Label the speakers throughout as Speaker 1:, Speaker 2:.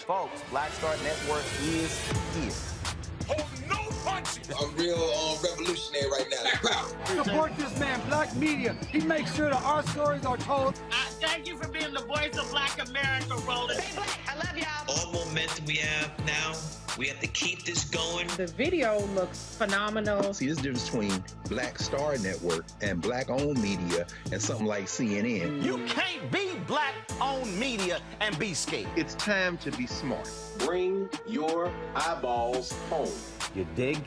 Speaker 1: Folks, Black Star Network is here.
Speaker 2: Hold no punches!
Speaker 3: I'm real revolutionary right now. Black power.
Speaker 4: Support this man, Black media. He makes sure that our stories are told.
Speaker 5: Thank you for being the voice of Black America, Roland.
Speaker 6: Stay black. I love y'all.
Speaker 7: All momentum we have now, we have to keep this going.
Speaker 8: The video looks phenomenal.
Speaker 9: See, this difference between Black Star Network and Black-owned media and something like CNN.
Speaker 1: You can't be Black-owned media and be scared.
Speaker 10: It's time to be smart.
Speaker 11: Bring your eyeballs home.
Speaker 1: You dig?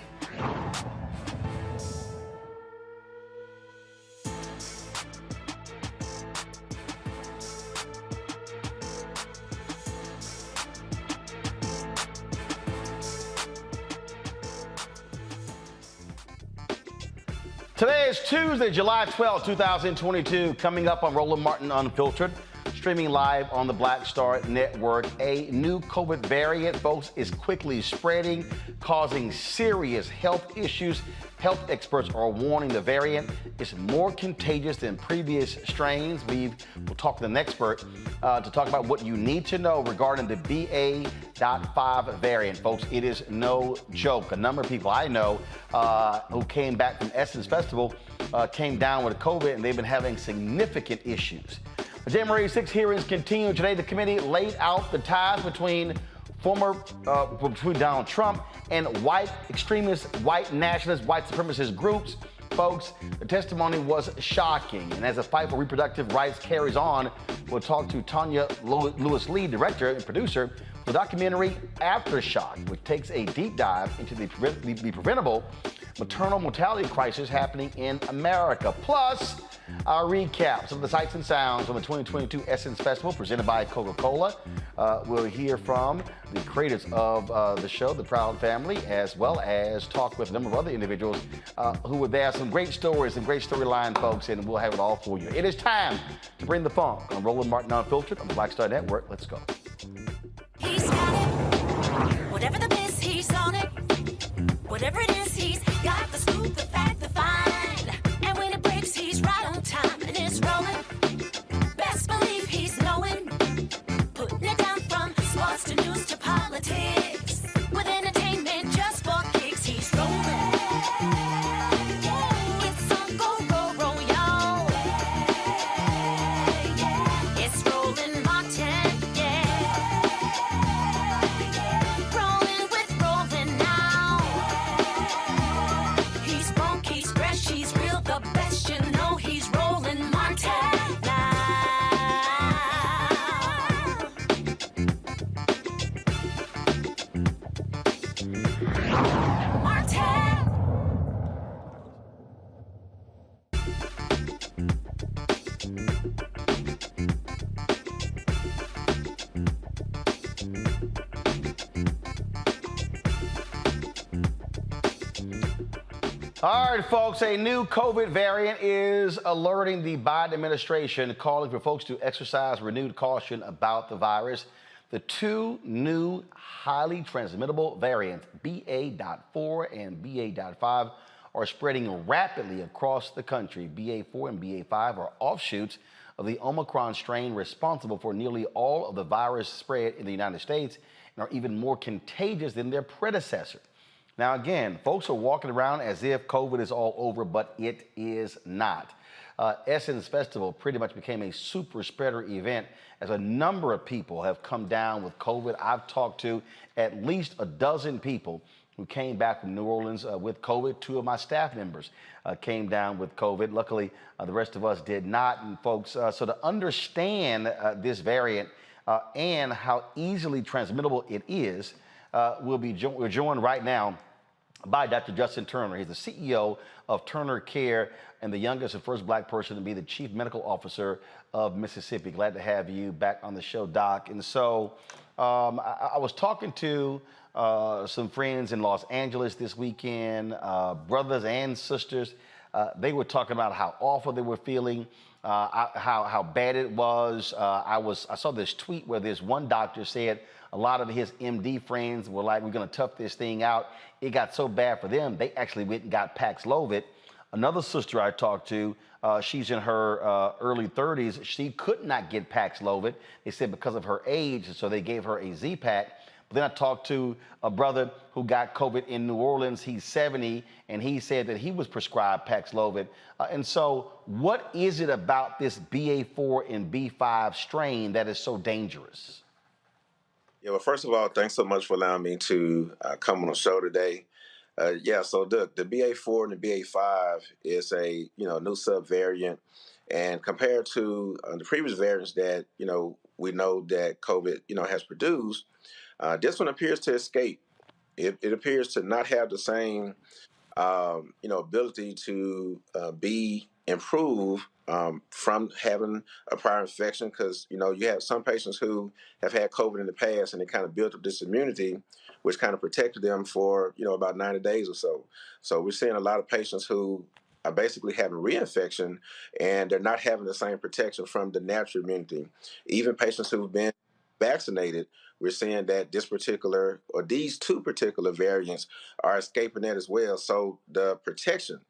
Speaker 1: Today is Tuesday, July 12, 2022. Coming up on Roland Martin Unfiltered, streaming live on the Black Star Network. A new COVID variant, folks, is quickly spreading, causing serious health issues. Health experts are warning the variant is more contagious than previous strains. We'll talk to an expert to talk about what you need to know regarding the BA.5 variant. Folks, it is no joke. A number of people I know who came back from Essence Festival came down with COVID, and they've been having significant issues. The January 6 hearings continue. Today, the committee laid out the ties between Donald Trump and white extremist, white nationalist, white supremacist groups. Folks, the testimony was shocking. And as the fight for reproductive rights carries on, we'll talk to Tonya Lewis Lee, director and producer for the documentary Aftershock, which takes a deep dive into the preventable maternal mortality crisis happening in America. Plus, our recap, some of the sights and sounds from the 2022 Essence Festival presented by Coca-Cola. We'll hear from the creators of the show, the Proud Family, as well as talk with a number of other individuals who were there. Some great stories and great storyline, folks, and we'll have it all for you. It is time to bring the funk on Roland Martin Unfiltered on the Black Star Network. Let's go.
Speaker 12: He's got it. Whatever the miss, he's on it. Whatever it is, he's got the scoop, the fact, the find. And when it breaks, he's right on time and it's rolling. Best believe he's knowing. Putting it down from sports to news to politics.
Speaker 1: All right, folks, a new COVID variant is alerting the Biden administration, calling for folks to exercise renewed caution about the virus. The two new highly transmittable variants, BA.4 and BA.5, are spreading rapidly across the country. BA4 and BA5 are offshoots of the Omicron strain responsible for nearly all of the virus spread in the United States and are even more contagious than their predecessor. Now, again, folks are walking around as if COVID is all over, but it is not. Essence Festival pretty much became a super spreader event as a number of people have come down with COVID. I've talked to at least a dozen people who came back from New Orleans with COVID. Two of my staff members came down with COVID. Luckily, the rest of us did not. And folks, so to understand this variant and how easily transmittable it is, we're joined right now by Dr. Justin Turner. He's the CEO of Turner Care and the youngest and first black person to be the chief medical officer of Mississippi. Glad to have you back on the show, Doc. And so I was talking to some friends in Los Angeles this weekend, brothers and sisters. They were talking about how awful they were feeling, how bad it was. I saw this tweet where this one doctor said a lot of his MD friends were like, we're going to tough this thing out. It got so bad for them, they actually went and got Paxlovid. Another sister I talked to, she's in her early 30s. She could not get Paxlovid. They said because of her age, so they gave her a Z-Pack. But then I talked to a brother who got COVID in New Orleans. He's 70, and he said that he was prescribed Paxlovid. And so what is it about this BA4 and B5 strain that is so dangerous?
Speaker 6: Yeah, well, first of all, thanks so much for allowing me to come on the show today. So the BA4 and the BA5 is a new subvariant, and compared to the previous variants that we know that COVID has produced, this one appears to escape. It appears to not have the same ability to be improved from having a prior infection, because you have some patients who have had COVID in the past and they kind of built up this immunity, which kind of protected them for about 90 days or so. So we're seeing a lot of patients who are basically having reinfection and they're not having the same protection from the natural immunity. Even patients who've been vaccinated, we're seeing that these two particular variants are escaping that as well. So the protection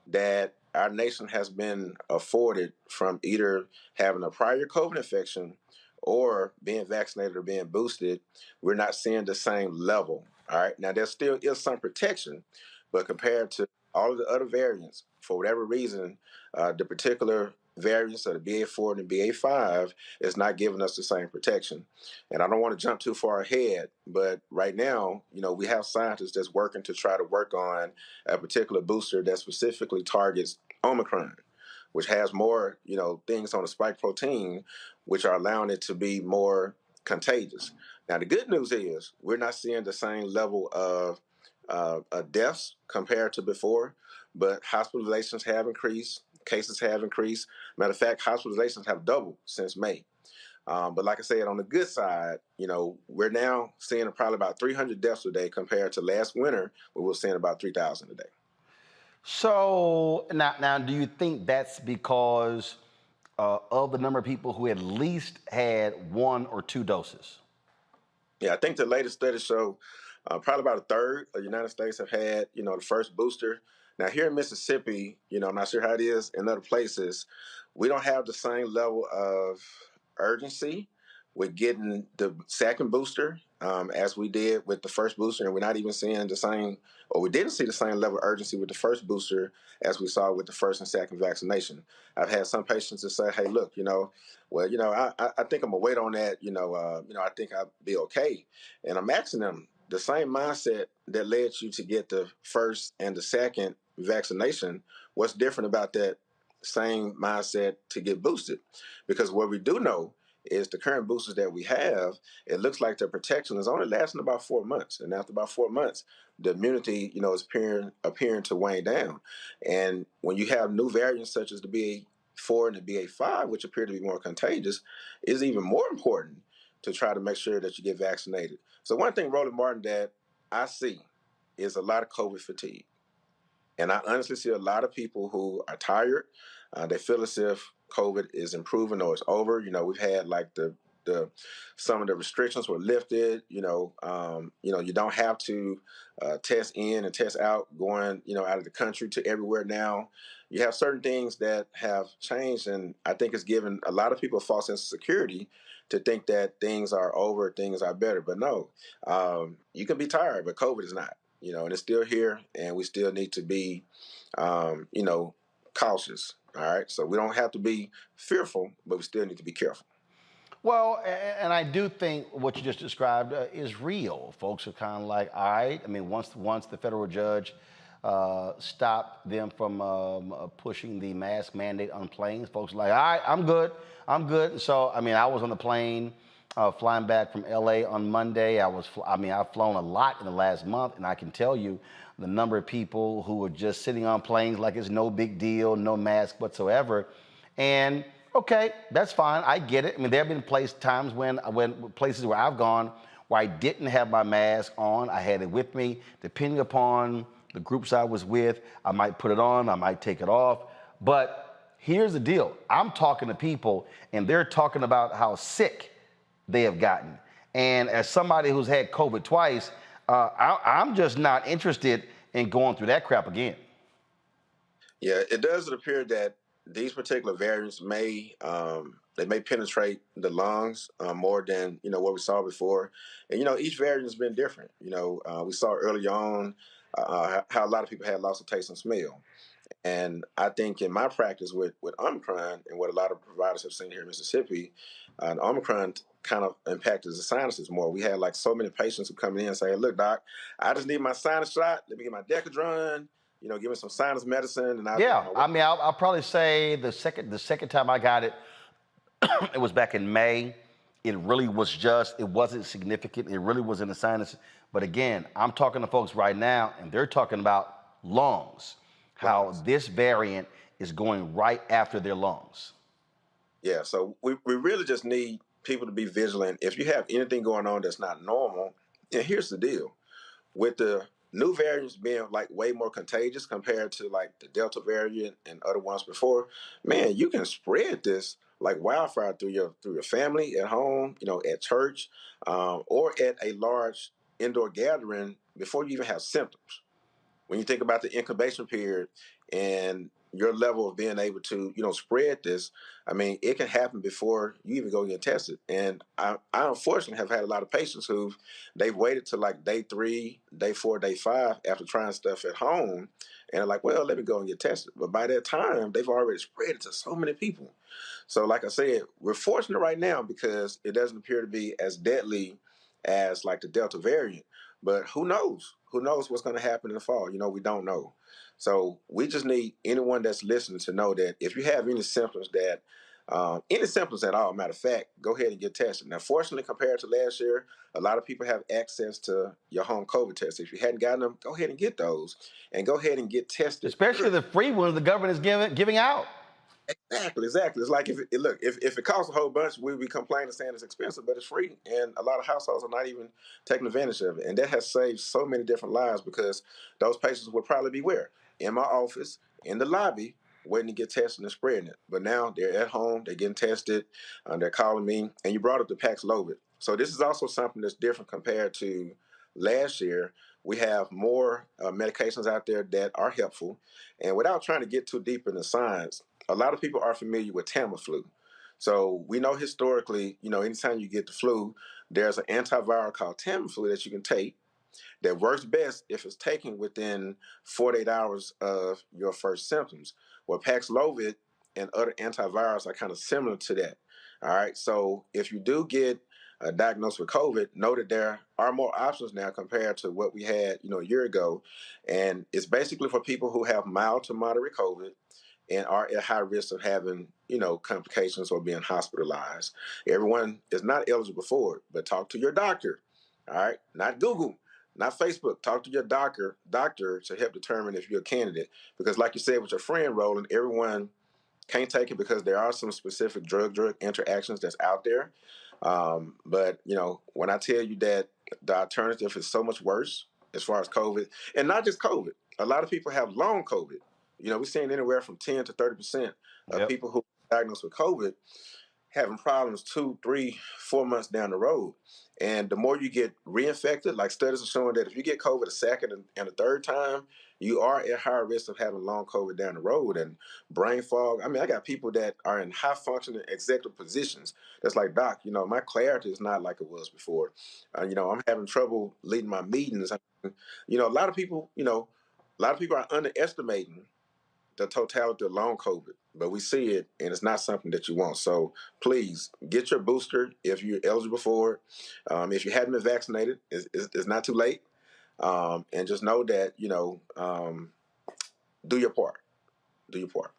Speaker 6: that our nation has been afforded from either having a prior COVID infection or being vaccinated or being boosted, we're not seeing the same level. All right. Now, there still is some protection, but compared to all of the other variants, for whatever reason, the particular variants of the BA4 and the BA5 is not giving us the same protection. And I don't want to jump too far ahead, but right now, we have scientists that's working to try to work on a particular booster that specifically targets Omicron, which has more, things on the spike protein, which are allowing it to be more contagious. Now, the good news is we're not seeing the same level of deaths compared to before, but hospitalizations have increased, cases have increased. Matter of fact, hospitalizations have doubled since May. But like I said, on the good side, we're now seeing probably about 300 deaths a day compared to last winter, where we were seeing about 3,000 a day.
Speaker 1: So now, do you think that's because of the number of people who at least had one or two doses?
Speaker 6: Yeah, I think the latest studies show probably about a third of the United States have had, the first booster. Now, here in Mississippi, I'm not sure how it is in other places. We don't have the same level of urgency with getting the second booster as we did with the first booster. And we're not even seeing the same, or we didn't see the same level of urgency with the first booster as we saw with the first and second vaccination. I've had some patients that say, hey, look, I think I'm going to wait on that. I think I'll be okay. And I'm asking them, the same mindset that led you to get the first and the second vaccination, what's different about that same mindset to get boosted? Because what we do know is the current boosters that we have, it looks like the protection is only lasting about 4 months. And after about 4 months, the immunity, is appearing to wane down. And when you have new variants such as the BA4 and the BA5, which appear to be more contagious, is even more important to try to make sure that you get vaccinated. So one thing, Roland Martin, that I see is a lot of COVID fatigue. And I honestly see a lot of people who are tired. They feel as if COVID is improving or it's over. We've had like the some of the restrictions were lifted. You don't have to test in and test out going out of the country to everywhere now. You have certain things that have changed, and I think it's given a lot of people a false sense of security to think that things are over, things are better. But no, you can be tired, but COVID is not. And it's still here, and we still need to be, cautious. All right, so we don't have to be fearful, but we still need to be careful.
Speaker 1: Well, and I do think what you just described is real. Folks are kind of like, all right. I mean, once the federal judge stopped them from pushing the mask mandate on planes, folks are like, all right, I'm good. So, I mean, I was on the plane flying back from LA on Monday. I've flown a lot in the last month, and I can tell you the number of people who are just sitting on planes like it's no big deal, no mask whatsoever. And okay, that's fine. I get it. I mean, there have been times when places where I've gone where I didn't have my mask on. I had it with me. Depending upon the groups I was with, I might put it on, I might take it off. But here's the deal. I'm talking to people, and they're talking about how sick they have gotten. And as somebody who's had COVID twice, I'm just not interested in going through that crap again.
Speaker 6: Yeah, it does appear that these particular variants may penetrate the lungs more than what we saw before, and each variant has been different. We saw early on how a lot of people had loss of taste and smell, and I think in my practice with Omicron and what a lot of providers have seen here in Mississippi, Omicron kind of impacted the sinuses more. We had like so many patients who come in and say, "Look, doc, I just need my sinus shot. Let me get my Decadron. Give me some sinus medicine." And
Speaker 1: I'll probably say the second time I got it, it was back in May. It really was it wasn't significant. It really was in the sinus. But again, I'm talking to folks right now, and they're talking about lungs, how this variant is going right after their lungs.
Speaker 6: Yeah, so we really just need people to be vigilant. If you have anything going on that's not normal, and here's the deal. With the new variants being like way more contagious compared to like the Delta variant and other ones before, man, you can spread this like wildfire through your family, at home, at church, or at a large indoor gathering before you even have symptoms. When you think about the incubation period and your level of being able to, spread this, I mean, it can happen before you even go get tested. And I unfortunately have had a lot of patients they've waited to like day 3, day 4, day 5 after trying stuff at home, and they're like, well, let me go and get tested. But by that time, they've already spread it to so many people. So like I said, we're fortunate right now because it doesn't appear to be as deadly as like the Delta variant. But who knows? Who knows what's going to happen in the fall? We don't know. So we just need anyone that's listening to know that if you have any symptoms at all, matter of fact, go ahead and get tested. Now, fortunately, compared to last year, a lot of people have access to your home COVID test. If you hadn't gotten them, go ahead and get those, and go ahead and get tested.
Speaker 1: Especially the free ones the government is giving out.
Speaker 6: Exactly. It's like if it costs a whole bunch, we'd be complaining saying it's expensive, but it's free, and a lot of households are not even taking advantage of it, and that has saved so many different lives because those patients would probably be where? In my office, in the lobby, waiting to get tested and spreading it. But now they're at home, they're getting tested, they're calling me, and you brought up the Paxlovid. So this is also something that's different compared to last year. We have more medications out there that are helpful, and without trying to get too deep in the science, a lot of people are familiar with Tamiflu. So we know historically, anytime you get the flu, there's an antiviral called Tamiflu that you can take that works best if it's taken within 48 hours of your first symptoms. Well, Paxlovid and other antivirals are kind of similar to that. All right, so if you do get diagnosed with COVID, know that there are more options now compared to what we had, a year ago. And it's basically for people who have mild to moderate COVID and are at high risk of having, complications or being hospitalized. Everyone is not eligible for it, but talk to your doctor, all right? Not Google, not Facebook. Talk to your doctor to help determine if you're a candidate. Because like you said with your friend, Roland, everyone can't take it because there are some specific drug interactions that's out there. But, when I tell you that the alternative is so much worse as far as COVID, and not just COVID, a lot of people have long COVID. We're seeing anywhere from 10 to 30% of people who are diagnosed with COVID having problems 2, 3, 4 months down the road. And the more you get reinfected, like studies are showing that if you get COVID a second and a third time, you are at higher risk of having long COVID down the road and brain fog. I mean, I got people that are in high functioning executive positions. That's like, Doc, my clarity is not like it was before. I'm having trouble leading my meetings. A lot of people, are underestimating the totality of long COVID, but we see it, and it's not something that you want. So please get your booster if you're eligible for it. If you hadn't been vaccinated, it's not too late. And just know that, do your part. Do your part.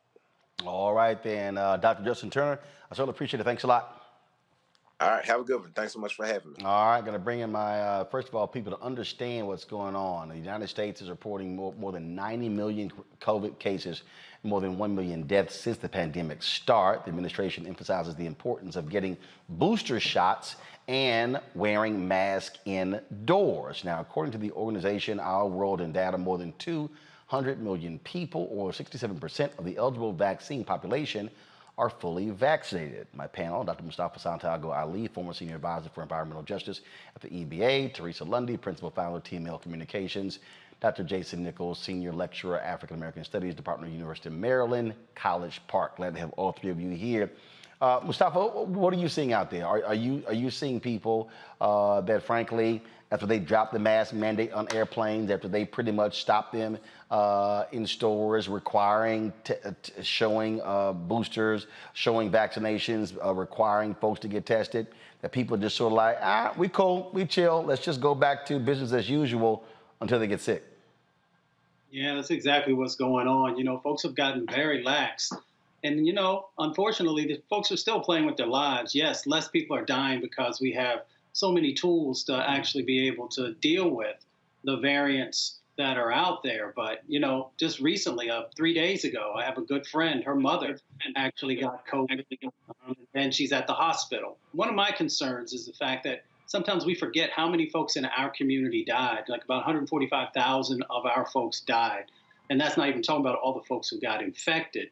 Speaker 1: All right, then, Dr. Justin Turner, I certainly appreciate it. Thanks a lot.
Speaker 6: All right, have a good one. Thanks so much for having me.
Speaker 1: All right, going to bring in my, first of all, people to understand what's going on. The United States is reporting more than 90 million COVID cases, more than 1 million deaths since the pandemic start. The administration emphasizes the importance of getting booster shots and wearing masks indoors. Now, according to the organization Our World in Data, more than 200 million people, or 67% of the eligible vaccine population, are fully vaccinated. My panel, Dr. Mustafa Santiago Ali, former senior advisor for environmental justice at the EBA, Teresa Lundy, principal founder of TML Communications, Dr. Jason Nichols, senior lecturer, African American Studies, Department of University of Maryland, College Park. Glad to have all three of you here. Mustafa, what are you seeing out there? Are you seeing people that, frankly, after they dropped the mask mandate on airplanes, after they pretty much stopped them in stores, requiring showing boosters, showing vaccinations, requiring folks to get tested, that people are just sort of like, we cool, we chill, let's just go back to business as usual until they get sick?
Speaker 10: Yeah, that's exactly what's going on. Folks have gotten very lax. And, unfortunately, the folks are still playing with their lives. Yes, less people are dying because we have so many tools to actually be able to deal with the variants that are out there. But, just recently, 3 days ago, I have a good friend, her mother actually got COVID, and she's at the hospital. One of my concerns is the fact that sometimes we forget how many folks in our community died. Like about 145,000 of our folks died. And that's not even talking about all the folks who got infected.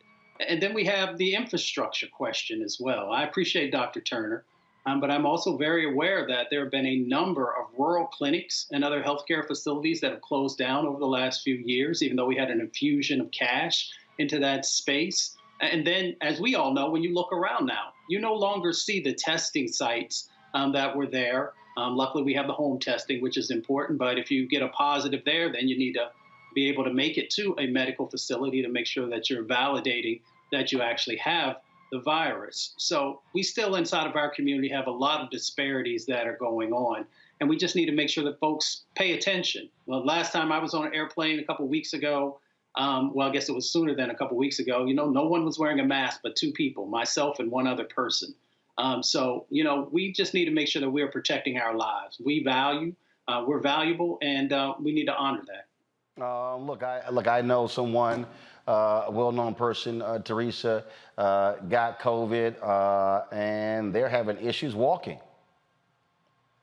Speaker 10: And then we have the infrastructure question as well. I appreciate Dr. Turner, but I'm also very aware that there have been a number of rural clinics and other healthcare facilities that have closed down over the last few years, even though we had an infusion of cash into that space. And then, as we all know, when you look around now, you no longer see the testing sites that were there. Luckily, we have the home testing, which is important. But if you get a positive there, then you need to be able to make it to a medical facility to make sure that you're validating that you actually have the virus. So we still inside of our community have a lot of disparities that are going on. And we just need to make sure that folks pay attention. Well, last time I was on an airplane a couple of weeks ago, I guess it was sooner than a couple of weeks ago, no one was wearing a mask but two people, myself and one other person. So, we just need to make sure that we're protecting our lives. We're valuable, and we need to honor that.
Speaker 1: I know someone, a well-known person, Teresa, got COVID, and they're having issues walking.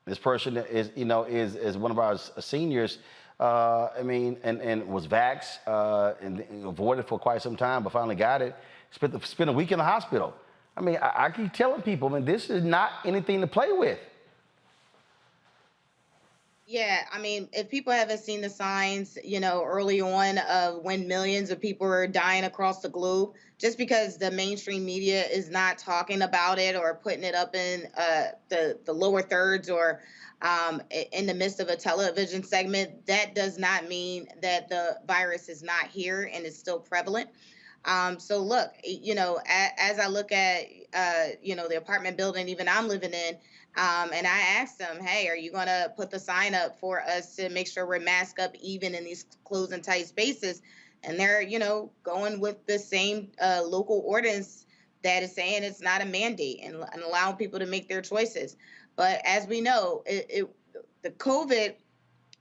Speaker 1: This person is one of our seniors. And was vaxxed and avoided for quite some time, but finally got it. Spent a week in the hospital. I keep telling people, this is not anything to play with.
Speaker 13: Yeah, if people haven't seen the signs, early on of when millions of people were dying across the globe, just because the mainstream media is not talking about it or putting it up in the lower thirds or in the midst of a television segment, that does not mean that the virus is not here and is still prevalent. So look, as I look at, the apartment building even I'm living in, and I asked them, hey, are you going to put the sign up for us to make sure we're masked up even in these closed and tight spaces? And they're, going with the same local ordinance that is saying it's not a mandate and allowing people to make their choices. But as we know, the COVID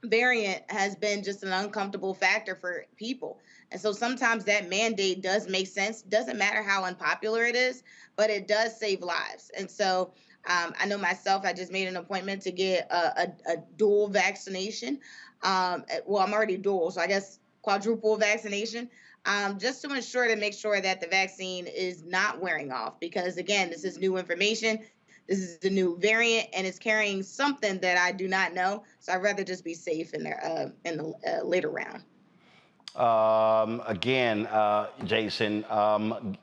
Speaker 13: variant has been just an uncomfortable factor for people. And so sometimes that mandate does make sense. Doesn't matter how unpopular it is, but it does save lives. And so I know myself, I just made an appointment to get a dual vaccination. I'm already dual, so I guess quadruple vaccination, just to ensure to make sure that the vaccine is not wearing off. Because again, this is new information. This is the new variant, and it's carrying something that I do not know. So I'd rather just be safe in the later round.
Speaker 1: Again, Jason,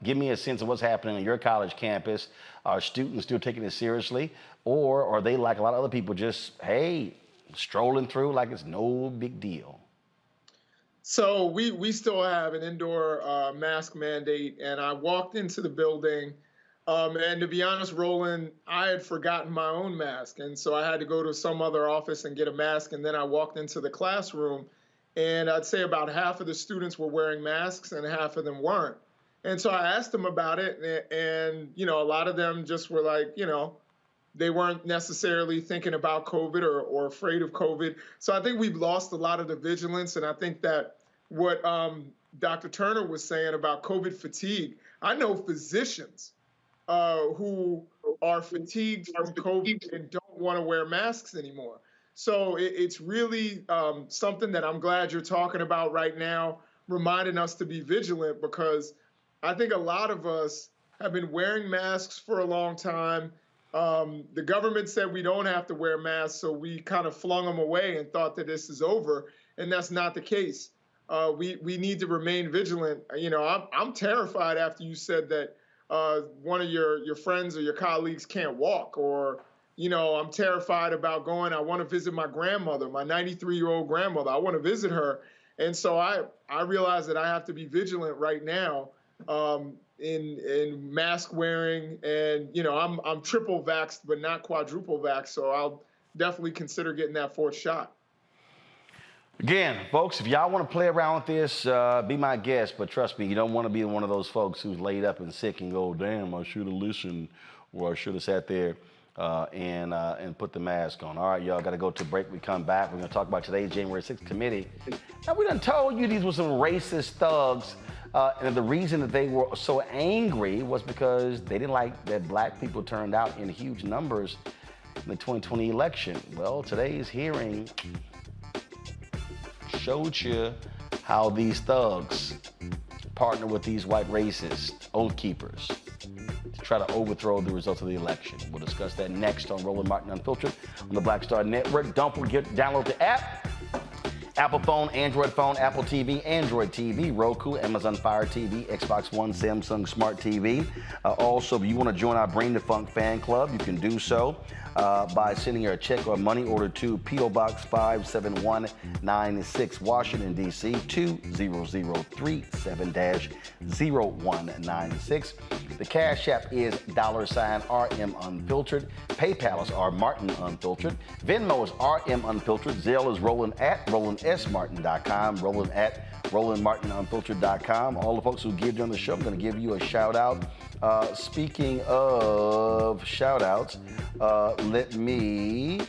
Speaker 1: give me a sense of what's happening on your college campus. Are students still taking it seriously, or are they, like a lot of other people, just, hey, strolling through like it's no big deal?
Speaker 14: So we still have an indoor mask mandate, and I walked into the building, and to be honest, Roland, I had forgotten my own mask, and so I had to go to some other office and get a mask, and then I walked into the classroom, and I'd say about half of the students were wearing masks and half of them weren't. And so I asked them about it, and you know, a lot of them just were like, you know, they weren't necessarily thinking about COVID or afraid of COVID. So I think we've lost a lot of the vigilance, and I think that what Dr. Turner was saying about COVID fatigue, I know physicians who are fatigued from COVID and don't want to wear masks anymore. So it's really something that I'm glad you're talking about right now, reminding us to be vigilant, because I think a lot of us have been wearing masks for a long time. The government said we don't have to wear masks, so we kind of flung them away and thought that this is over, and that's not the case. We need to remain vigilant. You know, I'm terrified after you said that one of your friends or your colleagues can't walk, or, you know, I'm terrified about going. I want to visit my grandmother, my 93-year-old grandmother. I want to visit her. And so I realize that I have to be vigilant right now in mask wearing. And, you know, I'm triple vaxxed, but not quadruple vaxxed. So I'll definitely consider getting that 4th shot.
Speaker 1: Again, folks, if y'all want to play around with this, be my guest. But trust me, you don't want to be one of those folks who's laid up and sick and go, damn, I should have listened, or I should have sat there and put the mask on. All right, y'all got to go to break. We come back. We're going to talk about today's January 6th committee. Now, we done told you these were some racist thugs. And the reason that they were so angry was because they didn't like that black people turned out in huge numbers in the 2020 election. Well, today's hearing showed you how these thugs partner with these white racist oath keepers to try to overthrow the results of the election. We'll discuss that next on Roland Martin Unfiltered on the Black Star Network. Don't forget to download the app. Apple phone, Android phone, Apple TV, Android TV, Roku, Amazon Fire TV, Xbox One, Samsung Smart TV. Also, if you want to join our Bring the Funk fan club, you can do so by sending a check or money order to P.O. Box 57196, Washington, D.C. 20037-0196. The Cash App is $RM Unfiltered. PayPal is R Martin Unfiltered. Venmo is RM Unfiltered. Zelle is Roland at RolandSMartin.com. Roland at RolandMartinUnfiltered.com. All the folks who give during the show, I'm going to give you a shout out. Speaking of shout outs, let me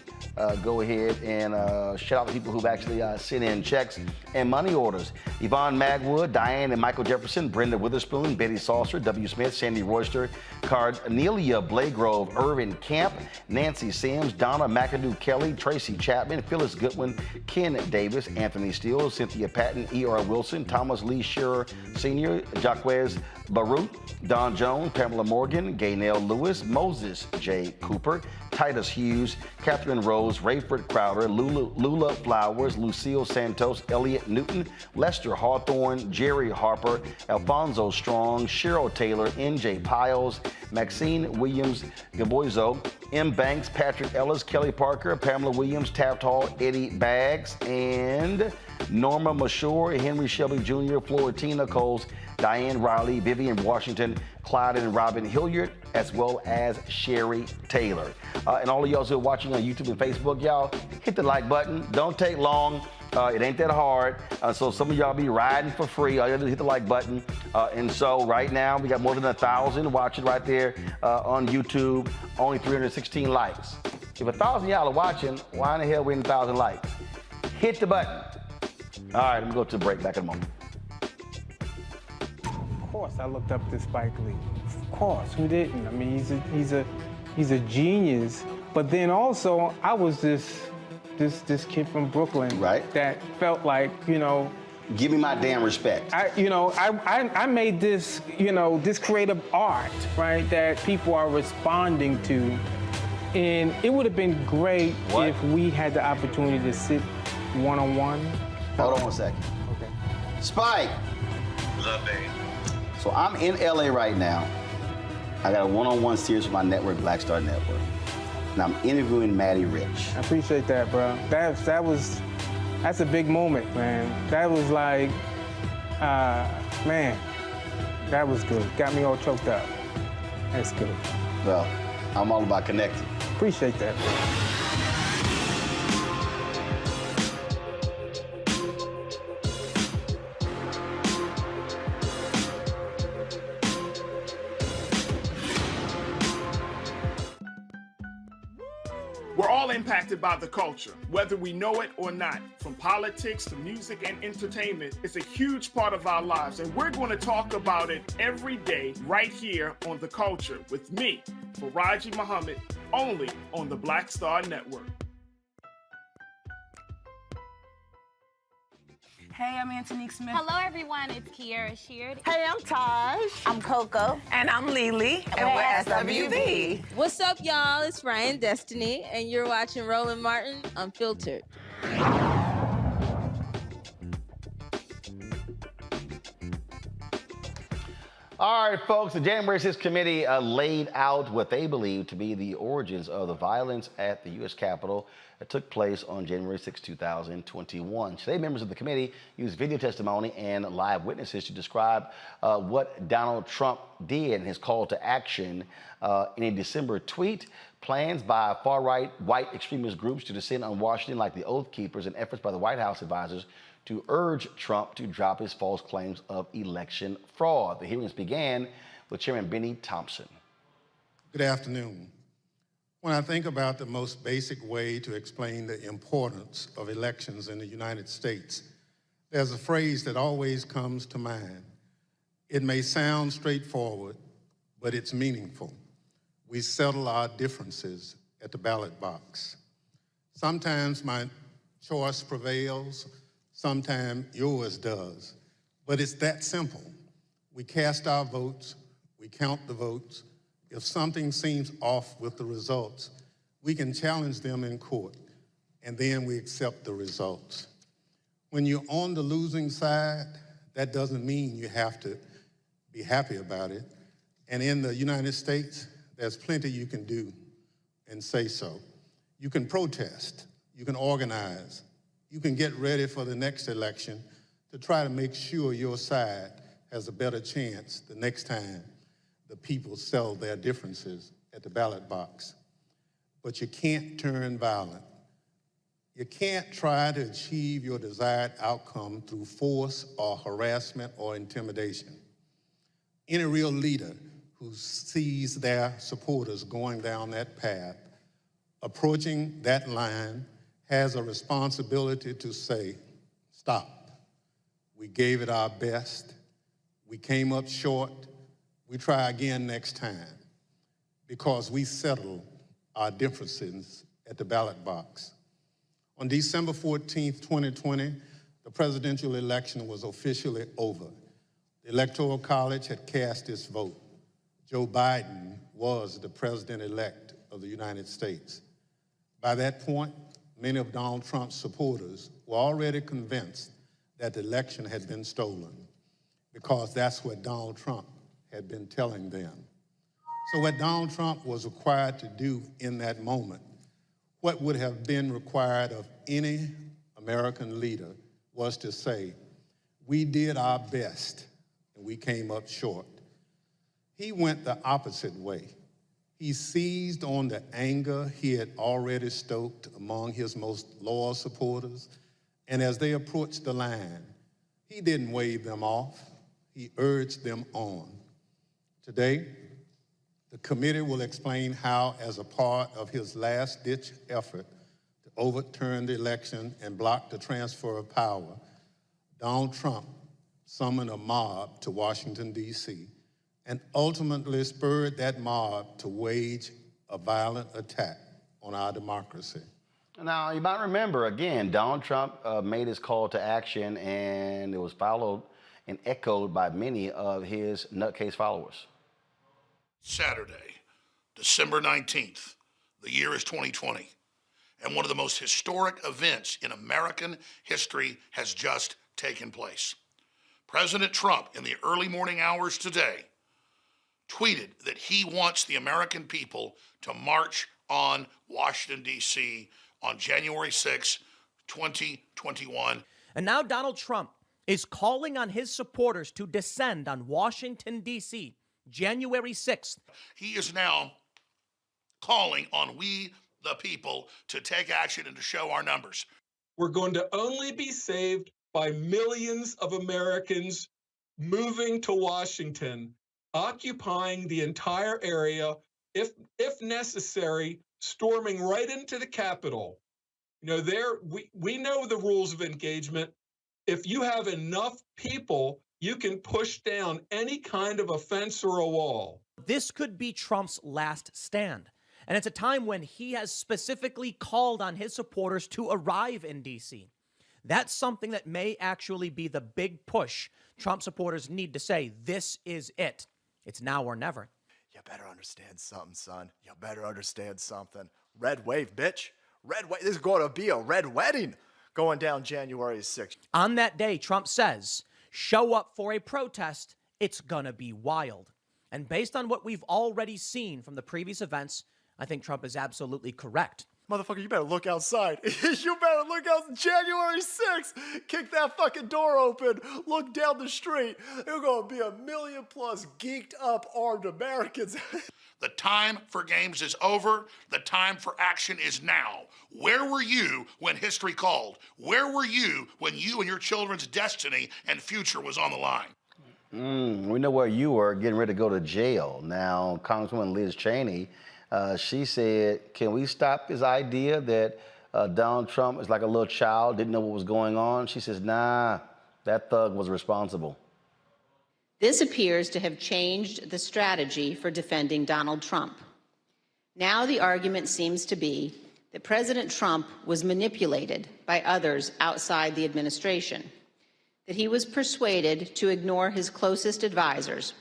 Speaker 1: go ahead and shout out the people who've actually sent in checks and money orders. Yvonne Magwood, Diane and Michael Jefferson, Brenda Witherspoon, Betty Saucer, W. Smith, Sandy Royster, Carnelia Blagrove, Irvin Camp, Nancy Sims, Donna McAdoo Kelly, Tracy Chapman, Phyllis Goodwin, Ken Davis, Anthony Steele, Cynthia Patton, E.R. Wilson, Thomas Lee Shearer Sr., Jaquez Baruch, Don Jones, Pamela Morgan, Gaynell Lewis, Moses J. Cooper, Titus Hughes, Catherine Rose, Rayford Crowder, Lula Flowers, Lucille Santos, Elliot Newton, Lester Hawthorne, Jerry Harper, Alfonso Strong, Cheryl Taylor, N.J. Piles, Maxine Williams Gaboizo, M. Banks, Patrick Ellis, Kelly Parker, Pamela Williams, Taft Hall, Eddie Baggs, and Norma Mashore, Henry Shelby Jr., Florentina Coles, Diane Riley, Vivian Washington, Clyde and Robin Hilliard, as well as Sherry Taylor. And all of y'all who are watching on YouTube and Facebook, y'all, hit the like button. Don't take long. It ain't that hard. So some of y'all be riding for free. All you have to do is hit the like button. And so right now, we got more than 1,000 watching right there on YouTube. Only 316 likes. If 1,000 y'all are watching, why in the hell we in 1,000 likes? Hit the button. All right, let me go to the break. Back in a moment.
Speaker 15: Of course, I looked up to Spike Lee. Of course, who didn't? I mean, he's a genius. But then also, I was this kid from Brooklyn,
Speaker 1: right,
Speaker 15: that felt like, you know,
Speaker 1: Give me my damn respect.
Speaker 15: I made this, this creative art, right, that people are responding to. And it would have been great if we had the opportunity to sit one-on-one.
Speaker 1: Hold on one second.
Speaker 15: Okay.
Speaker 1: Spike.
Speaker 7: What's up, babe?
Speaker 1: So I'm in LA right now. I got a one-on-one series with my network, Black Star Network. And I'm interviewing Maddie Rich.
Speaker 15: I appreciate that, bro. That's a big moment, man. That was like, man, that was good. Got me all choked up. That's good.
Speaker 1: Well, I'm all about connecting.
Speaker 15: Appreciate that, bro.
Speaker 2: We're all impacted by the culture, whether we know it or not. From politics to music and entertainment, it's a huge part of our lives, and we're going to talk about it every day right here on The Culture with me, Faraji Muhammad, only on the Black Star Network.
Speaker 16: Hey, I'm Antonique Smith.
Speaker 17: Hello, everyone. It's Kiara Sheard.
Speaker 16: Hey, I'm Taj.
Speaker 17: I'm Coco.
Speaker 16: And I'm Lily. And we're SWV.
Speaker 18: What's up, y'all? It's Ryan Destiny, and you're watching Roland Martin Unfiltered.
Speaker 1: All right, folks, the January 6th committee laid out what they believe to be the origins of the violence at the U.S. Capitol that took place on January 6, 2021. Today, members of the committee used video testimony and live witnesses to describe what Donald Trump did in his call to action in a December tweet. Plans by far-right white extremist groups to descend on Washington like the Oath Keepers and efforts by the White House advisors to urge Trump to drop his false claims of election fraud. The hearings began with Chairman Benny Thompson.
Speaker 19: Good afternoon. When I think about the most basic way to explain the importance of elections in the United States, there's a phrase that always comes to mind. It may sound straightforward, but it's meaningful. We settle our differences at the ballot box. Sometimes my choice prevails, sometimes yours does, but it's that simple. We cast our votes, we count the votes. If something seems off with the results, we can challenge them in court, and then we accept the results. When you're on the losing side, that doesn't mean you have to be happy about it. And in the United States, there's plenty you can do and say so. You can protest, you can organize, you can get ready for the next election to try to make sure your side has a better chance the next time the people settle their differences at the ballot box. But you can't turn violent. You can't try to achieve your desired outcome through force or harassment or intimidation. Any real leader who sees their supporters going down that path, approaching that line, has a responsibility to say, stop. We gave it our best. We came up short. We try again next time, because we settle our differences at the ballot box. On December 14th, 2020, the presidential election was officially over. The Electoral College had cast its vote. Joe Biden was the president-elect of the United States. By that point, many of Donald Trump's supporters were already convinced that the election had been stolen, because that's what Donald Trump had been telling them. So what Donald Trump was required to do in that moment, what would have been required of any American leader, was to say, we did our best and we came up short. He went the opposite way. He seized on the anger he had already stoked among his most loyal supporters, and as they approached the line, he didn't wave them off, he urged them on. Today, the committee will explain how, as a part of his last-ditch effort to overturn the election and block the transfer of power, Donald Trump summoned a mob to Washington, D.C., and ultimately spurred that mob to wage a violent attack on our democracy.
Speaker 1: Now, you might remember, again, Donald Trump made his call to action, and it was followed and echoed by many of his nutcase followers.
Speaker 20: Saturday, December 19th, the year is 2020, and one of the most historic events in American history has just taken place. President Trump, in the early morning hours today, tweeted that he wants the American people to march on Washington, D.C. on January 6, 2021.
Speaker 21: And now Donald Trump is calling on his supporters to descend on Washington, D.C., January 6th.
Speaker 20: He is now calling on we, the people, to take action and to show our numbers.
Speaker 22: We're going to only be saved by millions of Americans moving to Washington, occupying the entire area, if necessary, storming right into the Capitol. You know, we know the rules of engagement. If you have enough people, you can push down any kind of a fence or a wall.
Speaker 21: This could be Trump's last stand. And it's a time when he has specifically called on his supporters to arrive in D.C. That's something that may actually be the big push Trump supporters need to say, this is it. It's now or never.
Speaker 23: You better understand something, son. You better understand something. Red wave, bitch. Red wave. This is going to be a red wedding going down January 6th.
Speaker 21: On that day, Trump says, show up for a protest. It's going to be wild. And based on what we've already seen from the previous events, I think Trump is absolutely correct.
Speaker 23: Motherfucker, you better look outside. You better look out January 6th. Kick that fucking door open. Look down the street. There's going to be 1 million plus geeked up armed Americans.
Speaker 20: The time for games is over. The time for action is now. Where were you when history called? Where were you when you and your children's destiny and future was on the line?
Speaker 1: We know where you were, getting ready to go to jail. Now, Congresswoman Liz Cheney, she said, can we stop this idea that Donald Trump is like a little child, didn't know what was going on? She says, nah, that thug was responsible.
Speaker 24: This appears to have changed the strategy for defending Donald Trump. Now the argument seems to be that President Trump was manipulated by others outside the administration, that he was persuaded to ignore his closest advisors,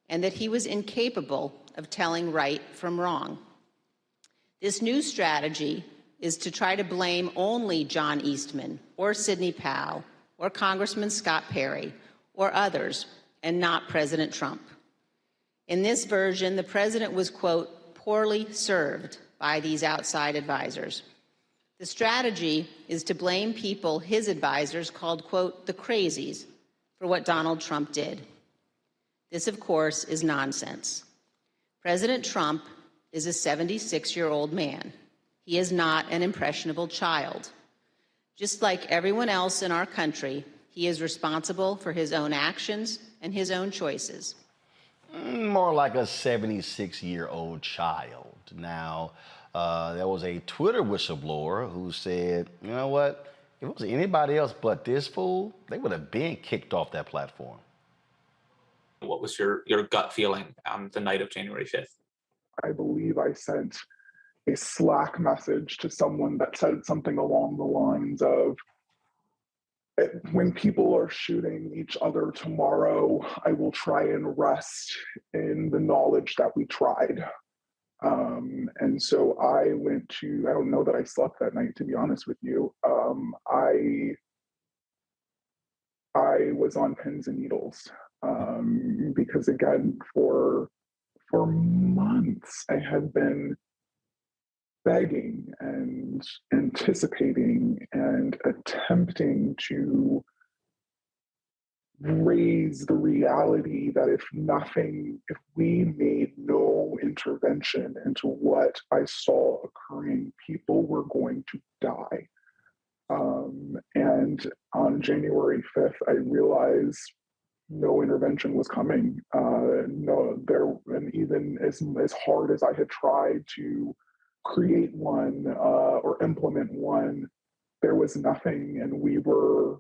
Speaker 24: and that he was incapable of telling right from wrong. This new strategy is to try to blame only John Eastman or Sidney Powell or Congressman Scott Perry or others, and not President Trump. In this version, the president was, quote, poorly served by these outside advisors. The strategy is to blame people his advisors called, quote, the crazies for what Donald Trump did. This, of course, is nonsense. President Trump is a 76-year-old man. He is not an impressionable child. Just like everyone else in our country, he is responsible for his own actions and his own choices.
Speaker 1: More like a 76-year-old child. Now, there was a Twitter whistleblower who said, you know what? If it was anybody else but this fool, they would have been kicked off that platform.
Speaker 25: What was your gut feeling on the night of January 5th?
Speaker 26: I believe I sent a Slack message to someone that said something along the lines of, when people are shooting each other tomorrow, I will try and rest in the knowledge that we tried. And so I went to, I don't know that I slept that night, to be honest with you. I was on pins and needles because, again, for months, I had been begging and anticipating and attempting to raise the reality that if we made no intervention into what I saw occurring, people were going to die. And on January 5th, I realized no intervention was coming. And even as hard as I had tried to create one or implement one, there was nothing, and we were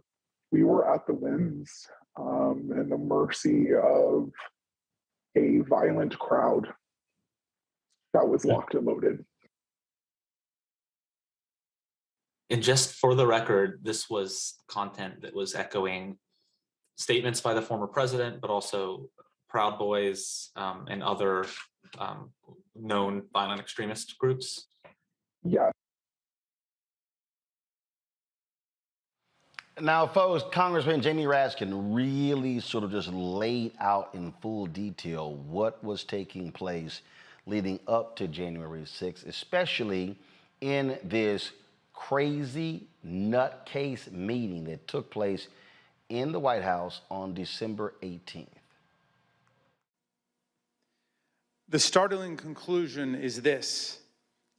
Speaker 26: at the whims and the mercy of a violent crowd that was locked and loaded.
Speaker 25: And just for the record, this was content that was echoing statements by the former president, but also Proud Boys and other known violent extremist groups.
Speaker 26: Yeah.
Speaker 1: Now, folks, Congressman Jamie Raskin really sort of just laid out in full detail what was taking place leading up to January 6th, especially in this crazy nutcase meeting that took place in the White House on December 18th.
Speaker 3: The startling conclusion is this: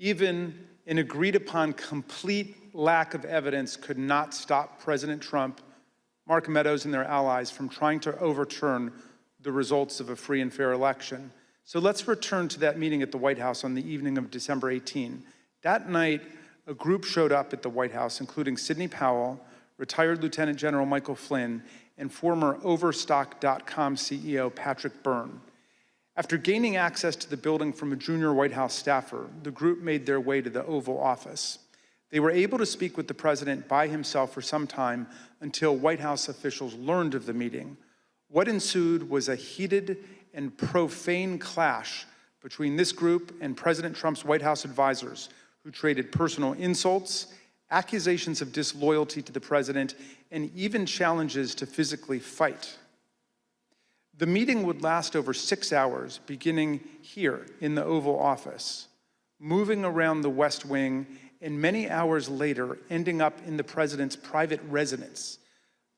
Speaker 3: even an agreed upon complete lack of evidence could not stop President Trump, Mark Meadows, and their allies from trying to overturn the results of a free and fair election. So let's return to that meeting at the White House on the evening of December 18. That night, a group showed up at the White House, including Sidney Powell, retired Lieutenant General Michael Flynn, and former Overstock.com CEO Patrick Byrne. After gaining access to the building from a junior White House staffer, the group made their way to the Oval Office. They were able to speak with the president by himself for some time until White House officials learned of the meeting. What ensued was a heated and profane clash between this group and President Trump's White House advisors, who traded personal insults, accusations of disloyalty to the president, and even challenges to physically fight. The meeting would last over 6 hours, beginning here in the Oval Office, moving around the West Wing, and many hours later, ending up in the president's private residence.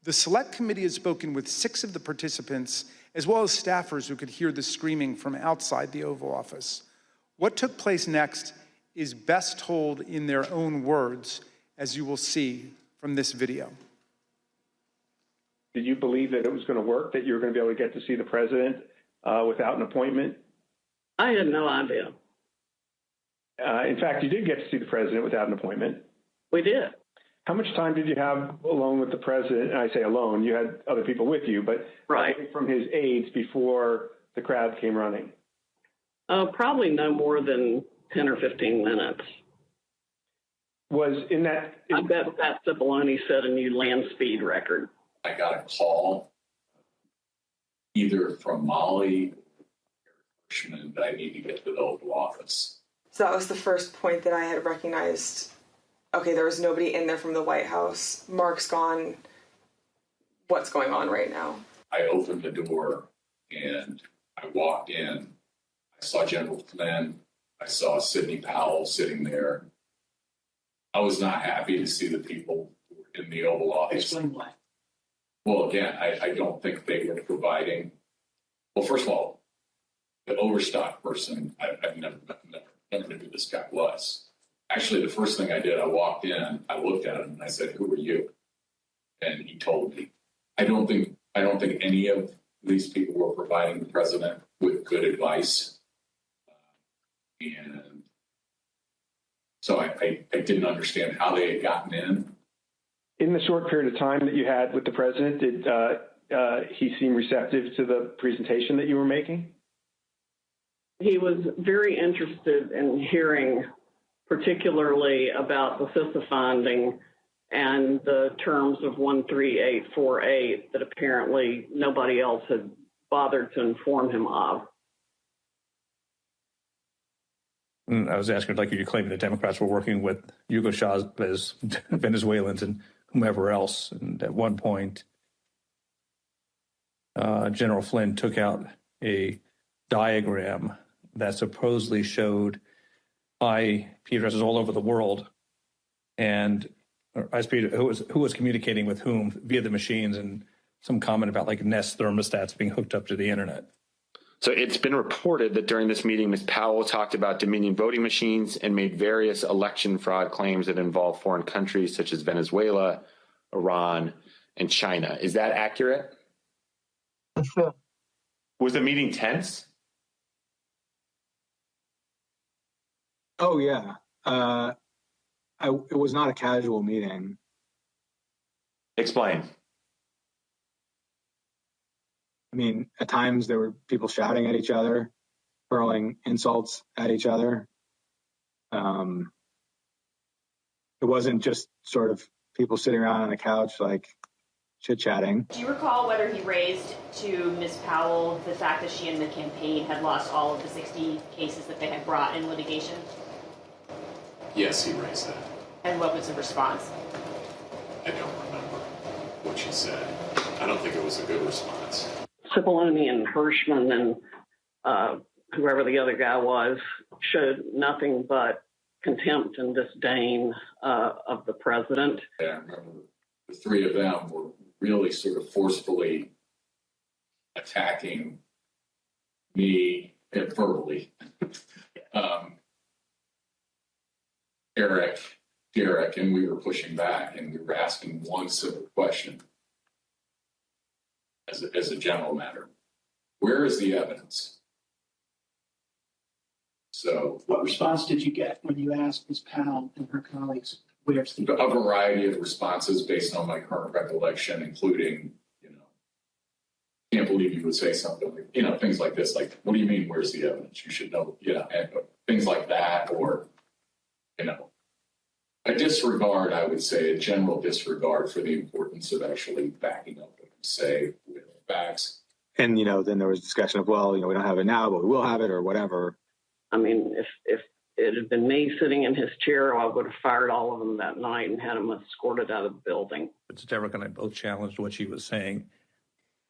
Speaker 3: The Select Committee has spoken with 6 of the participants, as well as staffers who could hear the screaming from outside the Oval Office. What took place next is best told in their own words, as you will see from this video.
Speaker 4: Did you believe that it was going to work, that you were going to be able to get to see the president without an appointment?
Speaker 5: I had no idea.
Speaker 4: In fact, you did get to see the president without an appointment.
Speaker 5: We did.
Speaker 4: How much time did you have alone with the president? And I say alone, you had other people with you, but
Speaker 5: right
Speaker 4: from his aides before the crowd came running?
Speaker 5: Probably no more than 10 or 15 minutes.
Speaker 4: Was in that...
Speaker 5: I bet Pat Cipollone set a new land speed record.
Speaker 8: I got a call either from Molly or Hirschman that I need to get to the Oval Office.
Speaker 9: So that was the first point that I had recognized, okay, there was nobody in there from the White House. Mark's gone. What's going on right now?
Speaker 8: I opened the door and I walked in. I saw General Flynn. I saw Sidney Powell sitting there. I was not happy to see the people in the Oval Office.
Speaker 5: Explain why.
Speaker 8: Well, again, I don't think they were providing. Well, first of all, the Overstock person, I've never knew who this guy was. Actually, the first thing I did, I walked in, I looked at him, and I said, "Who are you?" And he told me. I don't think any of these people were providing the president with good advice, and so I didn't understand how they had gotten in.
Speaker 4: In the short period of time that you had with the president, did he seem receptive to the presentation that you were making?
Speaker 5: He was very interested in hearing particularly about the CISA finding and the terms of 13848 that apparently nobody else had bothered to inform him of.
Speaker 11: I was asking, like, you claiming the Democrats were working with Yugoslavs, Venezuelans, and whomever else. And at one point, General Flynn took out a diagram that supposedly showed IP addresses all over the world, and who was communicating with whom via the machines, and some comment about like Nest thermostats being hooked up to the internet.
Speaker 27: So it's been reported that during this meeting, Ms. Powell talked about Dominion voting machines and made various election fraud claims that involve foreign countries such as Venezuela, Iran, and China. Is that accurate?
Speaker 4: Sure.
Speaker 27: Was the meeting tense?
Speaker 28: Oh, yeah. It was not a casual meeting.
Speaker 27: Explain.
Speaker 28: I mean, at times there were people shouting at each other, hurling insults at each other. It wasn't just sort of people sitting around on a couch like chit-chatting.
Speaker 2: Do you recall whether he raised to Ms. Powell the fact that she and the campaign had lost all of the 60 cases that they had brought in litigation?
Speaker 8: Yes, he raised that.
Speaker 2: And what was the response?
Speaker 8: I don't remember what she said. I don't think it was a good response.
Speaker 5: Cipollone and Hirschman and whoever the other guy was showed nothing but contempt and disdain of the president.
Speaker 8: Yeah, I remember the three of them were really sort of forcefully attacking me verbally. Derek, and we were pushing back, and we were asking one simple question as a general matter. Where is the evidence? So,
Speaker 6: what response did you get when you asked Ms. Powell and her colleagues, where's the
Speaker 8: a variety of responses based on my current recollection, including, can't believe you would say something like, things like this, like, what do you mean, where's the evidence? You should know, and things like that, or, a disregard, I would say, a general disregard for the importance of actually backing up what you say with facts.
Speaker 28: And, then there was discussion of, well, we don't have it now, but we will have it or whatever.
Speaker 5: I mean, if it had been me sitting in his chair, I would have fired all of them that night and had them escorted out of the building.
Speaker 11: It's Derek and I both challenged what she was saying.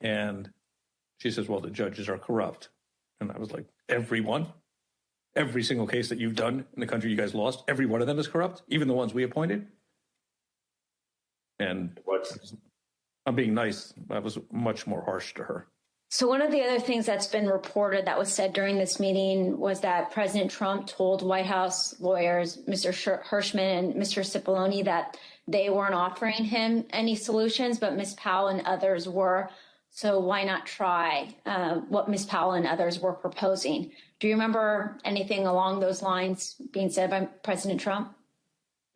Speaker 11: And she says, well, the judges are corrupt. And I was like, everyone? Every single case that you've done in the country you guys lost, every one of them is corrupt, even the ones we appointed? And I'm being nice. I was much more harsh to her.
Speaker 7: So one of the other things that's been reported that was said during this meeting was that President Trump told White House lawyers, Mr. Hirschman and Mr. Cipollone, that they weren't offering him any solutions, but Ms. Powell and others were. So why not try what Ms. Powell and others were proposing? Do you remember anything along those lines being said by President Trump?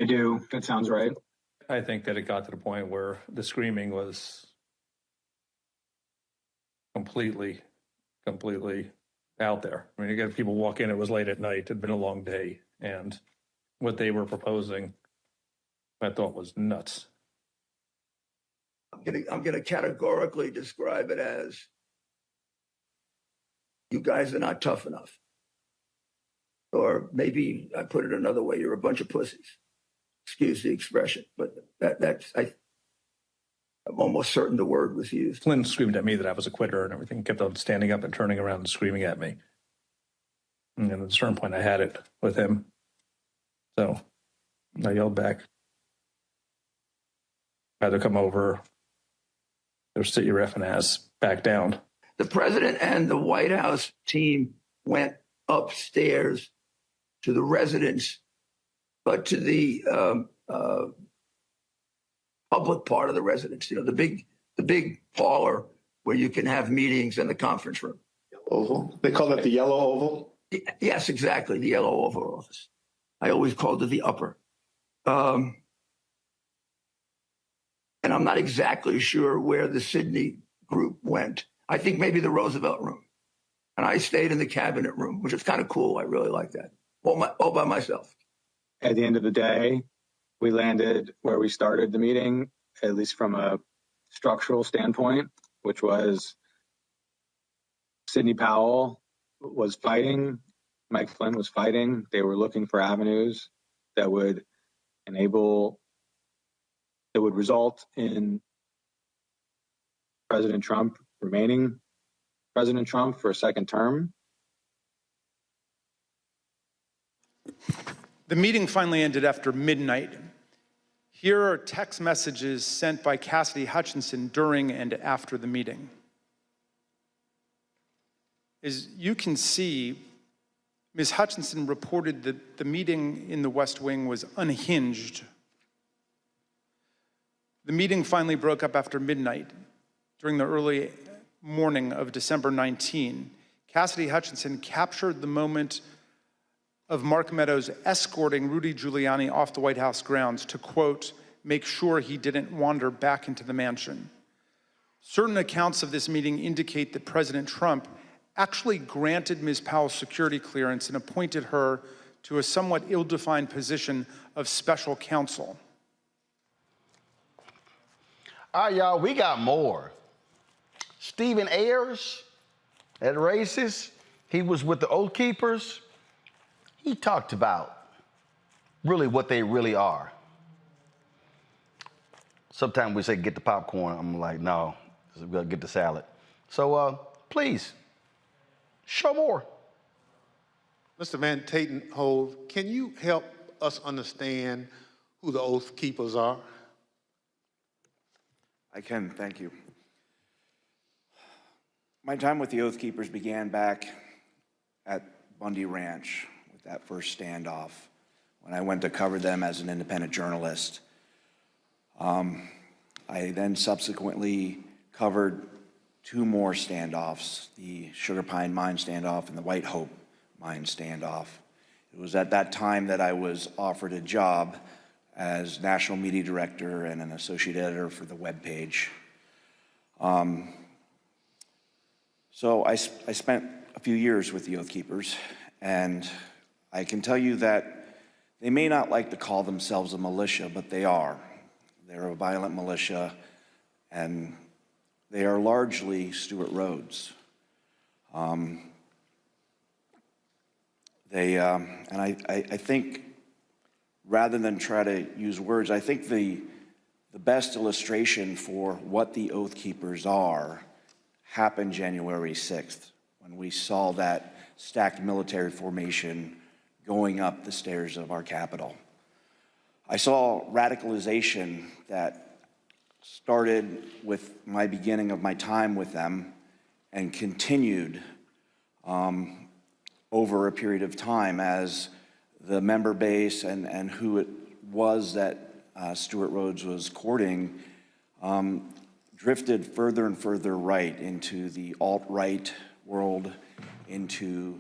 Speaker 28: I do. That sounds right.
Speaker 11: I think that it got to the point where the screaming was completely out there. I mean, you get people walk in, it was late at night, it had been a long day, and what they were proposing, I thought was nuts.
Speaker 10: I'm gonna categorically describe it as, you guys are not tough enough. Or maybe I put it another way, you're a bunch of pussies. Excuse the expression, but I'm almost certain the word was used.
Speaker 11: Flynn screamed at me that I was a quitter and everything, kept on standing up and turning around and screaming at me. And at a certain point, I had it with him. So I yelled back. I had to come over, or sit your effing ass back down.
Speaker 10: The president and the White House team went upstairs to the residence, but to the public part of the residence, the big parlor where you can have meetings in the conference room.
Speaker 23: Oval? They call that the yellow oval?
Speaker 10: Yes, exactly, the yellow Oval Office. I always called it the upper. And I'm not exactly sure where the Sydney group went. I think maybe the Roosevelt room. And I stayed in the cabinet room, which is kind of cool. I really like that. All by myself.
Speaker 28: At the end of the day, we landed where we started the meeting, at least from a structural standpoint, which was Sidney Powell was fighting, Mike Flynn was fighting. They were looking for avenues that would result in President Trump remaining President Trump for a second term.
Speaker 3: The meeting finally ended after midnight. Here are text messages sent by Cassidy Hutchinson during and after the meeting. As you can see, Ms. Hutchinson reported that the meeting in the West Wing was unhinged. The meeting finally broke up after midnight during the early morning of December 19. Cassidy Hutchinson captured the moment of Mark Meadows escorting Rudy Giuliani off the White House grounds to, quote, make sure he didn't wander back into the mansion. Certain accounts of this meeting indicate that President Trump actually granted Ms. Powell's security clearance and appointed her to a somewhat ill-defined position of special counsel.
Speaker 1: All right, y'all, we got more. Stephen Ayers at Races, he was with the Oath Keepers. He talked about really what they really are. Sometimes we say, get the popcorn. I'm like, no, we gotta get the salad. So please, show more.
Speaker 12: Mr. Van Tatenhove, can you help us understand who the Oath Keepers are?
Speaker 13: I can, thank you. My time with the Oath Keepers began back at Bundy Ranch with that first standoff when I went to cover them as an independent journalist. I then subsequently covered two more standoffs, the Sugar Pine Mine standoff and the White Hope Mine standoff. It was at that time that I was offered a job as national media director and an associate editor for the webpage. So I spent a few years with the Oath Keepers, and I can tell you that they may not like to call themselves a militia, but they are. They're a violent militia, and they are largely Stewart Rhodes. And I think, rather than try to use words, I think the best illustration for what the Oath Keepers are happened January 6th, when we saw that stacked military formation going up the stairs of our Capitol. I saw radicalization that started with my beginning of my time with them and continued over a period of time as the member base and who it was that Stewart Rhodes was courting drifted further and further right into the alt-right world, into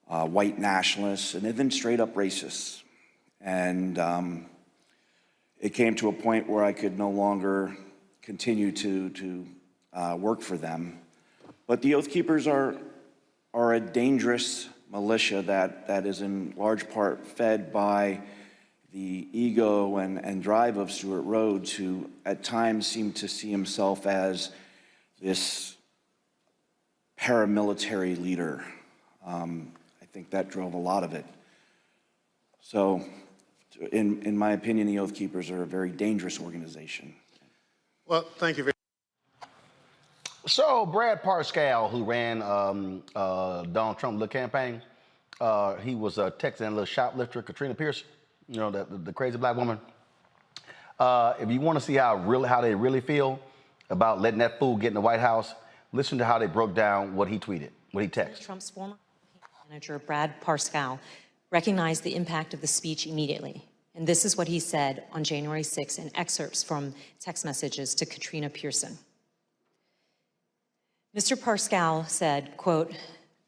Speaker 13: white nationalists, and then straight up racists. And it came to a point where I could no longer continue to work for them. But the Oath Keepers are a dangerous militia that is in large part fed by the ego and drive of Stewart Rhodes, who at times seemed to see himself as this paramilitary leader. I think that drove a lot of it. So, in my opinion, the Oath Keepers are a very dangerous organization.
Speaker 12: Well, thank you very much.
Speaker 1: So Brad Parscale, who ran Donald Trump's little campaign, he was texting a little shoplifter, Katrina Pierce, you know, the crazy black woman. If you want to see how they really feel about letting that fool get in the White House, listen to how they broke down what he tweeted, what he texted.
Speaker 14: Trump's former manager, Brad Parscale, recognized the impact of the speech immediately. And this is what he said on January 6th in excerpts from text messages to Katrina Pearson. Mr. Parscale said, quote,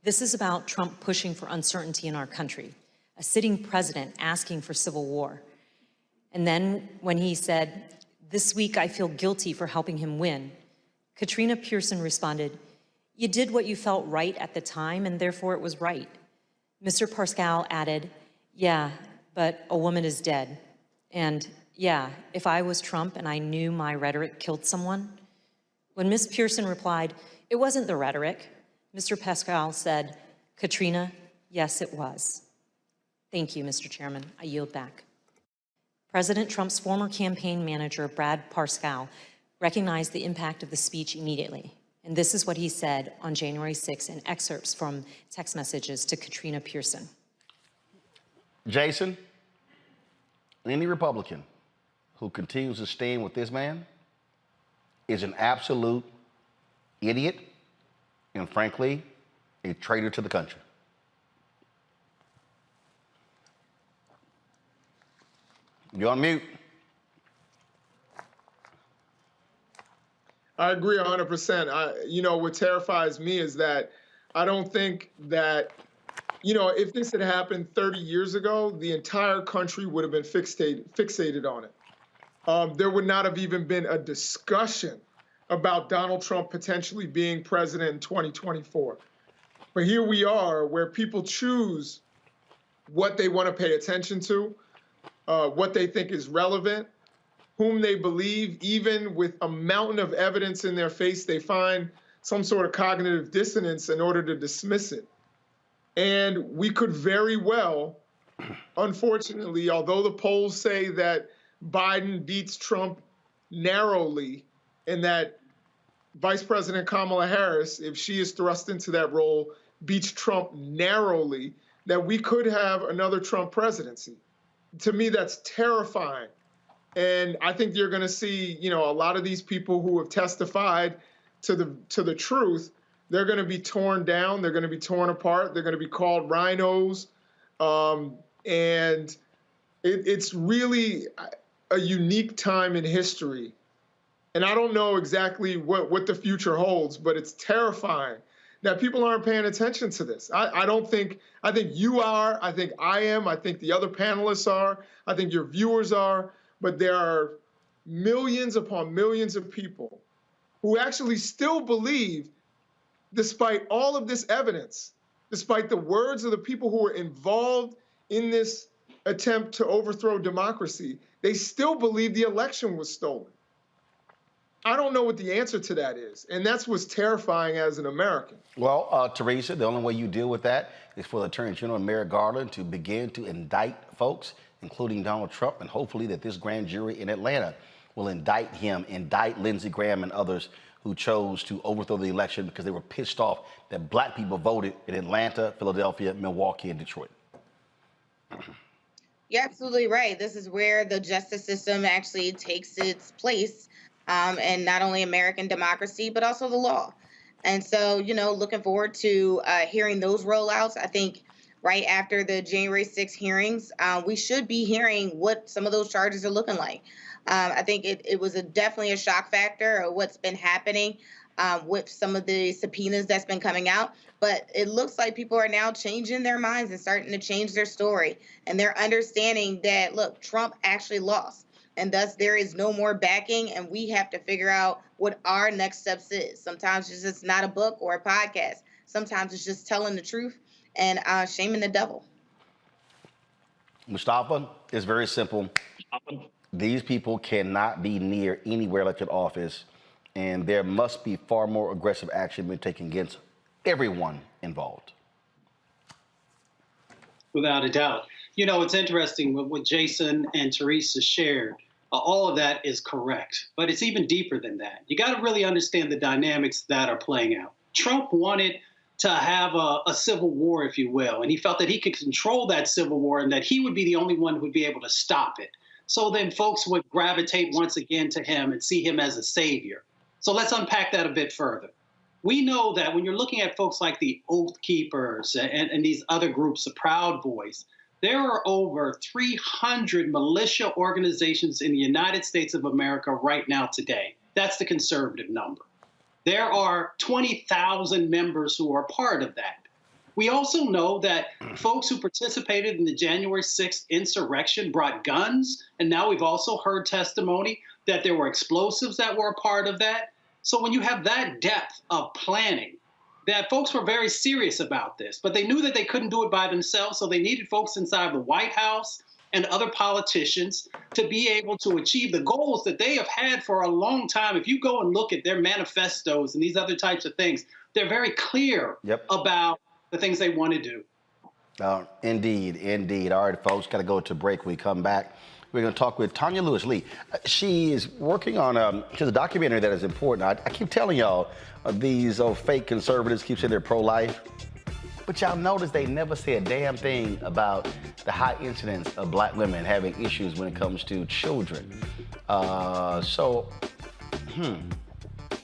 Speaker 14: "This is about Trump pushing for uncertainty in our country, a sitting president asking for civil war." And then when he said, "This week I feel guilty for helping him win," Katrina Pearson responded, "You did what you felt right at the time, and therefore it was right." Mr. Parscale added, "Yeah, but a woman is dead. And yeah, if I was Trump and I knew my rhetoric killed someone." When Ms. Pearson replied, "It wasn't the rhetoric," Mr. Parscale said, "Katrina, yes, it was." Thank you, Mr. Chairman. I yield back. President Trump's former campaign manager, Brad Parscale, recognized the impact of the speech immediately. And this is what he said on January 6th in excerpts from text messages to Katrina Pearson.
Speaker 1: Jason, any Republican who continues to stand with this man is an absolute idiot and, frankly, a traitor to the country. You're on mute.
Speaker 15: I agree 100%. What terrifies me is that I don't think that, if this had happened 30 years ago, the entire country would have been fixated on it. There would not have even been a discussion about Donald Trump potentially being president in 2024. But here we are, where people choose what they want to pay attention to, what they think is relevant, whom they believe. Even with a mountain of evidence in their face, they find some sort of cognitive dissonance in order to dismiss it. And we could very well, unfortunately, although the polls say that Biden beats Trump narrowly and that Vice President Kamala Harris, if she is thrust into that role, beats Trump narrowly, that we could have another Trump presidency. To me, that's terrifying. And I think you're going to see, a lot of these people who have testified to the truth, they're going to be torn down. They're going to be torn apart. They're going to be called rhinos. And it's really a unique time in history. And I don't know exactly what the future holds, but it's terrifying that people aren't paying attention to this. I think you are, I think I am, I think the other panelists are, I think your viewers are, but there are millions upon millions of people who actually still believe, despite all of this evidence, despite the words of the people who were involved in this attempt to overthrow democracy, they still believe the election was stolen. I don't know what the answer to that is, and that's what's terrifying as an American.
Speaker 1: Well, Teresa, the only way you deal with that is for the Attorney General Merrick Garland to begin to indict folks, including Donald Trump, and hopefully that this grand jury in Atlanta will indict him, indict Lindsey Graham and others who chose to overthrow the election because they were pissed off that black people voted in Atlanta, Philadelphia, Milwaukee, and Detroit.
Speaker 16: You're absolutely right. This is where the justice system actually takes its place, and not only American democracy, but also the law. And so, looking forward to hearing those rollouts. I think right after the January 6th hearings, we should be hearing what some of those charges are looking like. I think it was definitely a shock factor of what's been happening with some of the subpoenas that's been coming out. But it looks like people are now changing their minds and starting to change their story. And they're understanding that, look, Trump actually lost. And thus there is no more backing. And we have to figure out what our next steps is. Sometimes it's just not a book or a podcast. Sometimes it's just telling the truth and shaming the devil.
Speaker 1: Mustafa, it's very simple. These people cannot be near anywhere elected office, and there must be far more aggressive action being taken against everyone involved.
Speaker 17: Without a doubt. It's interesting what Jason and Teresa shared. All of that is correct, but it's even deeper than that. You got to really understand the dynamics that are playing out. Trump wanted to have a civil war, if you will, and he felt that he could control that civil war and that he would be the only one who would be able to stop it. So then folks would gravitate once again to him and see him as a savior. So let's unpack that a bit further. We know that when you're looking at folks like the Oath Keepers and these other groups, the Proud Boys, there are over 300 militia organizations in the United States of America right now today. That's the conservative number. There are 20,000 members who are part of that. We also know that folks who participated in the January 6th insurrection brought guns, and now we've also heard testimony that there were explosives that were a part of that. So when you have that depth of planning, that folks were very serious about this, but they knew that they couldn't do it by themselves, so they needed folks inside the White House and other politicians to be able to achieve the goals that they have had for a long time. If you go and look at their manifestos and these other types of things, they're very clear about the things they want to do.
Speaker 1: Indeed. All right, folks, got to go to break. When we come back, we're going to talk with Tonya Lewis Lee. She is working on a documentary that is important. I keep telling y'all, these fake conservatives keep saying they're pro-life, but y'all notice they never say a damn thing about the high incidence of black women having issues when it comes to children.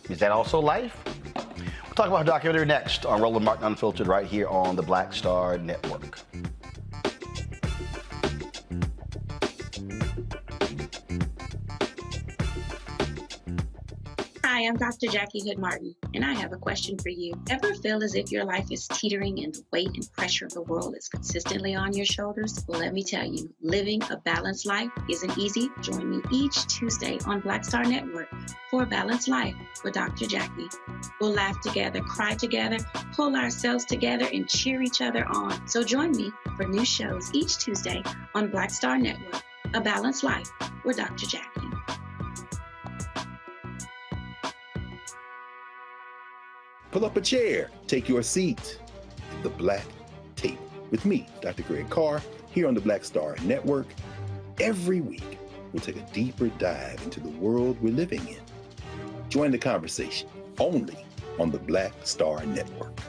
Speaker 1: Is that also life? We'll talk about her documentary next on Roland Martin Unfiltered right here on the Black Star Network.
Speaker 18: Hi, I'm Dr. Jackie Hood Martin, and I have a question for you. Ever feel as if your life is teetering and the weight and pressure of the world is consistently on your shoulders? Well, let me tell you, living a balanced life isn't easy. Join me each Tuesday on Black Star Network for A Balanced Life with Dr. Jackie. We'll laugh together, cry together, pull ourselves together, and cheer each other on. So join me for new shows each Tuesday on Black Star Network, A Balanced Life with Dr. Jackie.
Speaker 9: Pull up a chair, take your seat. The Black Tape with me, Dr. Greg Carr, here on the Black Star Network. Every week, we'll take a deeper dive into the world we're living in. Join the conversation only on the Black Star Network.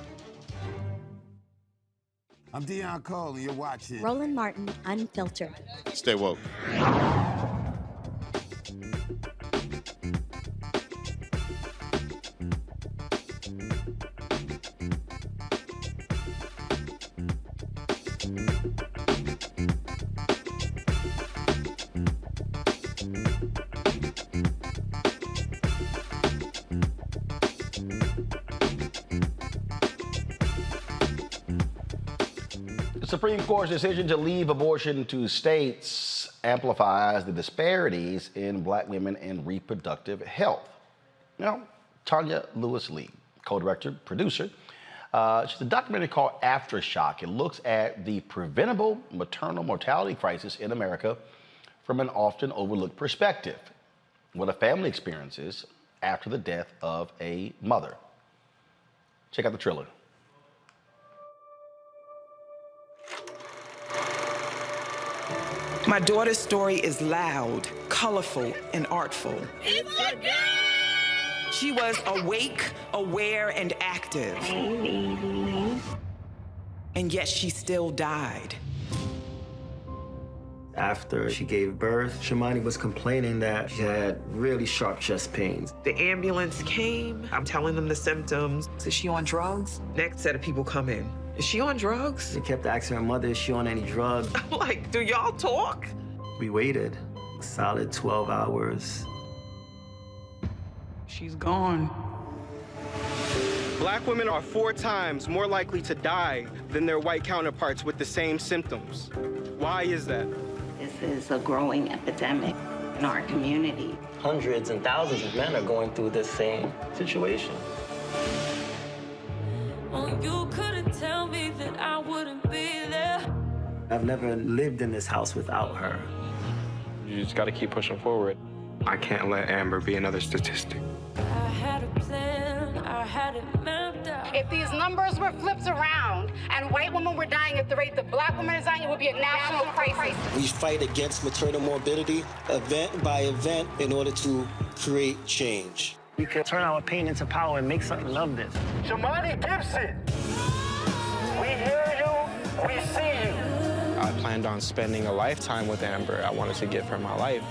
Speaker 19: I'm Deion Cole, and you're watching
Speaker 20: Roland Martin Unfiltered.
Speaker 19: Stay woke.
Speaker 1: The Supreme Court's decision to leave abortion to states amplifies the disparities in Black women and reproductive health. Now, Tonya Lewis Lee, co-director, producer, she's a documentary called Aftershock. It looks at the preventable maternal mortality crisis in America from an often overlooked perspective, what a family experiences after the death of a mother. Check out the trailer.
Speaker 21: My daughter's story is loud, colorful, and artful.
Speaker 22: It's a girl!
Speaker 21: She was awake, aware, and active. And yet she still died.
Speaker 24: After she gave birth, Shamani was complaining that she had really sharp chest pains.
Speaker 22: The ambulance came. I'm telling them the symptoms. Is she on drugs? Next set of people come in. Is she on drugs?
Speaker 24: They kept asking her mother, is she on any drugs?
Speaker 22: Like, do y'all talk?
Speaker 24: We waited a solid 12 hours.
Speaker 22: She's gone.
Speaker 25: Black women are 4 times more likely to die than their white counterparts with the same symptoms. Why is that?
Speaker 26: This is a growing epidemic in our community.
Speaker 24: Hundreds and thousands of men are going through this same situation.
Speaker 22: Oh, you couldn't tell me that I wouldn't be there.
Speaker 24: I've never lived in this house without her.
Speaker 25: You just gotta keep pushing forward. I can't let Amber be another statistic.
Speaker 22: I had a plan, I had it mapped out.
Speaker 29: If these numbers were flipped around and white women were dying at the rate that Black women are dying, it would be a national crisis.
Speaker 30: We fight against maternal morbidity event by event in order to create change.
Speaker 24: We can turn our pain into power and make something of this.
Speaker 25: Shamani Gibson! We hear you, we see you. I planned on spending a lifetime with Amber. I wanted to give her my life.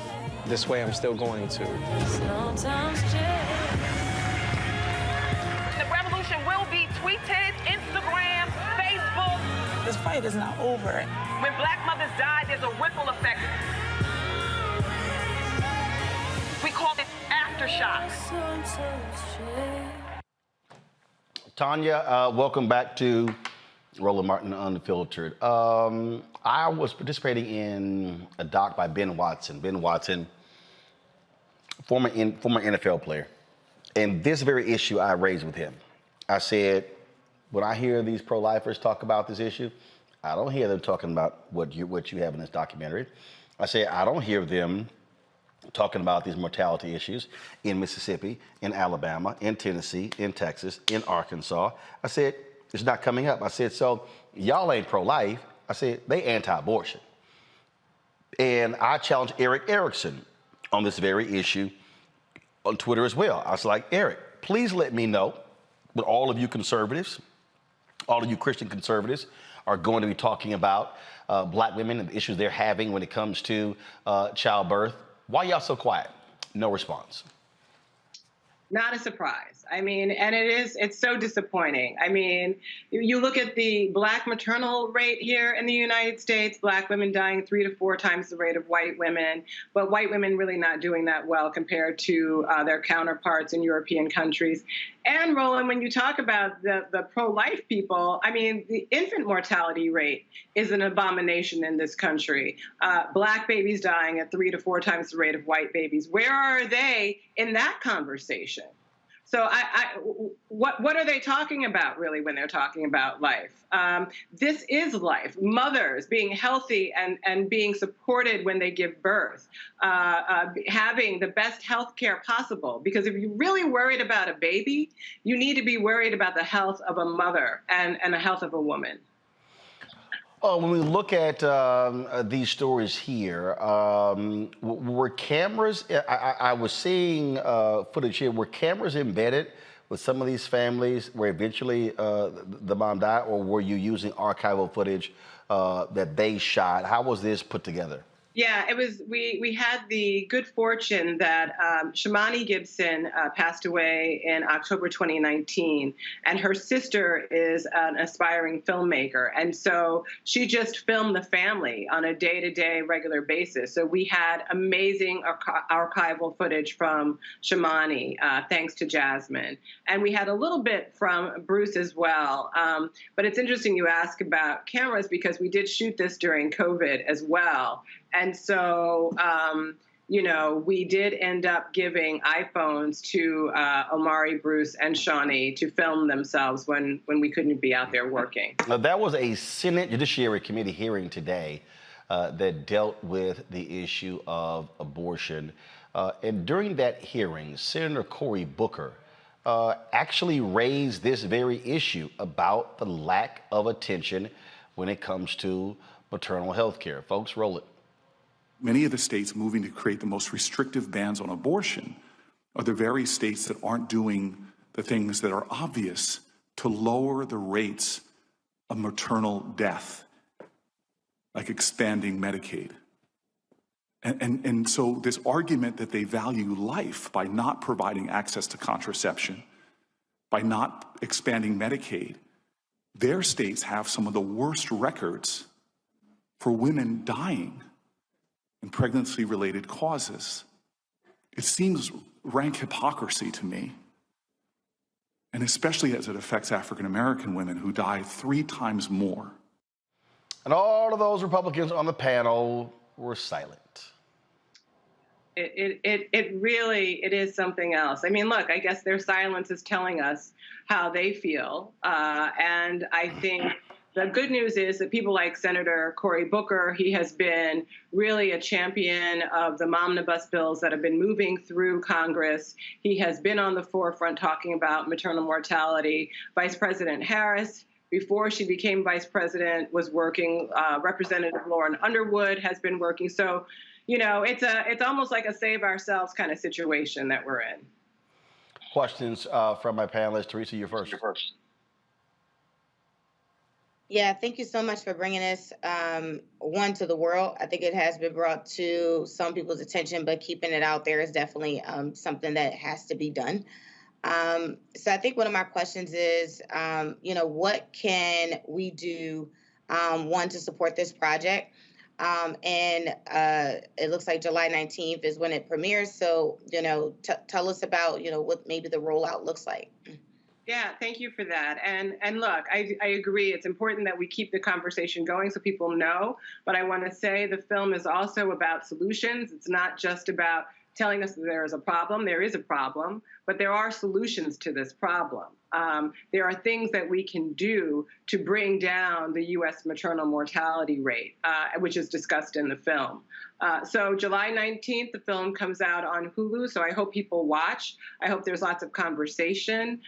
Speaker 25: This way I'm still going to.
Speaker 29: The revolution will be tweeted, Instagram, Facebook.
Speaker 22: This fight is not over.
Speaker 29: When Black mothers die, there's a ripple effect. We call it Aftershock.
Speaker 1: Tonya, welcome back to Roland Martin Unfiltered. I was participating in a doc by Ben Watson. Ben Watson, former NFL player. And this very issue I raised with him. I said, when I hear these pro-lifers talk about this issue, I don't hear them talking about what you have in this documentary. I said, I don't hear them talking about these mortality issues in Mississippi, in Alabama, in Tennessee, in Texas, in Arkansas. I said, it's not coming up. I said, so y'all ain't pro-life. I said, they anti-abortion. And I challenged Eric Erickson on this very issue on Twitter as well. I was like, Eric, please let me know what all of you conservatives, all of you Christian conservatives are going to be talking about Black women and the issues they're having when it comes to childbirth. Why y'all so quiet? No response.
Speaker 31: Not a surprise. I mean, and it's so disappointing. I mean, you look at the Black maternal rate here in the United States, Black women dying 3 to 4 times the rate of white women, but white women really not doing that well compared to their counterparts in European countries. And Roland, when you talk about the pro-life people, I mean, the infant mortality rate is an abomination in this country. Black babies dying at 3 to 4 times the rate of white babies. Where are they in that conversation? So what are they talking about really when they're talking about life? This is life. Mothers being healthy and being supported when they give birth, having the best health care possible. Because if you're really worried about a baby, you need to be worried about the health of a mother and the health of a woman.
Speaker 1: When we look at these stories here, were cameras, I was seeing footage here, were cameras embedded with some of these families where eventually the mom died, or were you using archival footage that they shot? How was this put together?
Speaker 31: Yeah, it was. We had the good fortune that Shamani Gibson passed away in October 2019, and her sister is an aspiring filmmaker, and so she just filmed the family on a day-to-day regular basis. So we had amazing archival footage from Shamani, thanks to Jasmine, and we had a little bit from Bruce as well. But it's interesting you ask about cameras because we did shoot this during COVID as well. And so, we did end up giving iPhones to Omari, Bruce, and Shawnee to film themselves when we couldn't be out there working.
Speaker 1: Now, that was a Senate Judiciary Committee hearing today that dealt with the issue of abortion. And during that hearing, Senator Cory Booker actually raised this very issue about the lack of attention when it comes to maternal health care. Folks, roll it.
Speaker 2: Many of the states moving to create the most restrictive bans on abortion are the very states that aren't doing the things that are obvious to lower the rates of maternal death, like expanding Medicaid. And so this argument that they value life by not providing access to contraception, by not expanding Medicaid, their states have some of the worst records for women dying and pregnancy-related causes. It seems rank hypocrisy to me, and especially as it affects African-American women who die 3 times more.
Speaker 1: And all of those Republicans on the panel were silent.
Speaker 31: It really is something else. I mean, look, I guess their silence is telling us how they feel, and I think the good news is that people like Senator Cory Booker, he has been really a champion of the momnibus bills that have been moving through Congress. He has been on the forefront talking about maternal mortality. Vice President Harris, before she became vice president, was working. Representative Lauren Underwood has been working. So, it's almost like a save ourselves kind of situation that we're in.
Speaker 1: Questions from my panelists. Teresa, you're first.
Speaker 16: Yeah, thank you so much for bringing this, to the world. I think it has been brought to some people's attention, but keeping it out there is definitely something that has to be done. So I think one of my questions is, what can we do, to support this project? And it looks like July 19th is when it premieres. So, tell us about, what maybe the rollout looks like.
Speaker 31: Yeah, thank you for that. And look, I agree. It's important that we keep the conversation going so people know. But I want to say the film is also about solutions. It's not just about telling us that there is a problem. There is a problem, but there are solutions to this problem. There are things that we can do to bring down the U.S. maternal mortality rate, which is discussed in the film. So July 19th, the film comes out on Hulu, so I hope people watch. I hope there's lots of conversation.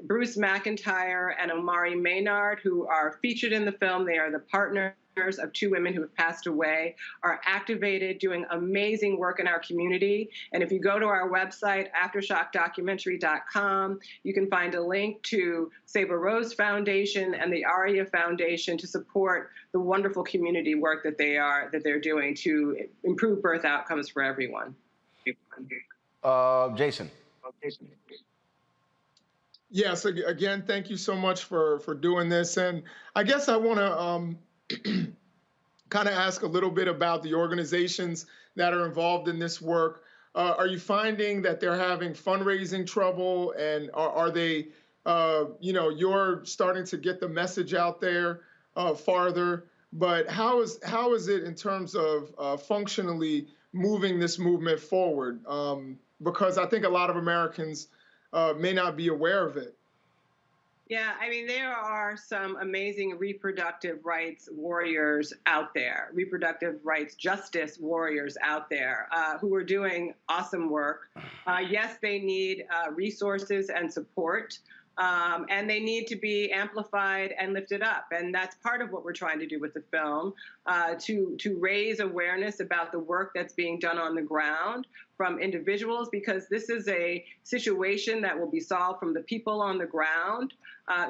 Speaker 31: Bruce McIntyre and Omari Maynard, who are featured in the film, they are the partners of 2 women who have passed away, are activated, doing amazing work in our community. And if you go to our website, aftershockdocumentary.com, you can find a link to Save a Rose Foundation and the ARIA Foundation to support the wonderful community work that they're doing to improve birth outcomes for everyone.
Speaker 1: Jason.
Speaker 15: Yes, again, thank you so much for doing this. And I guess I want to kind of ask a little bit about the organizations that are involved in this work. Are you finding that they're having fundraising trouble, and are they, you're starting to get the message out there farther, but how is it in terms of functionally moving this movement forward? Because I think a lot of Americans may not be aware of it.
Speaker 31: Yeah, I mean, there are some amazing reproductive rights warriors out there, reproductive rights justice warriors out there who are doing awesome work. Yes, they need resources and support. And they need to be amplified and lifted up. And that's part of what we're trying to do with the film, to raise awareness about the work that's being done on the ground from individuals, because this is a situation that will be solved from the people on the ground.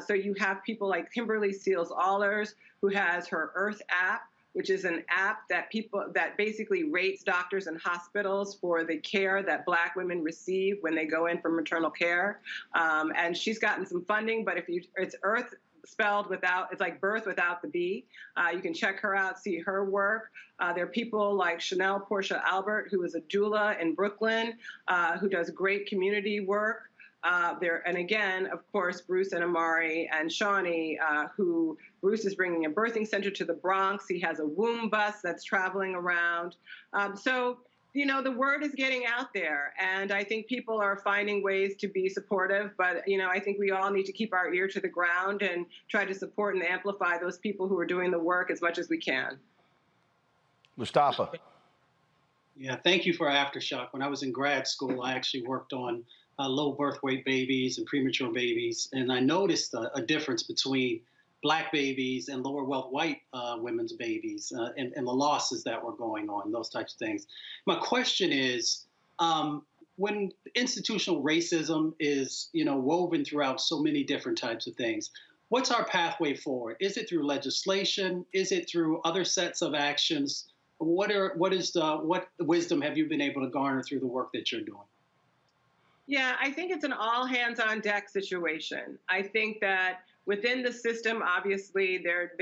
Speaker 31: So you have people like Kimberly Seals-Allers, who has her Earth app, which is an app that basically rates doctors and hospitals for the care that Black women receive when they go in for maternal care. And she's gotten some funding, but it's Earth spelled without, it's like birth without the B. You can check her out, see her work. There are people like Chanel Portia Albert, who is a doula in Brooklyn, who does great community work. And again, of course, Bruce and Amari and Shawnee, who Bruce is bringing a birthing center to the Bronx. He has a womb bus that's traveling around. So, you know, the word is getting out there, and I think people are finding ways to be supportive. But, you know, I think we all need to keep our ear to the ground and try to support and amplify those people who are doing the work as much as we can.
Speaker 1: Mustafa.
Speaker 17: Yeah, thank you for Aftershock. When I was in grad school, I actually worked on low birth weight babies and premature babies, and I noticed a difference between Black babies and lower wealth white women's babies and the losses that were going on, those types of things. My question is, when institutional racism is, you know, woven throughout so many different types of things, what's our pathway forward? Is it through legislation? Is it through other sets of actions? What wisdom have you been able to garner through the work that you're doing?
Speaker 31: Yeah, I think it's an all hands on deck situation. I think that within the system, obviously, there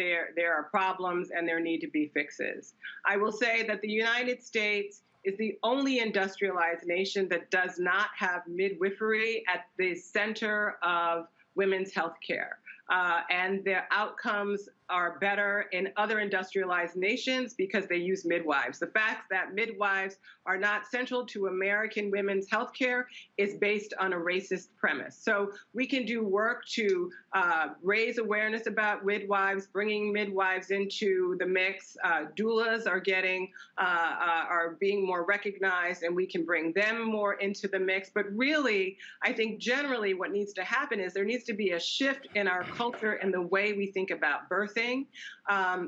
Speaker 31: are problems and there need to be fixes. I will say that the United States is the only industrialized nation that does not have midwifery at the center of women's health care. And their outcomes are better in other industrialized nations because they use midwives. The fact that midwives are not central to American women's healthcare is based on a racist premise. So we can do work to raise awareness about midwives, bringing midwives into the mix. Doulas are being more recognized, and we can bring them more into the mix. But really, I think generally what needs to happen is there needs to be a shift in our culture and the way we think about birthing.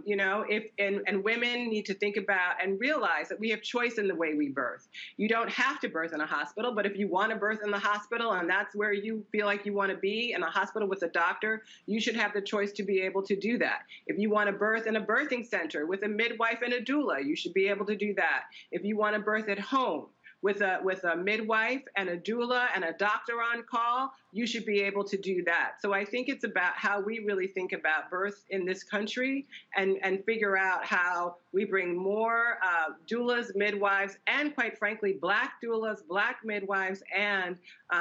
Speaker 31: You know, and women need to think about and realize that we have choice in the way we birth. You don't have to birth in a hospital, but if you want to birth in the hospital and that's where you feel like you want to be, in a hospital with a doctor, you should have the choice to be able to do that. If you want to birth in a birthing center with a midwife and a doula, you should be able to do that. If you want to birth at home with a midwife and a doula and a doctor on call, you should be able to do that. So I think it's about how we really think about birth in this country and figure out how we bring more doulas, midwives, and quite frankly, Black doulas, Black midwives, and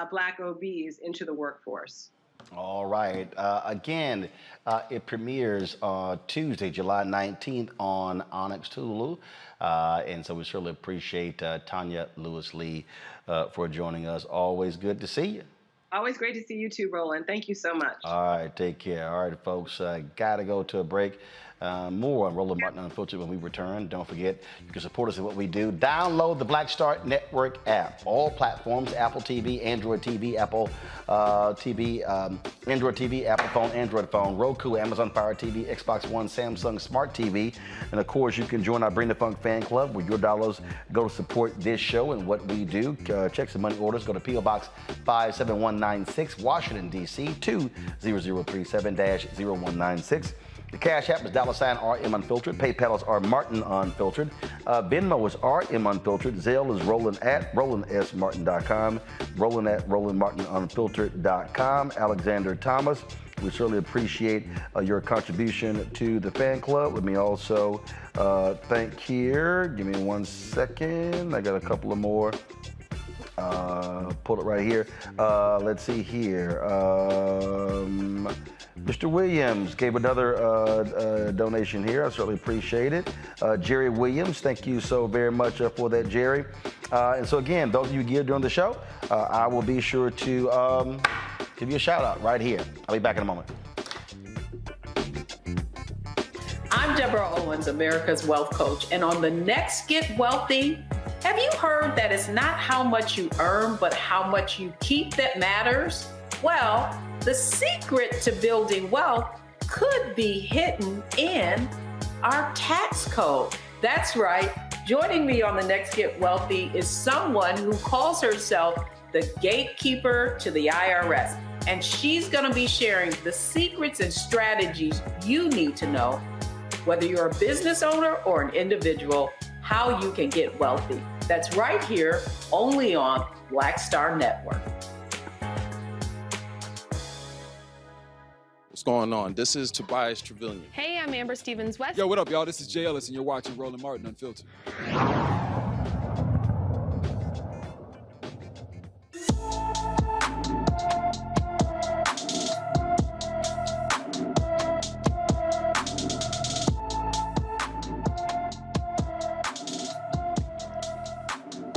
Speaker 31: Black OBs into the workforce.
Speaker 1: All right. Again, it premieres Tuesday, July 19th on Onyx Hulu. And so we certainly appreciate Tonya Lewis Lee for joining us. Always good to see you.
Speaker 31: Always great to see you too, Roland. Thank you so much.
Speaker 1: All right, take care. All right, folks, got to go to a break. More on Roland Martin Unfiltered when we return. Don't forget, you can support us in what we do. Download the Black Star Network app. All platforms, Apple TV, Android TV, Apple TV, Android TV, Apple phone, Android phone, Roku, Amazon Fire TV, Xbox One, Samsung Smart TV. And of course, you can join our Bring the Funk fan club where your dollars go to support this show and what we do. Check some money orders. Go to P.O. Box 57196, Washington, D.C. 20037-0196. The Cash App is $RM Unfiltered. PayPal is R Martin Unfiltered. Venmo is RM Unfiltered. Zelle is Roland at RolandSMartin.com. Roland at RolandMartinUnfiltered.com. Alexander Thomas, we certainly appreciate your contribution to the fan club. Let me also thank here. Give me 1 second. I got a couple of more Pull it right here. Let's see here. Mr. Williams gave another donation here. I certainly appreciate it. Jerry Williams, thank you so very much for that, Jerry. And so again, those of you who give during the show, I will be sure to give you a shout out right here. I'll be back in a moment.
Speaker 3: I'm Deborah Owens, America's Wealth Coach, and on the next Get Wealthy, have you heard that it's not how much you earn, but how much you keep that matters? Well, the secret to building wealth could be hidden in our tax code. That's right. Joining me on the next Get Wealthy is someone who calls herself the gatekeeper to the IRS. And she's going to be sharing the secrets and strategies you need to know, whether you're a business owner or an individual, how you can get wealthy. That's right here, only on Black Star Network.
Speaker 4: What's going on? This is Tobias Trevelyan.
Speaker 5: Hey, I'm Amber Stevens-West.
Speaker 4: Yo, what up, y'all? This is Jay Ellis, and you're watching Roland Martin Unfiltered.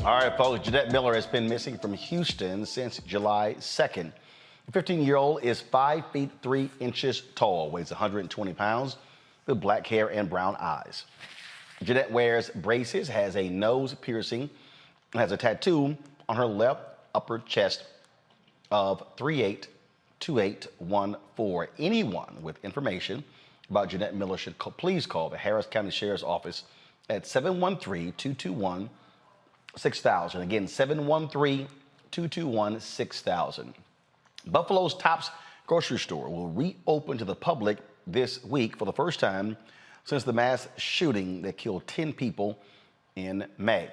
Speaker 1: All right, folks, Jeanette Miller has been missing from Houston since July 2nd. The 15-year-old is 5 feet 3 inches tall, weighs 120 pounds, with black hair and brown eyes. Jeanette wears braces, has a nose piercing, and has a tattoo on her left upper chest of 382814. Anyone with information about Jeanette Miller should please call the Harris County Sheriff's Office at 713-221-6000. Again, 713-221-6000. Buffalo's Tops grocery store will reopen to the public this week for the first time since the mass shooting that killed 10 people in May.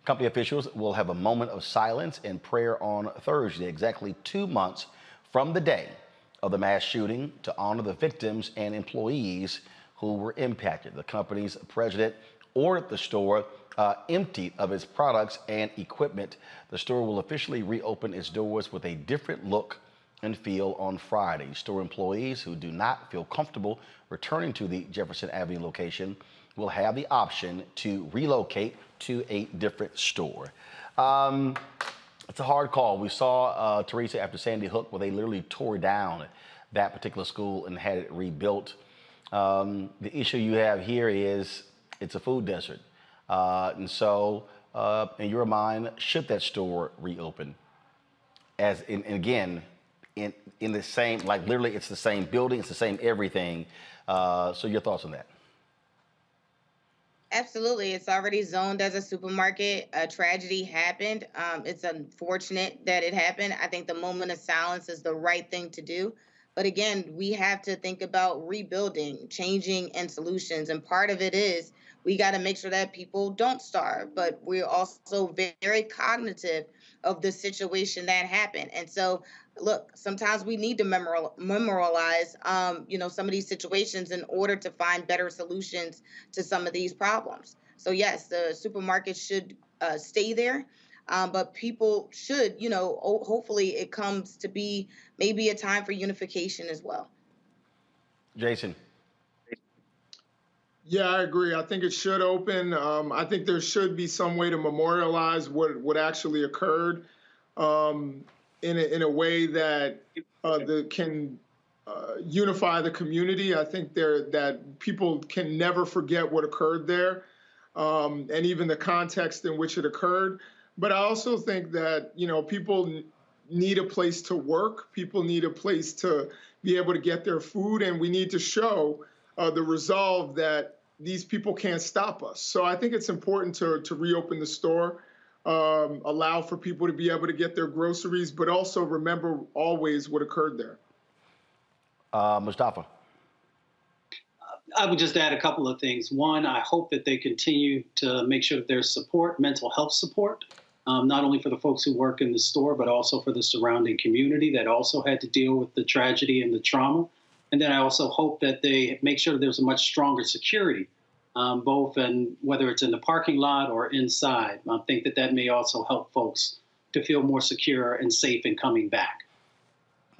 Speaker 1: Company officials will have a moment of silence and prayer on Thursday, exactly 2 months from the day of the mass shooting, to honor the victims and employees who were impacted. The company's president ordered the store emptied of its products and equipment. The store will officially reopen its doors with a different look and feel on Friday. Store employees who do not feel comfortable returning to the Jefferson Avenue location will have the option to relocate to a different store. It's a hard call. We saw, Teresa, after Sandy Hook, where they literally tore down that particular school and had it rebuilt. The issue you have here is it's a food desert. And so, in your mind, should that store reopen? As in, again, in the same, like literally it's the same building, it's the same everything. So your thoughts on that?
Speaker 16: Absolutely. It's already zoned as a supermarket. A tragedy happened. It's unfortunate that it happened. I think the moment of silence is the right thing to do. But again, we have to think about rebuilding, changing, and solutions. And part of it is we got to make sure that people don't starve, but we're also very cognitive of the situation that happened. And so, look, sometimes we need to memorialize, some of these situations in order to find better solutions to some of these problems. So yes, the supermarket should stay there, but people should, hopefully it comes to be maybe a time for unification as well. Jason.
Speaker 15: Yeah, I agree. I think it should open. I think there should be some way to memorialize what actually occurred in a way that can unify the community. I think that people can never forget what occurred there, and even the context in which it occurred. But I also think that people need a place to work. People need a place to be able to get their food, and we need to show the resolve that these people can't stop us. So I think it's important to reopen the store, allow for people to be able to get their groceries, but also remember always what occurred there.
Speaker 1: Mustafa.
Speaker 17: I would just add a couple of things. One, I hope that they continue to make sure that there's support, mental health support, not only for the folks who work in the store, but also for the surrounding community that also had to deal with the tragedy and the trauma. And then I also hope that they make sure there's a much stronger security, both in whether it's in the parking lot or inside. I think that may also help folks to feel more secure and safe in coming back.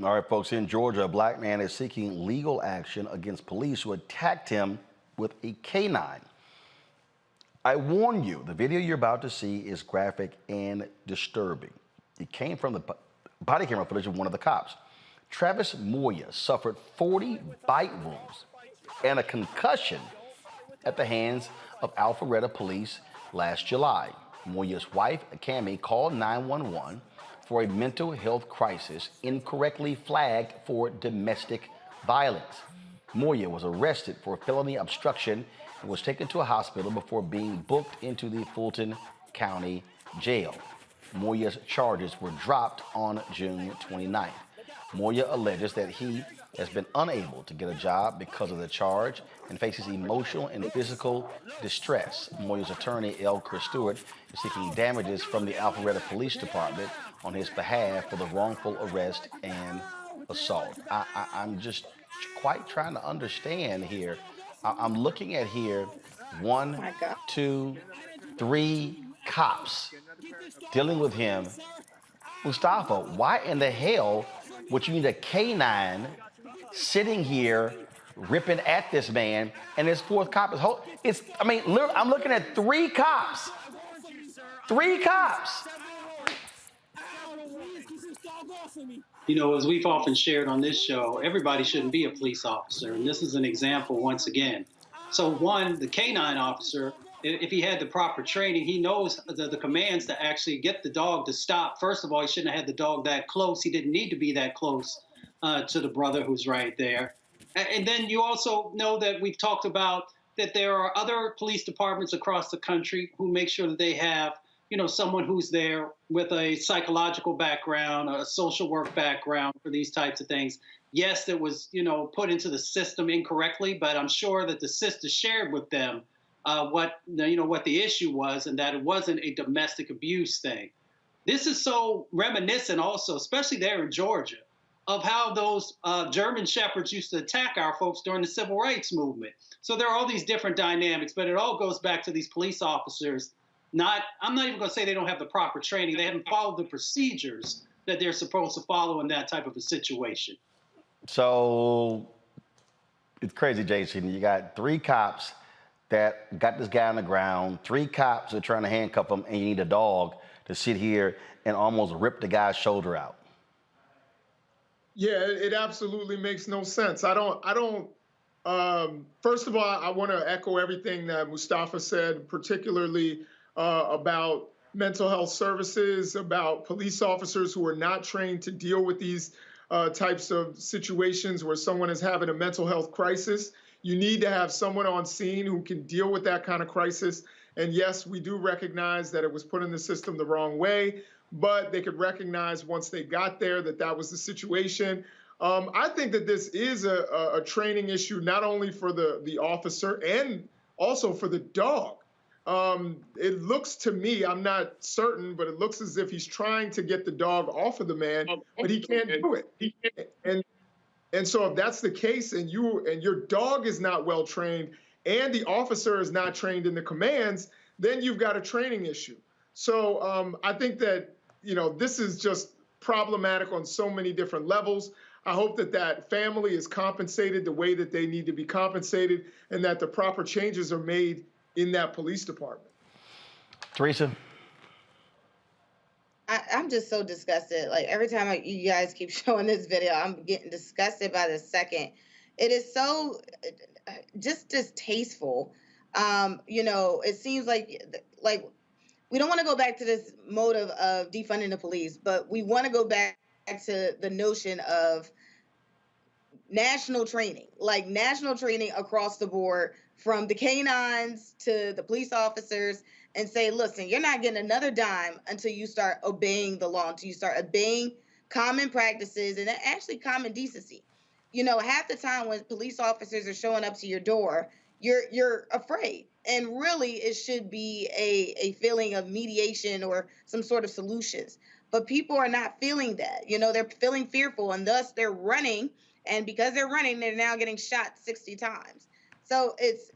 Speaker 1: All right, folks, in Georgia, a black man is seeking legal action against police who attacked him with a canine. I warn you, the video you're about to see is graphic and disturbing. It came from the body camera footage of one of the cops. Travis Moya suffered 40 bite wounds and a concussion at the hands of Alpharetta police last July. Moya's wife, Cami, called 911 for a mental health crisis, incorrectly flagged for domestic violence. Moya was arrested for felony obstruction and was taken to a hospital before being booked into the Fulton County Jail. Moya's charges were dropped on June 29th. Moya alleges that he has been unable to get a job because of the charge and faces emotional and physical distress. Moya's attorney, L. Chris Stewart, is seeking damages from the Alpharetta Police Department on his behalf for the wrongful arrest and assault. I'm just quite trying to understand here. I'm looking at here 1, 2, 3 cops dealing with him. Mustafa, why in the hell would you need a canine sitting here ripping at this man, and his fourth cop is literally, I'm looking at 3 cops. 3 cops.
Speaker 17: You know, as we've often shared on this show, everybody shouldn't be a police officer. And this is an example once again. So one, the canine officer, if he had the proper training, he knows the commands to actually get the dog to stop. First of all, he shouldn't have had the dog that close. He didn't need to be that close to the brother who's right there. And then you also know that we've talked about that there are other police departments across the country who make sure that they have, you know, someone who's there with a psychological background, a social work background for these types of things. Yes, it was, you know, put into the system incorrectly, but I'm sure that the sister shared with them what the issue was, and that it wasn't a domestic abuse thing. This is so reminiscent also, especially there in Georgia, of how those German shepherds used to attack our folks during the civil rights movement. So there are all these different dynamics, but it all goes back to these police officers. I'm not even going to say they don't have the proper training. They haven't followed the procedures that they're supposed to follow in that type of a situation.
Speaker 1: So it's crazy, Jason. You got 3 cops that got this guy on the ground, 3 cops are trying to handcuff him, and you need a dog to sit here and almost rip the guy's shoulder out.
Speaker 15: Yeah, it absolutely makes no sense. I don't. First of all, I want to echo everything that Mustafa said, particularly about mental health services, about police officers who are not trained to deal with these types of situations where someone is having a mental health crisis. You need to have someone on scene who can deal with that kind of crisis. And yes, we do recognize that it was put in the system the wrong way, but they could recognize once they got there that that was the situation. I think that this is a training issue, not only for the officer and also for the dog. It looks to me, I'm not certain, but it looks as if he's trying to get the dog off of the man, but he can't do it. And so if that's the case, and your dog is not well trained, and the officer is not trained in the commands, then you've got a training issue. So I think that, this is just problematic on so many different levels. I hope that that family is compensated the way that they need to be compensated, and that the proper changes are made in that police department.
Speaker 1: Teresa?
Speaker 16: I'm just so disgusted. Like, every time you guys keep showing this video, I'm getting disgusted by the second. It is so just distasteful. It seems like we don't want to go back to this motive of defunding the police, but we want to go back to the notion of national training across the board, from the canines to the police officers, and say, listen, you're not getting another dime until you start obeying the law, until you start obeying common practices and actually common decency. Half the time when police officers are showing up to your door, you're afraid. And really, it should be a feeling of mediation or some sort of solutions. But people are not feeling that. They're feeling fearful, and thus they're running. And because they're running, they're now getting shot 60 times. So it's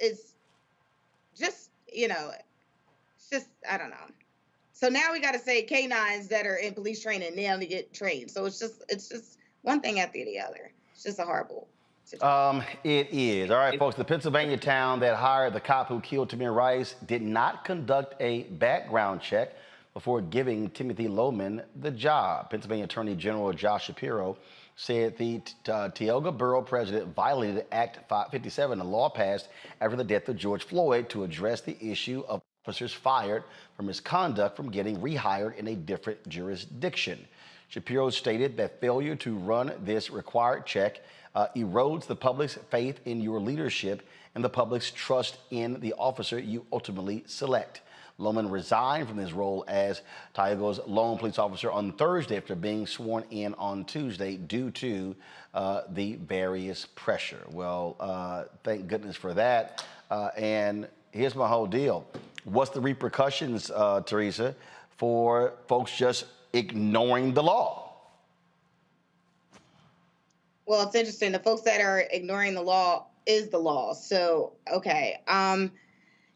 Speaker 16: just, it's just, I don't know. So now we got to say canines that are in police training now to get trained. So it's just one thing after the other. It's just a horrible situation.
Speaker 1: It is. All right, folks, the Pennsylvania town that hired the cop who killed Tamir Rice did not conduct a background check before giving Timothy Loman the job. Pennsylvania Attorney General Josh Shapiro said the Tioga Borough president violated Act 57, a law passed after the death of George Floyd to address the issue of officers fired for misconduct from getting rehired in a different jurisdiction. Shapiro stated that failure to run this required check erodes the public's faith in your leadership and the public's trust in the officer you ultimately select. Loman resigned from his role as Tioga's lone police officer on Thursday after being sworn in on Tuesday due to the various pressure. Well, thank goodness for that. And here's my whole deal. What's the repercussions, Teresa, for folks just ignoring the law?
Speaker 16: Well, it's interesting. The folks that are ignoring the law is the law. So, okay.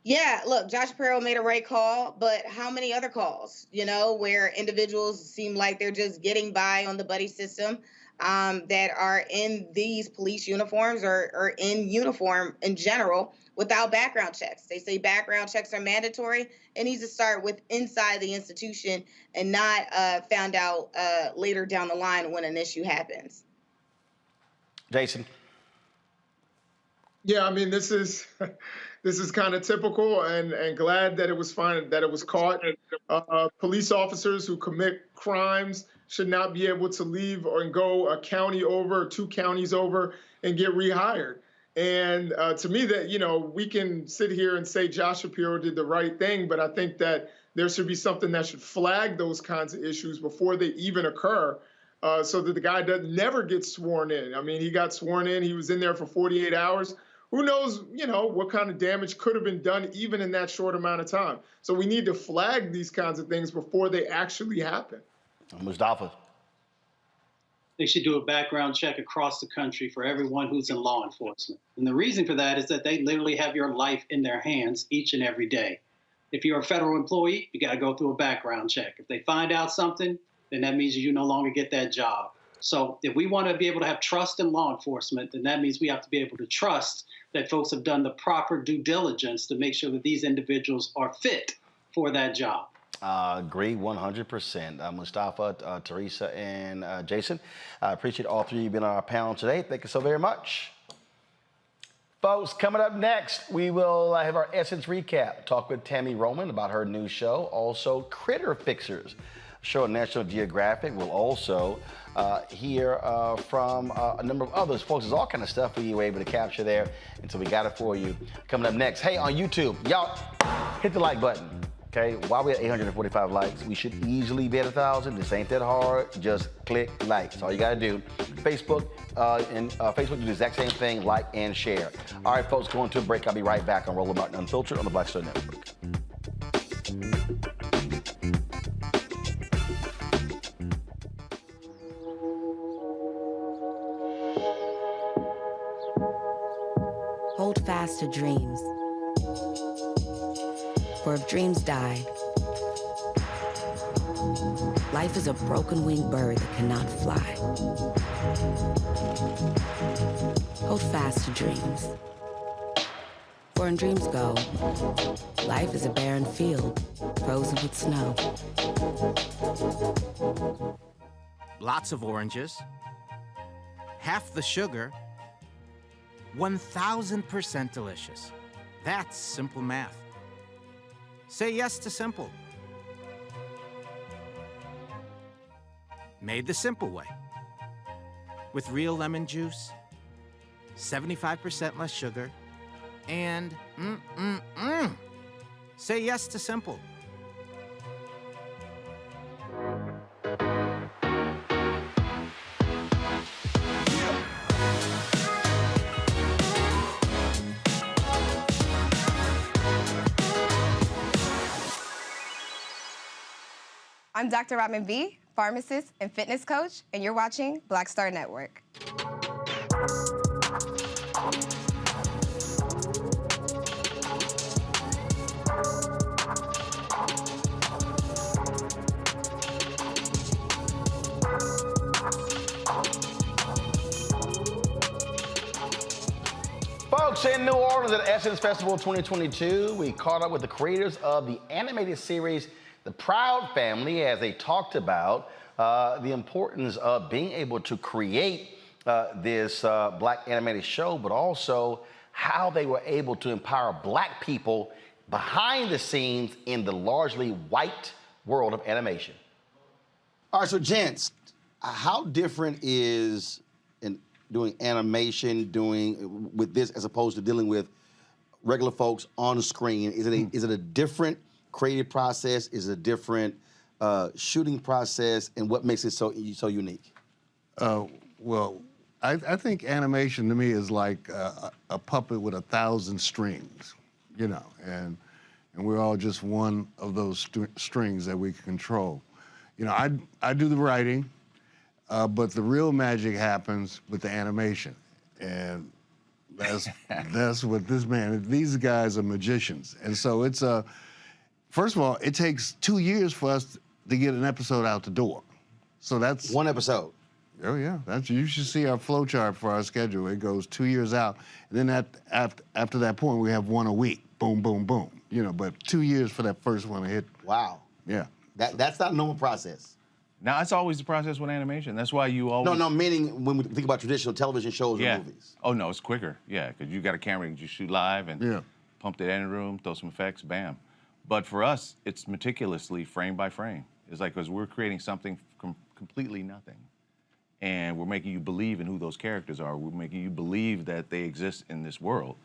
Speaker 16: Yeah, look, Josh Shapiro made a right call, but how many other calls, where individuals seem like they're just getting by on the buddy system that are in these police uniforms or in uniform in general without background checks. They say background checks are mandatory. It needs to start with inside the institution and not found out later down the line when an issue happens.
Speaker 1: Jason.
Speaker 15: Yeah, I mean, this is kind of typical, and glad that it was caught. Police officers who commit crimes should not be able to leave and go a county over, 2 counties over, and get rehired. And to me, that we can sit here and say Josh Shapiro did the right thing, but I think that there should be something that should flag those kinds of issues before they even occur, so that the guy never gets sworn in. I mean, he got sworn in. He was in there for 48 hours. Who knows, what kind of damage could have been done even in that short amount of time. So we need to flag these kinds of things before they actually happen.
Speaker 1: Mustafa.
Speaker 17: They should do a background check across the country for everyone who's in law enforcement. And the reason for that is that they literally have your life in their hands each and every day. If you're a federal employee, you got to go through a background check. If they find out something, then that means you no longer get that job. So if we want to be able to have trust in law enforcement, then that means we have to be able to trust that folks have done the proper due diligence to make sure that these individuals are fit for that job.
Speaker 1: Agree 100%. Mustafa, Teresa, and Jason, I appreciate all three of you being on our panel today. Thank you so very much. Folks, coming up next, we will have our Essence recap. Talk with Tammy Roman about her new show. Also, Critter Fixers, a show on National Geographic. We'll also hear from a number of others. Folks, there's all kind of stuff we were able to capture there, and so we got it for you. Coming up next, hey, on YouTube, y'all, hit the like button. Okay, while we're at 845 likes, we should easily be at 1,000. This ain't that hard. Just click like. That's all you gotta do. Facebook, Facebook do the exact same thing, like and share. All right, folks, going to a break. I'll be right back on Roland Martin Unfiltered on the Black Star Network.
Speaker 5: Hold fast to dreams. For if dreams die, life is a broken-winged bird that cannot fly. Hold fast to dreams. For when dreams go, life is a barren field, frozen with snow.
Speaker 6: Lots of oranges, half the sugar, 1,000% delicious. That's simple math. Say yes to simple. Made the simple way. With real lemon juice, 75% less sugar, and Say yes to simple.
Speaker 7: I'm Dr. Robin B., pharmacist and fitness coach, and you're watching Black Star Network.
Speaker 1: Folks, in New Orleans at Essence Festival 2022, we caught up with the creators of the animated series, The Proud Family, as they talked about the importance of being able to create this black animated show, but also how they were able to empower black people behind the scenes in the largely white world of animation.
Speaker 8: All right, so gents, how different is doing animation, with this as opposed to dealing with regular folks on screen? Is it a different creative process? Is it a different shooting process? And what makes it so unique?
Speaker 9: Well, I think animation to me is like a puppet with 1,000 strings, you know, and we're all just one of those strings that we can control. You know, I do the writing, but the real magic happens with the animation, and that's what these guys are magicians. And so it's first of all, it takes 2 years for us to get an episode out the door. So that's
Speaker 8: one episode.
Speaker 9: Oh yeah, you should see our flow chart for our schedule. It goes 2 years out, and then after that point, we have one a week. Boom, boom, boom. You know, but 2 years for that first one to hit.
Speaker 8: Wow.
Speaker 9: Yeah.
Speaker 8: That's not a normal process.
Speaker 10: Now, it's always the process with animation. That's why you always...
Speaker 8: No, meaning when we think about traditional television shows or movies.
Speaker 10: Oh, no, it's quicker. Yeah, because you got a camera and you shoot live and pump the editing room, throw some effects, bam. But for us, it's meticulously frame by frame. It's like, because we're creating something from completely nothing. And we're making you believe in who those characters are. We're making you believe that they exist in this world.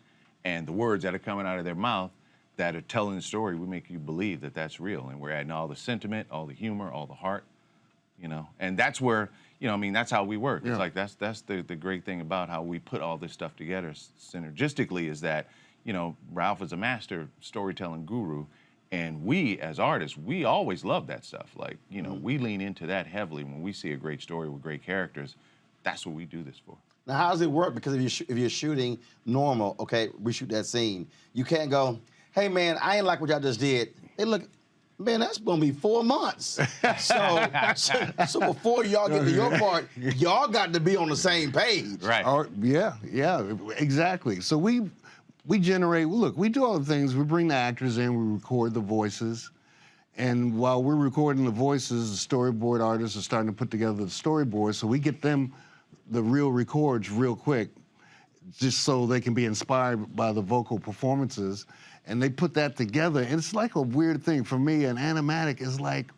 Speaker 10: And the words that are coming out of their mouth that are telling the story, we make you believe that that's real. And we're adding all the sentiment, all the humor, all the heart. You know, and that's where, you know, I mean, that's how we work. Yeah. It's like, that's the great thing about how we put all this stuff together synergistically is that, you know, Ralph is a master storytelling guru, and we as artists, we always love that stuff. Like, you know, we lean into that heavily when we see a great story with great characters. That's what we do this for.
Speaker 8: Now, how does it work? Because if you're shooting normal, okay, we shoot that scene. You can't go, hey man, I ain't like what y'all just did. Hey, look. Man, that's gonna be 4 months. So before y'all get to your part, y'all got to be on the same page.
Speaker 10: Right.
Speaker 9: Yeah, exactly. So we generate, look, we do all the things. We bring the actors in, we record the voices. And while we're recording the voices, the storyboard artists are starting to put together the storyboards, so we get them the real records real quick, just so they can be inspired by the vocal performances. And they put that together, and it's like a weird thing. For me, an animatic is like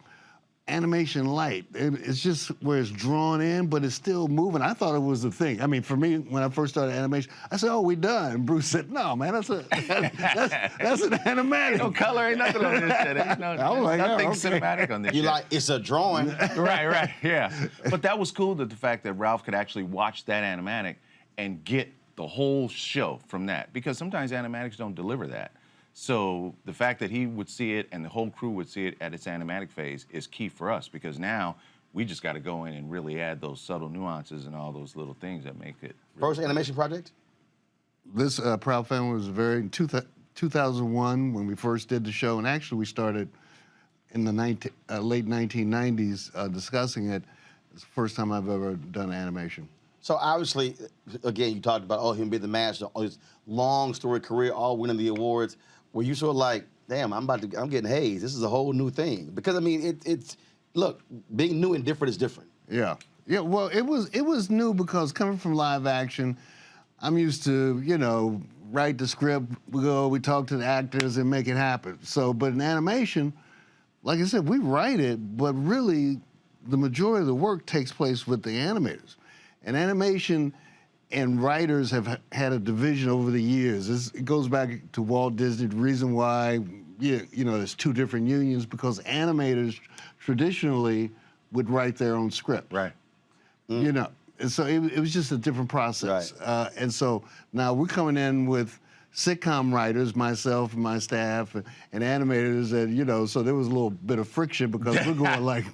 Speaker 9: animation light. It's just where it's drawn in, but it's still moving. I thought it was a thing. I mean, for me, when I first started animation, I said, oh, we done. And Bruce said, no, man, that's an animatic.
Speaker 10: No color, ain't nothing on this shit. Ain't nothing cinematic on this shit.
Speaker 8: You're like, it's a drawing.
Speaker 10: Right, yeah. But that was cool, that the fact that Ralph could actually watch that animatic and get the whole show from that. Because sometimes animatics don't deliver that. So the fact that he would see it and the whole crew would see it at its animatic phase is key for us, because now we just got to go in and really add those subtle nuances and all those little things that make it.
Speaker 8: First animation project?
Speaker 9: This Proud Family was in 2001 when we first did the show, and actually we started in the late 1990s discussing it. It's the first time I've ever done animation.
Speaker 8: So obviously, again, you talked about him being the master, all his long storied career, all winning the awards. Were you sort of like, damn, I'm getting hazed. This is a whole new thing. Because I mean, look, being new and different is different.
Speaker 9: Yeah. Well, it was new because coming from live action, I'm used to, you know, write the script, we talk to the actors and make it happen. So, but in animation, like I said, we write it, but really the majority of the work takes place with the animators. And animation and writers have had a division over the years. It goes back to Walt Disney. The reason why, you know, there's two different unions, because animators traditionally would write their own script.
Speaker 10: Right.
Speaker 9: You know, and so it was just a different process. Right. And so now we're coming in with sitcom writers, myself and my staff, and animators, and, you know, so there was a little bit of friction because we're going like,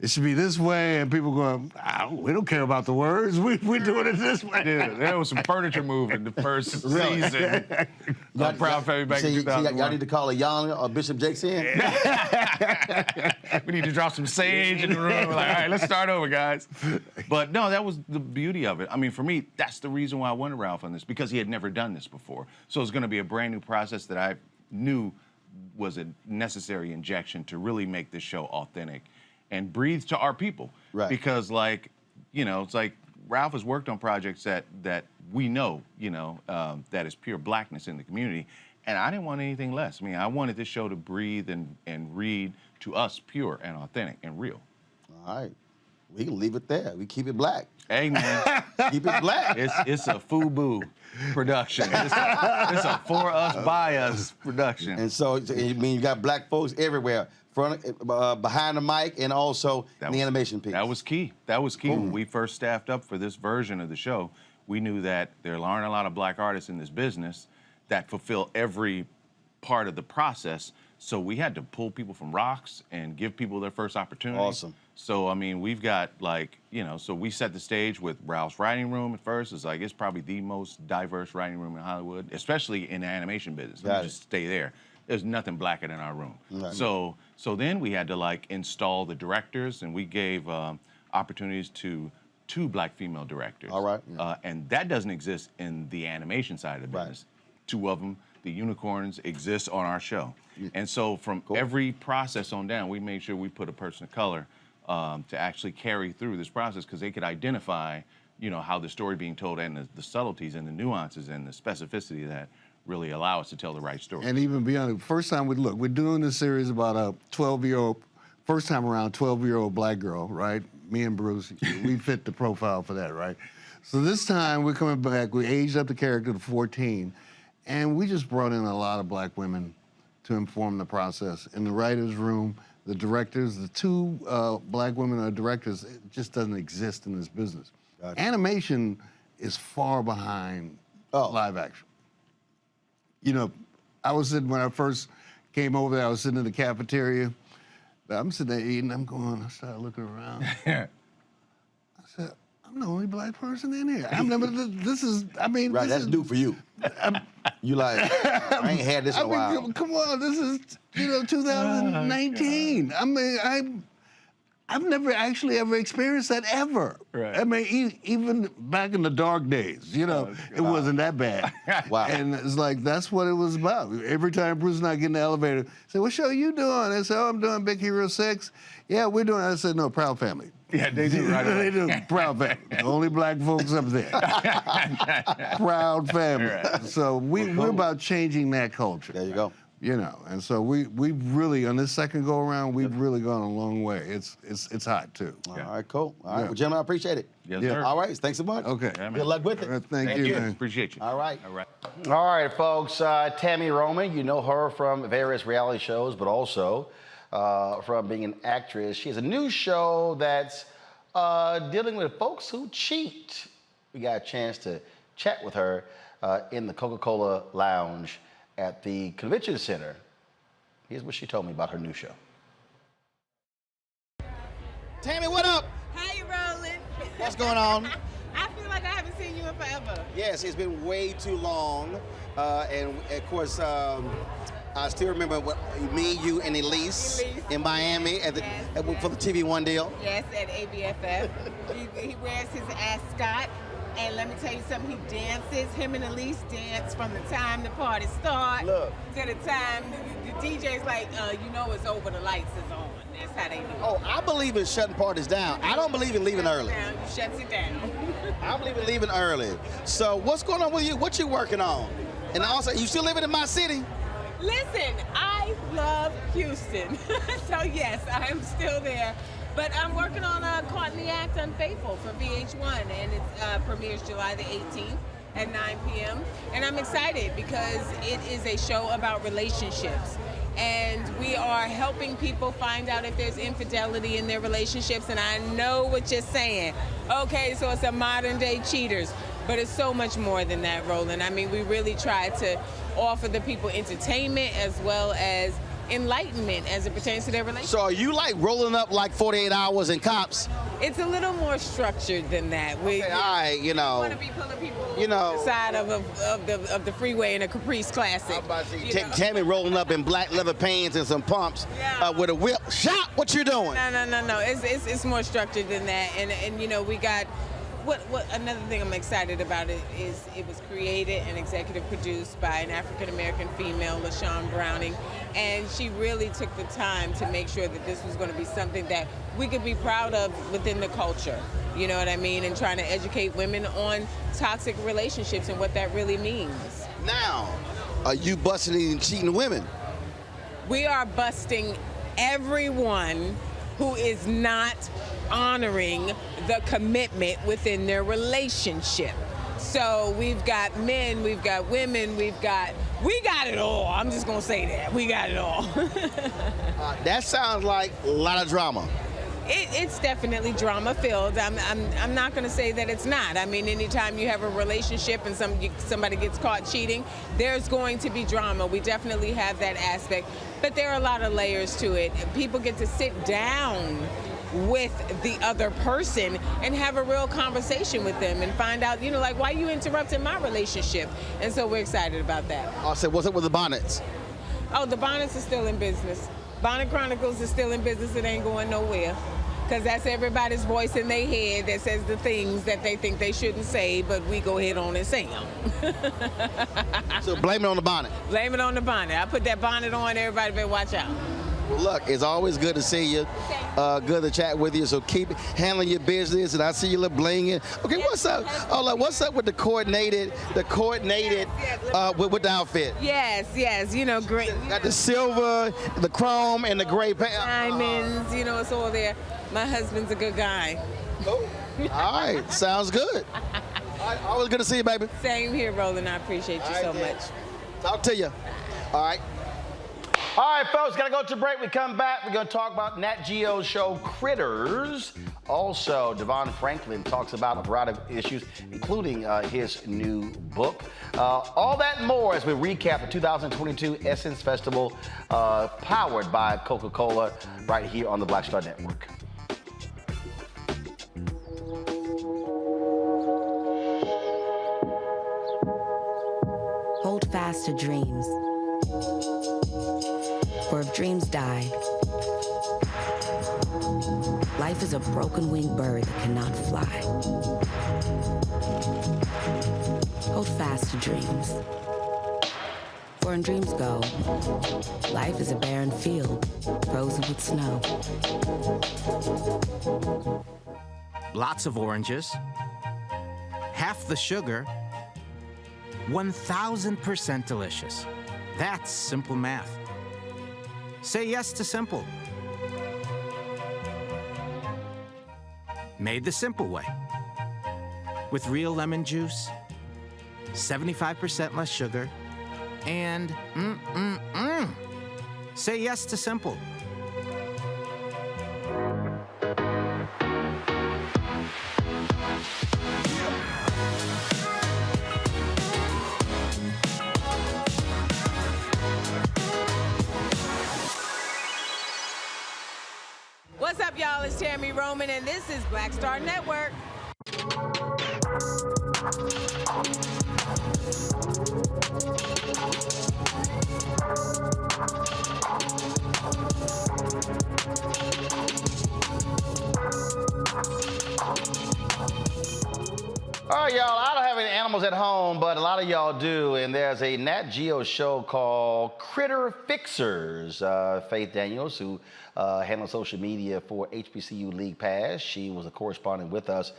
Speaker 9: it should be this way, and people going, we don't care about the words. We're doing it this way.
Speaker 10: Dude, there was some furniture moving the first season of Proud Family back in 2001.
Speaker 8: Y'all need to call a Young or Bishop Jakes in.
Speaker 10: We need to drop some sage in the room. We're like, all right, let's start over, guys. But no, that was the beauty of it. I mean, for me, that's the reason why I wanted Ralph on this, because he had never done this before. So it's going to be a brand new process that I knew was a necessary injection to really make this show authentic and breathe to our people.
Speaker 8: Right.
Speaker 10: Because, like, you know, it's like Ralph has worked on projects that we know, you know, that is pure blackness in the community. And I didn't want anything less. I mean, I wanted this show to breathe and read to us pure and authentic and real.
Speaker 8: All right. We can leave it there. We keep it black.
Speaker 10: Hey, man.
Speaker 8: Keep it black.
Speaker 10: It's a FUBU production. It's a for us, by us production.
Speaker 8: And so, I mean, you got black folks everywhere, behind the mic and also in the animation piece.
Speaker 10: That was key. That was key. When we first staffed up for this version of the show, we knew that there aren't a lot of black artists in this business that fulfill every part of the process. So we had to pull people from rocks and give people their first opportunity.
Speaker 8: Awesome.
Speaker 10: So, I mean, we've got, like, you know, so we set the stage with Ralph's writing room at first. It's like, it's probably the most diverse writing room in Hollywood, especially in the animation business. Let me just stay there. There's nothing blacker than our room.
Speaker 8: Right.
Speaker 10: So then we had to, like, install the directors, and we gave opportunities to 2 black female directors.
Speaker 8: All right.
Speaker 10: And that doesn't exist in the animation side of the business. 2 of them, the unicorns, exist on our show. And so from every process on down, we made sure we put a person of color to actually carry through this process, because they could identify, you know, how the story being told and the subtleties and the nuances and the specificity that really allow us to tell the right story.
Speaker 9: And even beyond the first time we're doing this series about a 12-year-old, first time around 12-year-old black girl, right? Me and Bruce, we fit the profile for that, right? So this time we're coming back, we aged up the character to 14, and we just brought in a lot of black women to inform the process. In the writer's room, the directors, the 2 black women are directors, it just doesn't exist in this business. Animation is far behind live action. You know, I was sitting, when I first came over there, I was sitting in the cafeteria. I'm sitting there eating, I started looking around. I said, I'm the only black person in here. I've never,
Speaker 8: Right, that's new for you. You like, I ain't had this in a while.
Speaker 9: Come on, this is, 2019. I mean, I've never actually ever experienced that ever.
Speaker 10: Right.
Speaker 9: I mean, even back in the dark days, it wasn't that bad.
Speaker 8: Wow.
Speaker 9: And it's like, that's what it was about. Every time Bruce and I get in the elevator, say, what show are you doing? I said, I'm doing Big Hero 6. Yeah, we're doing it. I said, no, Proud Family.
Speaker 10: Yeah, they do, right?
Speaker 9: They do, Proud Family. Only black folks up there. Proud Family.
Speaker 10: Right.
Speaker 9: So we're about changing that culture.
Speaker 8: There you go.
Speaker 9: And so we've really, on this second go around, we've really gone a long way. It's hot too.
Speaker 8: All right, cool. All right, well, gentlemen, I appreciate it.
Speaker 10: Yes, sir.
Speaker 8: All right, thanks so much.
Speaker 9: Okay.
Speaker 10: Yeah, man.
Speaker 8: Good luck with it.
Speaker 9: Thank you, man.
Speaker 10: Appreciate you.
Speaker 8: All right.
Speaker 10: All right.
Speaker 1: All right, folks. Tammy Roman, you know her from various reality shows, but also from being an actress. She has a new show that's dealing with folks who cheat. We got a chance to chat with her in the Coca-Cola lounge at the Convention Center. Here's what she told me about her new show.
Speaker 11: Tammy, what up?
Speaker 12: Hey, Roland.
Speaker 11: What's going on?
Speaker 12: I feel like I haven't seen you in forever.
Speaker 11: Yes, it's been way too long. And of course, I still remember me, you, and Elise in Miami for the TV One deal.
Speaker 12: Yes, at ABFF. he wears his ascot. And let me tell you something, he dances. Him and Elise dance from the time the party starts to the time the DJ's like, it's over, the lights is on. That's how they do it.
Speaker 11: Oh, I believe in shutting parties down. I don't believe in leaving early.
Speaker 12: He shuts it down.
Speaker 11: I believe in leaving early. So what's going on with you? What you working on? And also, you still living in my city?
Speaker 12: Listen, I love Houston. So yes, I am still there. But I'm working on Caught in the Act Unfaithful for VH1, and it premieres July the 18th at 9 p.m. And I'm excited because it is a show about relationships. And we are helping people find out if there's infidelity in their relationships. And I know what you're saying. Okay, so it's a modern day Cheaters. But it's so much more than that, Roland. I mean, we really try to offer the people entertainment as well as enlightenment as it pertains to their relationship.
Speaker 11: So are you like rolling up like 48 hours in cops?
Speaker 12: It's a little more structured than that.
Speaker 11: Okay, all right, you know.
Speaker 12: We want to be pulling people
Speaker 11: you know,
Speaker 12: the side of the freeway in a Caprice Classic.
Speaker 11: I'm about to say, Tammy rolling up in black leather pants and some pumps with a whip. Shot, what you doing?
Speaker 12: No. It's more structured than that. And you know, we got what another thing I'm excited about is it was created and executive produced by an African American female, LaShawn Browning, and she really took the time to make sure that this was going to be something that we could be proud of within the culture. You know what I mean? And trying to educate women on toxic relationships and what that really means.
Speaker 11: Now, are you busting and cheating women?
Speaker 12: We are busting everyone who is not honoring the commitment within their relationship. So we've got men, we've got women, we got it all. I'm just gonna say that. We got it all.
Speaker 11: That sounds like a lot of drama.
Speaker 12: It's definitely drama-filled. I'm not going to say that it's not. I mean, anytime you have a relationship and somebody gets caught cheating, there's going to be drama. We definitely have that aspect. But there are a lot of layers to it. People get to sit down with the other person and have a real conversation with them and find out, you know, like, why you interrupting my relationship? And so we're excited about that.
Speaker 11: I said, what's up with the bonnets?
Speaker 12: Oh, the bonnets are still in business. Bonnet Chronicles is still in business. It ain't going nowhere. Because that's everybody's voice in their head that says the things that they think they shouldn't say, but we go ahead on and say them.
Speaker 11: So blame it on the bonnet.
Speaker 12: Blame it on the bonnet. I put that bonnet on, everybody better watch out.
Speaker 11: Well, look, it's always good to see you. Good to chat with you. So keep handling your business, and I see you look blinging. Okay, what's up? Oh, like, what's up with the coordinated with the outfit?
Speaker 12: Yes. You know, great.
Speaker 11: Got the silver, the chrome, and the gray
Speaker 12: diamonds. You know, it's all there. My husband's a good guy.
Speaker 11: Oh, all right, sounds good. All right, always good to see you, baby.
Speaker 12: Same here, Roland. I appreciate you so much.
Speaker 11: Talk to you. All right.
Speaker 1: All right, folks, gotta go to break. We come back, we're gonna talk about Nat Geo's show Critters. Also, Devon Franklin talks about a variety of issues, including his new book. All that and more as we recap the 2022 Essence Festival, powered by Coca-Cola, right here on the Black Star Network.
Speaker 5: Hold fast to dreams. For if dreams die, life is a broken-winged bird that cannot fly. Hold fast to dreams. For when dreams go, life is a barren field, frozen with snow.
Speaker 6: Lots of oranges, half the sugar, 1,000% delicious. That's simple math. Say yes to simple. Made the simple way. With real lemon juice, 75% less sugar, and Say yes to simple.
Speaker 12: What's up, y'all? It's Tammy Roman, and this is Black Star Network.
Speaker 1: All right, y'all, I don't have any animals at home, but a lot of y'all do, and there's a Nat Geo show called Critter Fixers. Faith Daniels, who handles social media for HBCU League Pass, she was a correspondent with us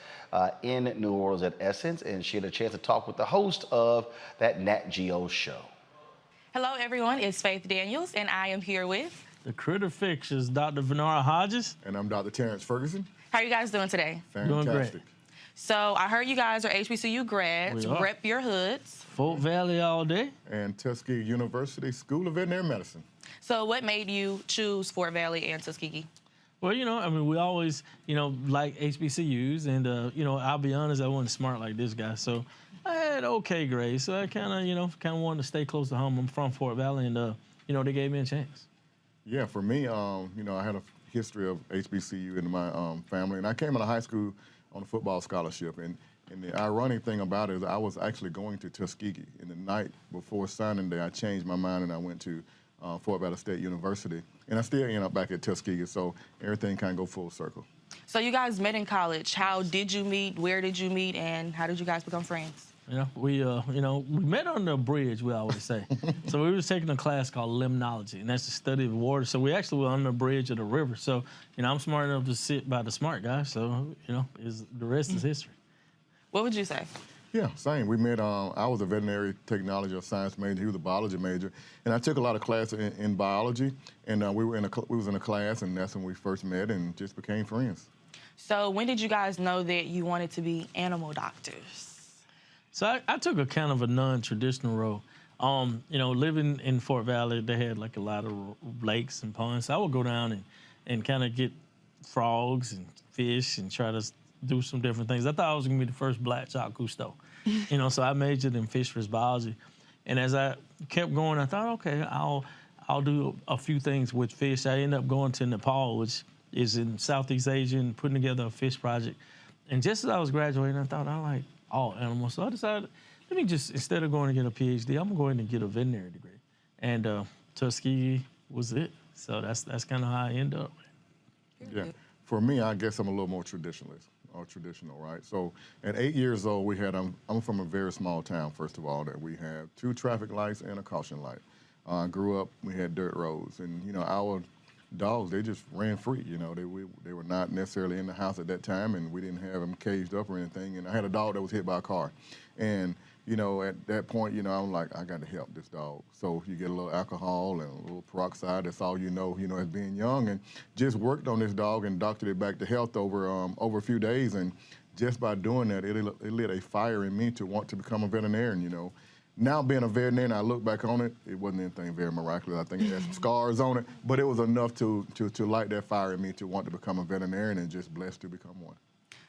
Speaker 1: in New Orleans at Essence, and she had a chance to talk with the host of that Nat Geo show.
Speaker 13: Hello, everyone. It's Faith Daniels, and I am here with
Speaker 14: the Critter Fixers, Dr. Venara Hodges.
Speaker 18: And I'm Dr. Terrence Ferguson.
Speaker 13: How are you guys doing today?
Speaker 18: Fantastic.
Speaker 14: Doing great.
Speaker 13: So I heard you guys are HBCU grads. Rep your hoods.
Speaker 14: Fort Valley all day.
Speaker 18: And Tuskegee University School of Veterinary Medicine.
Speaker 13: So what made you choose Fort Valley and Tuskegee?
Speaker 14: Well, you know, I mean, we always, you know, like HBCUs, and, you know, I'll be honest, I wasn't smart like this guy, so I had okay grades, so I kind of, you know, wanted to stay close to home. I'm from Fort Valley, and, you know, they gave me a chance.
Speaker 18: Yeah, for me, you know, I had a history of HBCU in my family, and I came out of high school on a football scholarship. And the ironic thing about it is I was actually going to Tuskegee. In the night before signing day, I changed my mind and I went to Fort Valley State University. And I still end up back at Tuskegee, so everything kind of go full circle.
Speaker 13: So you guys met in college. How did you meet? Where did you meet? And how did you guys become friends?
Speaker 14: We met on the bridge, we always say. So we was taking a class called limnology, and that's the study of water. So we actually were on the bridge of the river. So, I'm smart enough to sit by the smart guy. So, the rest is history.
Speaker 13: What would you say?
Speaker 18: Yeah, same. We met, I was a veterinary technology or science major. He was a biology major. And I took a lot of classes in biology. And we was in a class, and that's when we first met and just became friends.
Speaker 13: So when did you guys know that you wanted to be animal doctors?
Speaker 14: So I took a kind of a non-traditional road. Living in Fort Valley, they had like a lot of lakes and ponds. So I would go down and kind of get frogs and fish and try to do some different things. I thought I was gonna be the first black Jacques Cousteau. So I majored in fisheries biology. And as I kept going, I thought, okay, I'll do a few things with fish. I ended up going to Nepal, which is in Southeast Asia, and putting together a fish project. And just as I was graduating, I thought I like all animals. So I decided, let me just, instead of going to get a PhD, I'm going to get a veterinary degree. And Tuskegee was it. So that's kind of how I ended up.
Speaker 18: Yeah. For me, I guess I'm a little more traditional, right? So at 8 years old, we had, I'm from a very small town, first of all, that we have 2 traffic lights and a caution light. I grew up, we had dirt roads, and our dogs, they just ran free. They were not necessarily in the house at that time, and we didn't have them caged up or anything. And I had a dog that was hit by a car. And, at that point, I'm like, I got to help this dog. So you get a little alcohol and a little peroxide. That's all you know, as being young. And just worked on this dog and doctored it back to health over a few days. And just by doing that, it lit a fire in me to want to become a veterinarian, Now being a veterinarian, I look back on it, it wasn't anything very miraculous. I think it had some scars on it, but it was enough to light that fire in me to want to become a veterinarian, and just blessed to become one.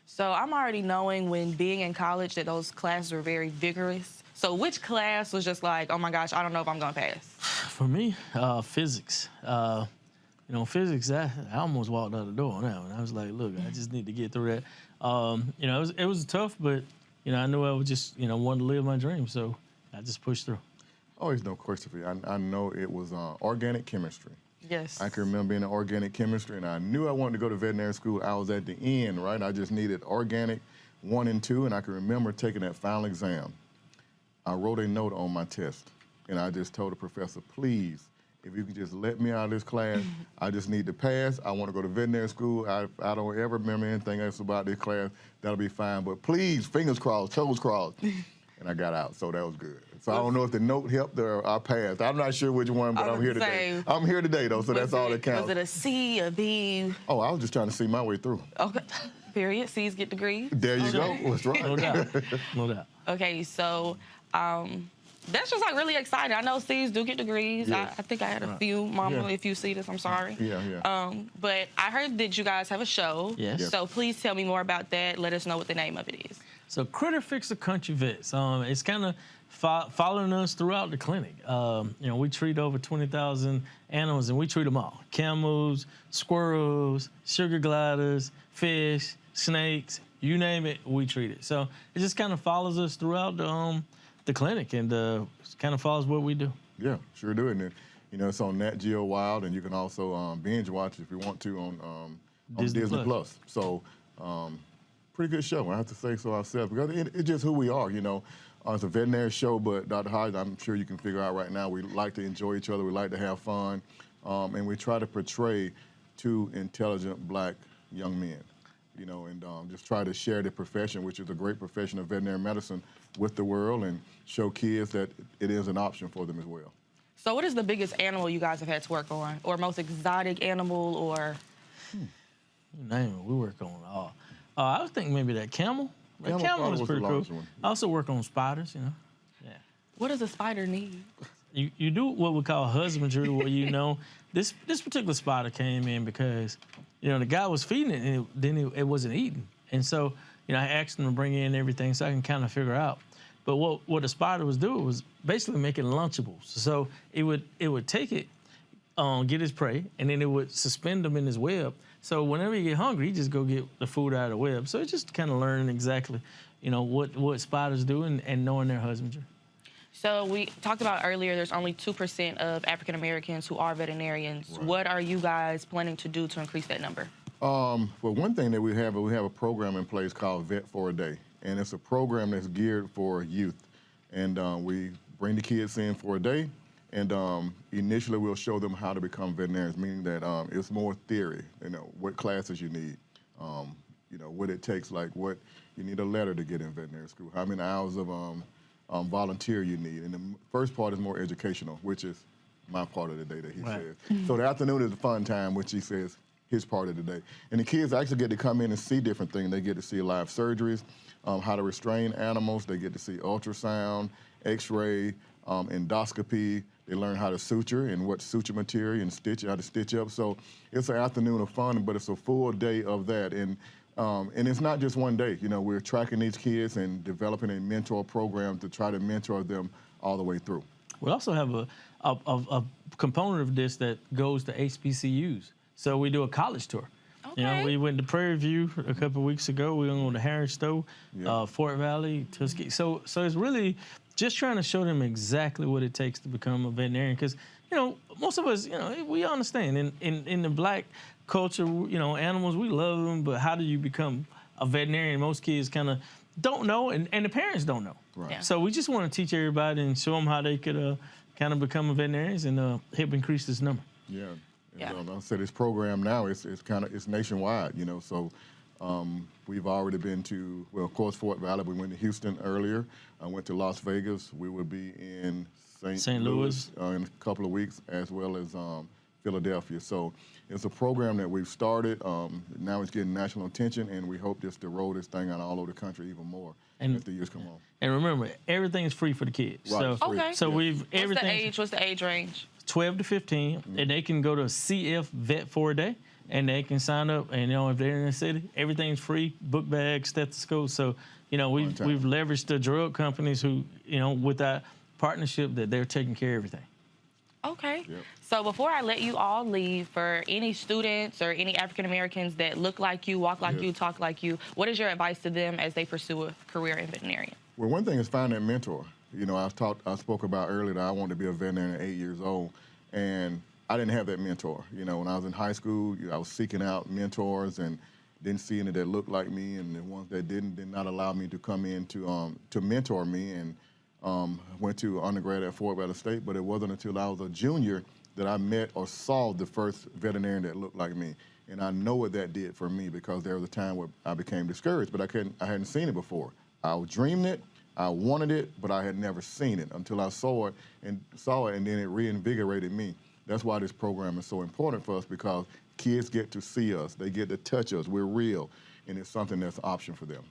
Speaker 13: So I'm already knowing when being in college that those classes were very vigorous. So which class was just like, oh my gosh, I don't know if I'm gonna pass? For
Speaker 14: me, physics. Physics, I almost walked out the door on that one. I was like, look, I just need to get through that. It was tough, but, I knew I would just, want to live my dream. So I just pushed through.
Speaker 18: Always no question for you. I know it was organic chemistry.
Speaker 13: Yes.
Speaker 18: I can remember being in organic chemistry, and I knew I wanted to go to veterinary school. I was at the end, right? I just needed organic 1 and 2, and I can remember taking that final exam. I wrote a note on my test, and I just told the professor, please, if you could just let me out of this class, I just need to pass. I want to go to veterinary school. I don't ever remember anything else about this class. That'll be fine, but please, fingers crossed, toes crossed. And I got out, so that was good. So I don't know if the note helped or I passed. I'm not sure which one, but I'm here today. I'm here today, though, so that's all that counts.
Speaker 13: Was it a C, a B?
Speaker 18: Oh, I was just trying to see my way through.
Speaker 13: Okay, period. C's get degrees.
Speaker 18: There you go. That's right.
Speaker 14: No doubt. No doubt.
Speaker 13: Okay, so that's just like really exciting. I know C's do get degrees. Yes. I think I had a few. Mama, if you see this, I'm sorry.
Speaker 18: Yeah.
Speaker 13: But I heard that you guys have a show.
Speaker 14: Yes.
Speaker 13: So please tell me more about that. Let us know what the name of it is.
Speaker 14: So Critter Fixer Country Vets. It's kind of following us throughout the clinic. We treat over 20,000 animals, and we treat them all. Camels, squirrels, sugar gliders, fish, snakes, you name it, we treat it. So it just kind of follows us throughout the clinic, and kind of follows what we do.
Speaker 18: Yeah, sure do. And it's on Nat Geo Wild, and you can also binge watch if you want to on Disney Plus. So pretty good show, I have to say so ourselves, because it's just who we are, It's a veterinary show, but Dr. Hodge, I'm sure you can figure out right now, we like to enjoy each other, we like to have fun, and we try to portray 2 intelligent black young men, and just try to share the profession, which is a great profession of veterinary medicine, with the world, and show kids that it is an option for them as well.
Speaker 13: So what is the biggest animal you guys have had to work on, or most exotic animal, or?
Speaker 14: You name it, we work on it all. I was thinking maybe that camel. That camel was pretty cool. I also work on spiders, Yeah.
Speaker 13: What does a spider need?
Speaker 14: You do what we call husbandry, where this particular spider came in because, the guy was feeding it, and then it wasn't eating. And so, I asked him to bring in everything so I can kind of figure out. But what the spider was doing was basically making Lunchables. So it would take it, get his prey, and then it would suspend him in his web. So whenever he get hungry, he just go get the food out of the web. So it's just kind of learning exactly, what spiders do and knowing their husbandry.
Speaker 13: So we talked about earlier, there's only 2% of African Americans who are veterinarians. Right. What are you guys planning to do to increase that number?
Speaker 18: Well, one thing that we have a program in place called Vet for a Day, and it's a program that's geared for youth. And we bring the kids in for a day, and initially we'll show them how to become veterinarians, meaning that it's more theory, what classes you need, what it takes, like what you need a letter to get in veterinary school, how many hours of volunteer you need. And the first part is more educational, which is my part of the day that he says. So the afternoon is the fun time, which he says his part of the day. And the kids actually get to come in and see different things. They get to see live surgeries, how to restrain animals. They get to see ultrasound, x-ray, endoscopy. They learn how to suture and what suture material and how to stitch up. So it's an afternoon of fun, but it's a full day of that. And it's not just one day. We're tracking these kids and developing a mentor program to try to mentor them all the way through.
Speaker 14: We also have a component of this that goes to HBCUs. So we do a college tour. Okay. We went to Prairie View a couple of weeks ago. We went to Harris Stowe, Fort Valley, Tuskegee. So it's really just trying to show them exactly what it takes to become a veterinarian. Because, most of us, we understand in the black culture, animals, we love them, but how do you become a veterinarian? Most kids kind of don't know, and the parents don't know. Right. Yeah. So we just want to teach everybody and show them how they could kind of become a veterinarian and help increase this number.
Speaker 18: Yeah. And, I said this program now it's nationwide, So we've already been to, well, of course, Fort Valley. We went to Houston earlier. I went to Las Vegas. We will be in St. Louis in a couple of weeks, as well as Philadelphia. So it's a program that we've started. Now it's getting national attention, and we hope just to roll this thing out all over the country even more as the years come on.
Speaker 14: And remember, everything is free for the kids.
Speaker 18: Right,
Speaker 14: so we've everything.
Speaker 13: What's the age range?
Speaker 14: 12 to 15, and they can go to CF Vet for a Day, and they can sign up. And if they're in the city, everything's free: book bags, stethoscopes. So we've leveraged the drug companies who with that partnership that they're taking care of everything.
Speaker 13: Okay. Yep. So before I let you all leave, for any students or any African Americans that look like you, walk like you, talk like you, what is your advice to them as they pursue a career in veterinarian?
Speaker 18: Well, one thing is find that mentor. I spoke about earlier that I wanted to be a veterinarian at 8 years old, and I didn't have that mentor. When I was in high school, I was seeking out mentors and didn't see any that looked like me, and the ones that did not allow me to come in to mentor me. And went to undergrad at Fort Valley State, but it wasn't until I was a junior that I met or saw the first veterinarian that looked like me. And I know what that did for me, because there was a time where I became discouraged, but I hadn't seen it before. I dreamed it, I wanted it, but I had never seen it until I saw it, and then it reinvigorated me. That's why this program is so important for us, because kids get to see us, they get to touch us, we're real, and it's something that's an option for them.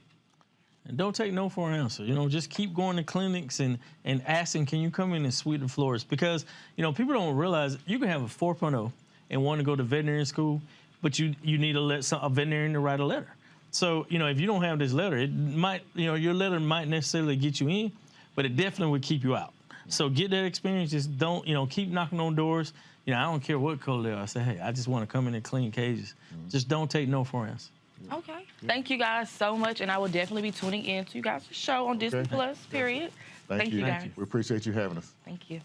Speaker 14: And don't take no for an answer. Just keep going to clinics and asking, can you come in and sweep the floors? Because, people don't realize you can have a 4.0 and want to go to veterinary school, but you need a veterinarian to write a letter. So, if you don't have this letter, it might, your letter might necessarily get you in, but it definitely would keep you out. So get that experience. Just don't, keep knocking on doors. I don't care what color they are. I say, hey, I just want to come in and clean cages. Just don't take no for an answer.
Speaker 13: Okay. Thank you guys so much, and I will definitely be tuning in to you guys' show on Disney Plus, period. Thank you guys.
Speaker 18: We appreciate you having us.
Speaker 13: Thank you.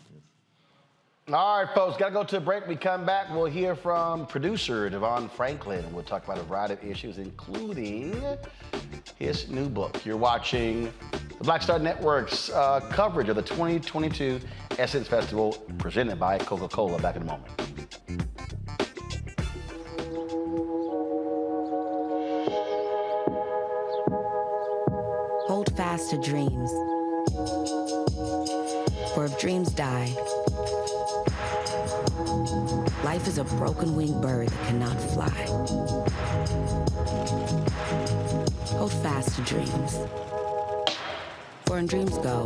Speaker 1: All right, folks, got to go to a break. We come back, we'll hear from producer Devon Franklin. We'll talk about a variety of issues, including his new book. You're watching the Black Star Network's coverage of the 2022 Essence Festival, presented by Coca-Cola. Back in a moment.
Speaker 5: Hold fast to dreams. For if dreams die, life is a broken-winged bird that cannot fly. Hold fast to dreams. For when dreams go,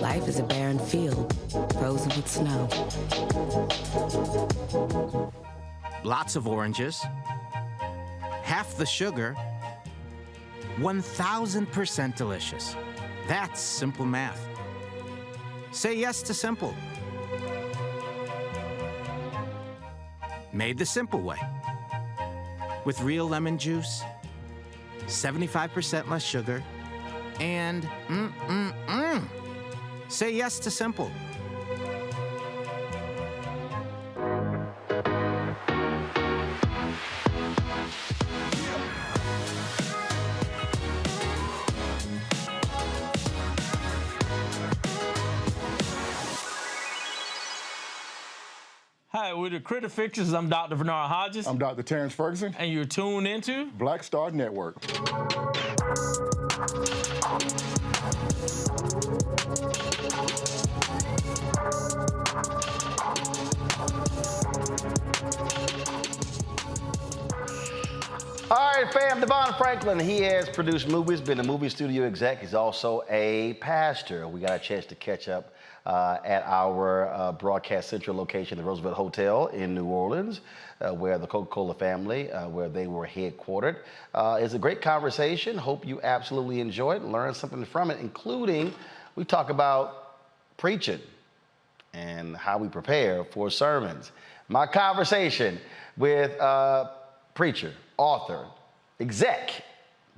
Speaker 5: life is a barren field, frozen with snow.
Speaker 6: Lots of oranges, half the sugar, 1,000% delicious. That's simple math. Say yes to simple. made the simple way. With real lemon juice, 75% less sugar, and say yes to simple.
Speaker 14: Hi, we're the Critter Fixers. I'm Dr. Bernard Hodges.
Speaker 18: I'm Dr. Terrence Ferguson.
Speaker 14: And you're tuned into
Speaker 18: Black Star Network.
Speaker 1: All right, fam, Devon Franklin, he has produced movies, been a movie studio exec. He's also a pastor. We got a chance to catch up at our Broadcast Central location, the Roosevelt Hotel in New Orleans, where the Coca-Cola family, where they were headquartered. It's a great conversation. Hope you absolutely enjoy it and learn something from it, including we talk about preaching and how we prepare for sermons. My conversation with preacher, author, exec,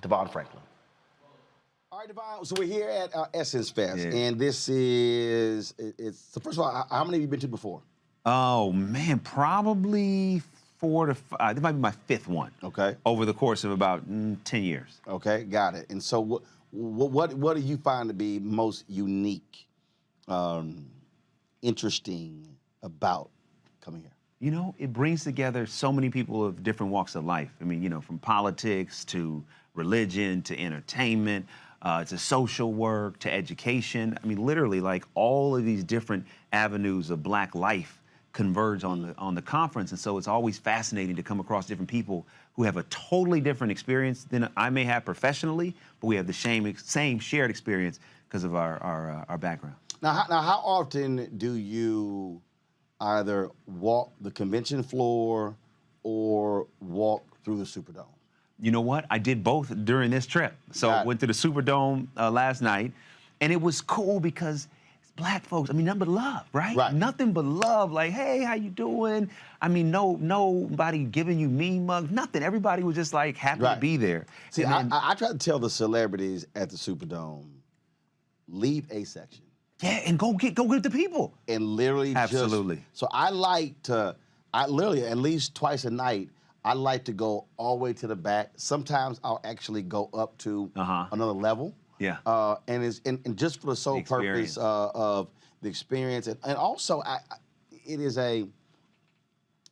Speaker 1: Devon Franklin.
Speaker 8: All right, Devon, so we're here at Essence Fest, and this is, so first of all, how many have you been to before?
Speaker 19: Oh, man, probably 4 to 5. This might be my 5th one.
Speaker 8: Okay.
Speaker 19: Over the course of about 10 years.
Speaker 8: Okay, got it. And so what do you find to be most unique, interesting about coming here?
Speaker 19: You know, it brings together so many people of different walks of life. I mean, you know, from politics to religion to entertainment, to social work to education. I mean, literally, like all of these different avenues of Black life converge on the conference. And so it's always fascinating to come across different people who have a totally different experience than I may have professionally, but we have the same shared experience because of our background.
Speaker 8: Now, how often do you either walk the convention floor or walk through the Superdome?
Speaker 19: You know what? I did both during this trip. So I went to the Superdome last night, and it was cool because Black folks, I mean, nothing but love, right? Nothing but love. Like, hey, how you doing? I mean, nobody giving you mean mugs, nothing. Everybody was just like happy to be there.
Speaker 8: See, I try to tell the celebrities at the Superdome, leave a section.
Speaker 19: Yeah, and go get the people.
Speaker 8: And literally So I literally, at least twice a night, I like to go all the way to the back. Sometimes I'll actually go up to another level.
Speaker 19: Yeah.
Speaker 8: And just for the sole purpose of the experience. And also, it is and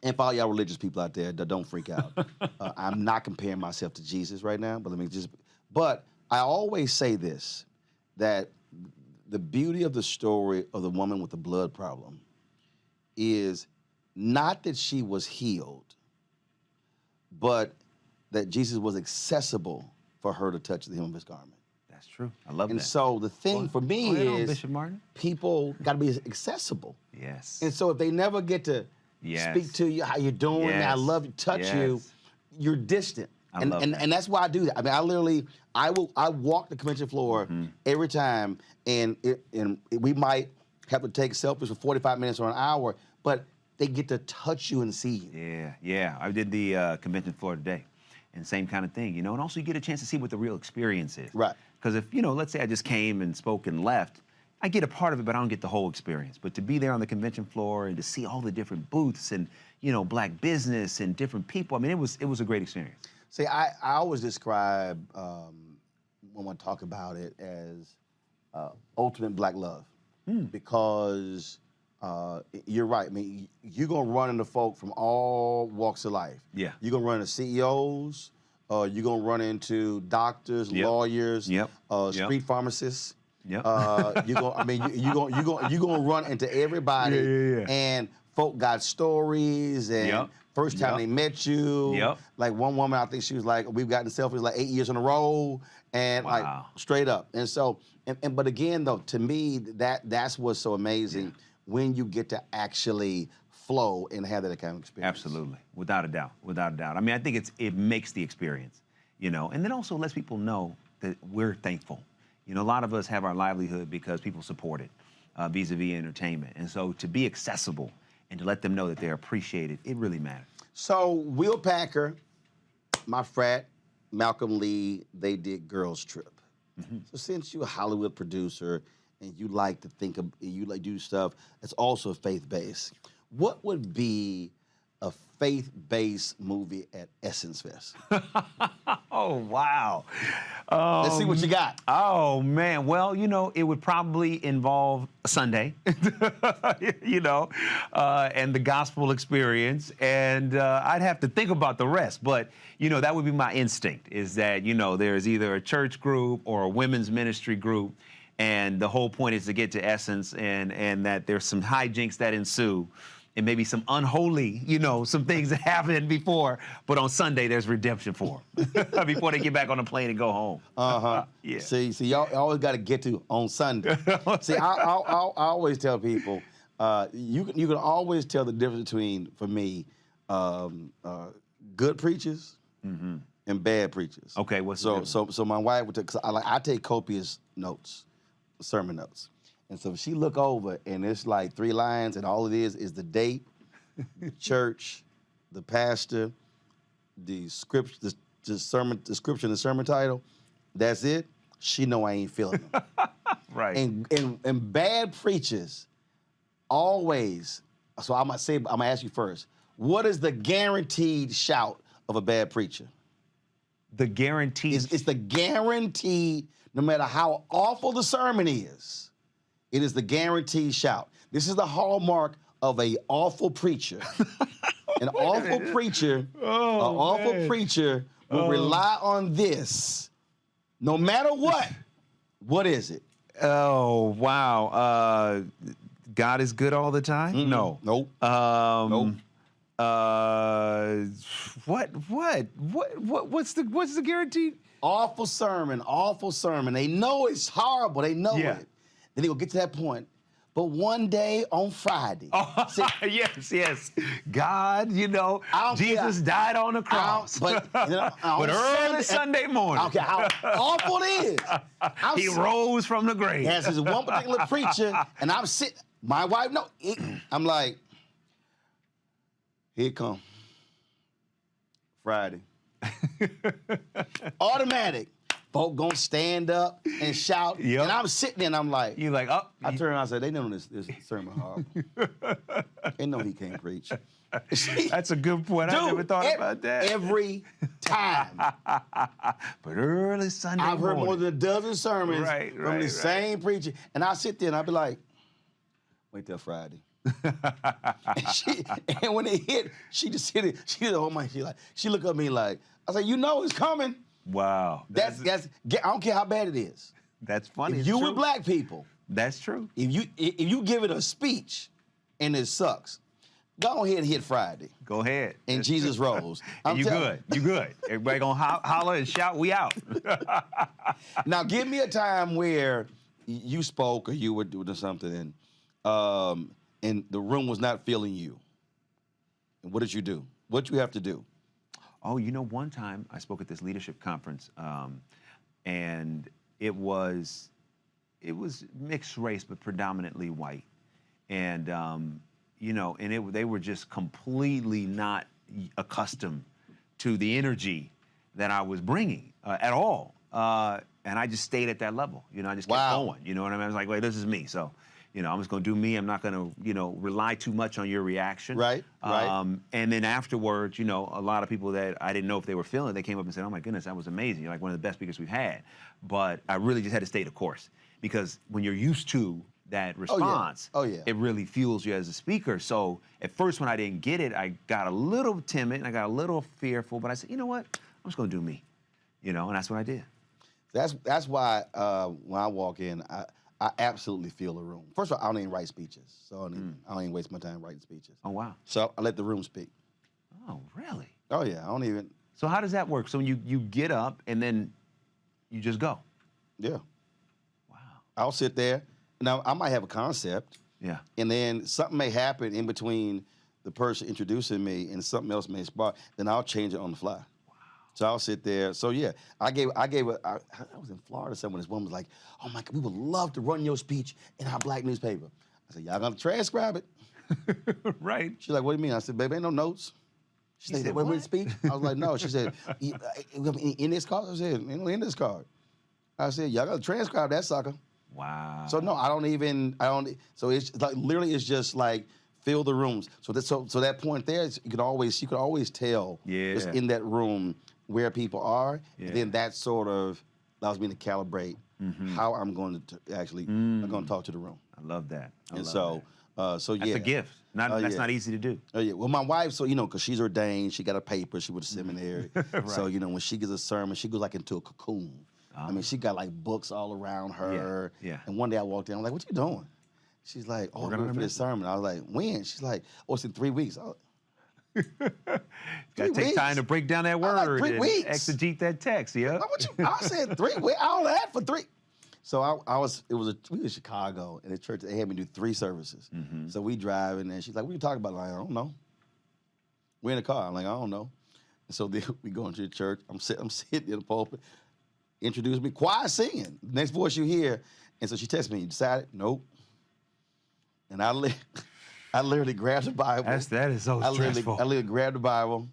Speaker 8: for all y'all religious people out there, don't freak out. I'm not comparing myself to Jesus right now, but I always say this, that the beauty of the story of the woman with the blood problem is not that she was healed, but that Jesus was accessible for her to touch the hem of his garment.
Speaker 19: That's true. I love that.
Speaker 8: And so the thing for me is
Speaker 19: Bishop Martin.
Speaker 8: People got to be accessible.
Speaker 19: Yes.
Speaker 8: And so if they never get to speak to you, how you doing, I love you, touch you, you're distant. And that's why I do that. I mean, I walk the convention floor every time, and we might have to take selfies for 45 minutes or an hour, but they get to touch you and see you.
Speaker 19: Yeah. I did the convention floor today, and same kind of thing, you know. And also, you get a chance to see what the real experience is. Right. Because if, you know, let's say I just came and spoke and left, I get a part of it, but I don't get the whole experience. But to be there on the convention floor and to see all the different booths and, you know, Black business and different people, I mean, it was a great experience.
Speaker 8: See, I always describe, when I talk about it, as ultimate Black love. Because you're right. I mean, you're going to run into folk from all walks of life.
Speaker 19: Yeah.
Speaker 8: You're going to run into CEOs. You're going to run into doctors, lawyers, street pharmacists. You're going to run into everybody. And folk got stories and first time they met you. Like one woman, I think she was like, we've gotten selfies like 8 years in a row, and like straight up. And so, but again though, to me, that's what's so amazing when you get to actually flow and have that kind of experience.
Speaker 19: Absolutely, without a doubt, without a doubt. I mean, I think it makes the experience, you know, and then also lets people know that we're thankful. You know, a lot of us have our livelihood because people support it, vis-a-vis entertainment. And so to be accessible and to let them know that they're appreciated, it really matters.
Speaker 8: So Will Packer, my frat, Malcolm Lee, they did Girls Trip. So since you're a Hollywood producer and you like to think of, you like do stuff that's also faith-based, what would be a faith-based movie at Essence Fest?
Speaker 19: Oh, wow.
Speaker 8: Let's see what you got.
Speaker 19: Oh, man. Well, you know, it would probably involve a Sunday, you know, and the gospel experience. And I'd have to think about the rest. But, you know, that would be my instinct, is that, you know, there's either a church group or a women's ministry group. And the whole point is to get to Essence, and that there's some hijinks that ensue. And maybe some unholy, you know, some things that happened before, but on Sunday there's redemption for them before they get back on the plane and go home.
Speaker 8: Yeah. See, y'all always got to get to on Sunday. See, I always tell people, you can always tell the difference between, for me, good preachers and bad preachers.
Speaker 19: Okay, what's
Speaker 8: so my wife would take, cause I take copious notes, sermon notes. And so she look over and it's like 3 lines and all it is the date, the church, the pastor, the script, the sermon, the scripture and the sermon title. That's it. She know I ain't feeling them.
Speaker 19: Right.
Speaker 8: And bad preachers always, so I'm gonna ask you first, what is the guaranteed shout of a bad preacher?
Speaker 19: The guaranteed?
Speaker 8: It's the guaranteed, no matter how awful the sermon is, it is the guaranteed shout. This is the hallmark of an awful preacher. An awful preacher, will rely on this, no matter what. What is it?
Speaker 19: Oh, wow. God is good all the time? No.
Speaker 8: Nope.
Speaker 19: Nope. What's the guarantee?
Speaker 8: Awful sermon. They know it's horrible. They know it. Then they will get to that point. But one day on Friday.
Speaker 19: Yes. God, you know, Jesus died on the cross.
Speaker 8: But
Speaker 19: early Sunday morning.
Speaker 8: Okay, how awful it is.
Speaker 19: He rose from the grave.
Speaker 8: Yes, there's one particular preacher, and I'm sitting, my wife, I'm like, here it come. Friday. Automatic. Folk gonna stand up and shout, and I'm sitting there and I'm like,
Speaker 19: you like, oh.
Speaker 8: I turned around and said, they know this sermon horrible. They know he can't preach.
Speaker 19: That's a good point. I never thought about that.
Speaker 8: Every time.
Speaker 19: But early Sunday
Speaker 8: I've heard
Speaker 19: morning.
Speaker 8: more than a dozen sermons from the same preacher, and I sit there and I be like, wait till Friday. and when it hit, she just hit it. She did, oh my, she looked at me like, I said, you know it's coming.
Speaker 19: Wow.
Speaker 8: That's I don't care how bad it is.
Speaker 19: That's funny.
Speaker 8: If you with black people.
Speaker 19: That's true.
Speaker 8: If you give it a speech and it sucks, go ahead and hit Friday.
Speaker 19: Go ahead.
Speaker 8: And Jesus rose.
Speaker 19: And you good. You good. Everybody gonna holler and shout, we out.
Speaker 8: Now give me a time where you spoke or you were doing something and the room was not feeling you. And what did you do? What you have to do?
Speaker 19: Oh, you know, one time I spoke at this leadership conference, and it was mixed race, but predominantly white, and you know, and they were just completely not accustomed to the energy that I was bringing at all, and I just stayed at that level. You know, I just kept going. You know what I mean? I was like, wait, this is me, so. You know, I'm just going to do me. I'm not going to, you know, rely too much on your reaction.
Speaker 8: Right.
Speaker 19: And then afterwards, you know, a lot of people that I didn't know if they were feeling it, they came up and said, oh, my goodness, that was amazing. You're like one of the best speakers we've had. But I really just had to stay the course. Because when you're used to that response, it really fuels you as a speaker. So at first when I didn't get it, I got a little timid and I got a little fearful. But I said, you know what? I'm just going to do me. You know, and that's what I did.
Speaker 8: That's why when I walk in, I absolutely feel the room. First of all, I don't even write speeches, so I don't even waste my time writing speeches.
Speaker 19: Oh, wow.
Speaker 8: So I let the room speak.
Speaker 19: Oh, really?
Speaker 8: Oh, yeah, I don't even.
Speaker 19: So how does that work? So when you get up and then you just go?
Speaker 8: Yeah. Wow. I'll sit there. Now, I might have a concept.
Speaker 19: Yeah.
Speaker 8: And then something may happen in between the person introducing me and something else may spark, then I'll change it on the fly. So I'll sit there. So yeah, I was in Florida somewhere. This woman was like, "Oh my God, we would love to run your speech in our black newspaper." I said, "Y'all gonna transcribe it?"
Speaker 19: Right.
Speaker 8: She's like, "What do you mean?" I said, "Baby, ain't no notes." She said, "Wait, speech?" I was like, "No." She said, "In this card?" I said, "In this card." I said, "Y'all got to transcribe that sucker."
Speaker 19: Wow.
Speaker 8: So no, I don't. So it's like literally, it's just like fill the rooms. So that point there, you could always tell just in that room where people are, and then that sort of allows me to calibrate how I'm going to actually I'm going to talk to the room.
Speaker 19: I love that.
Speaker 8: So
Speaker 19: That's a gift. That's not easy to do.
Speaker 8: Oh yeah. Well, my wife, so because she's ordained, she got a paper. She went to seminary.
Speaker 19: Right.
Speaker 8: So when she gives a sermon, she goes like into a cocoon. I mean, she got like books all around her.
Speaker 19: Yeah.
Speaker 8: And one day I walked in, I'm like, "What you doing?" She's like, "Oh, I'm ready for this sermon." I was like, "When?" She's like, "Oh, it's in 3 weeks."
Speaker 19: Got to take time to break down that word
Speaker 8: like, 3
Speaker 19: and
Speaker 8: weeks.
Speaker 19: exegete that text. Yeah.
Speaker 8: I said 3 weeks. All that for 3. So we was in Chicago, and the church, they had me do 3 services. So we driving, and she's like, "What are you talking about?" I'm like, "I don't know." We're in the car. I'm like, "I don't know." And so then we go into the church. I'm sitting in the pulpit. Introduce me, choir singing. Next voice you hear. And so she texts me, "You decided?" "Nope." And I literally grabbed the Bible.
Speaker 19: That is so stressful.
Speaker 8: I literally grabbed the Bible.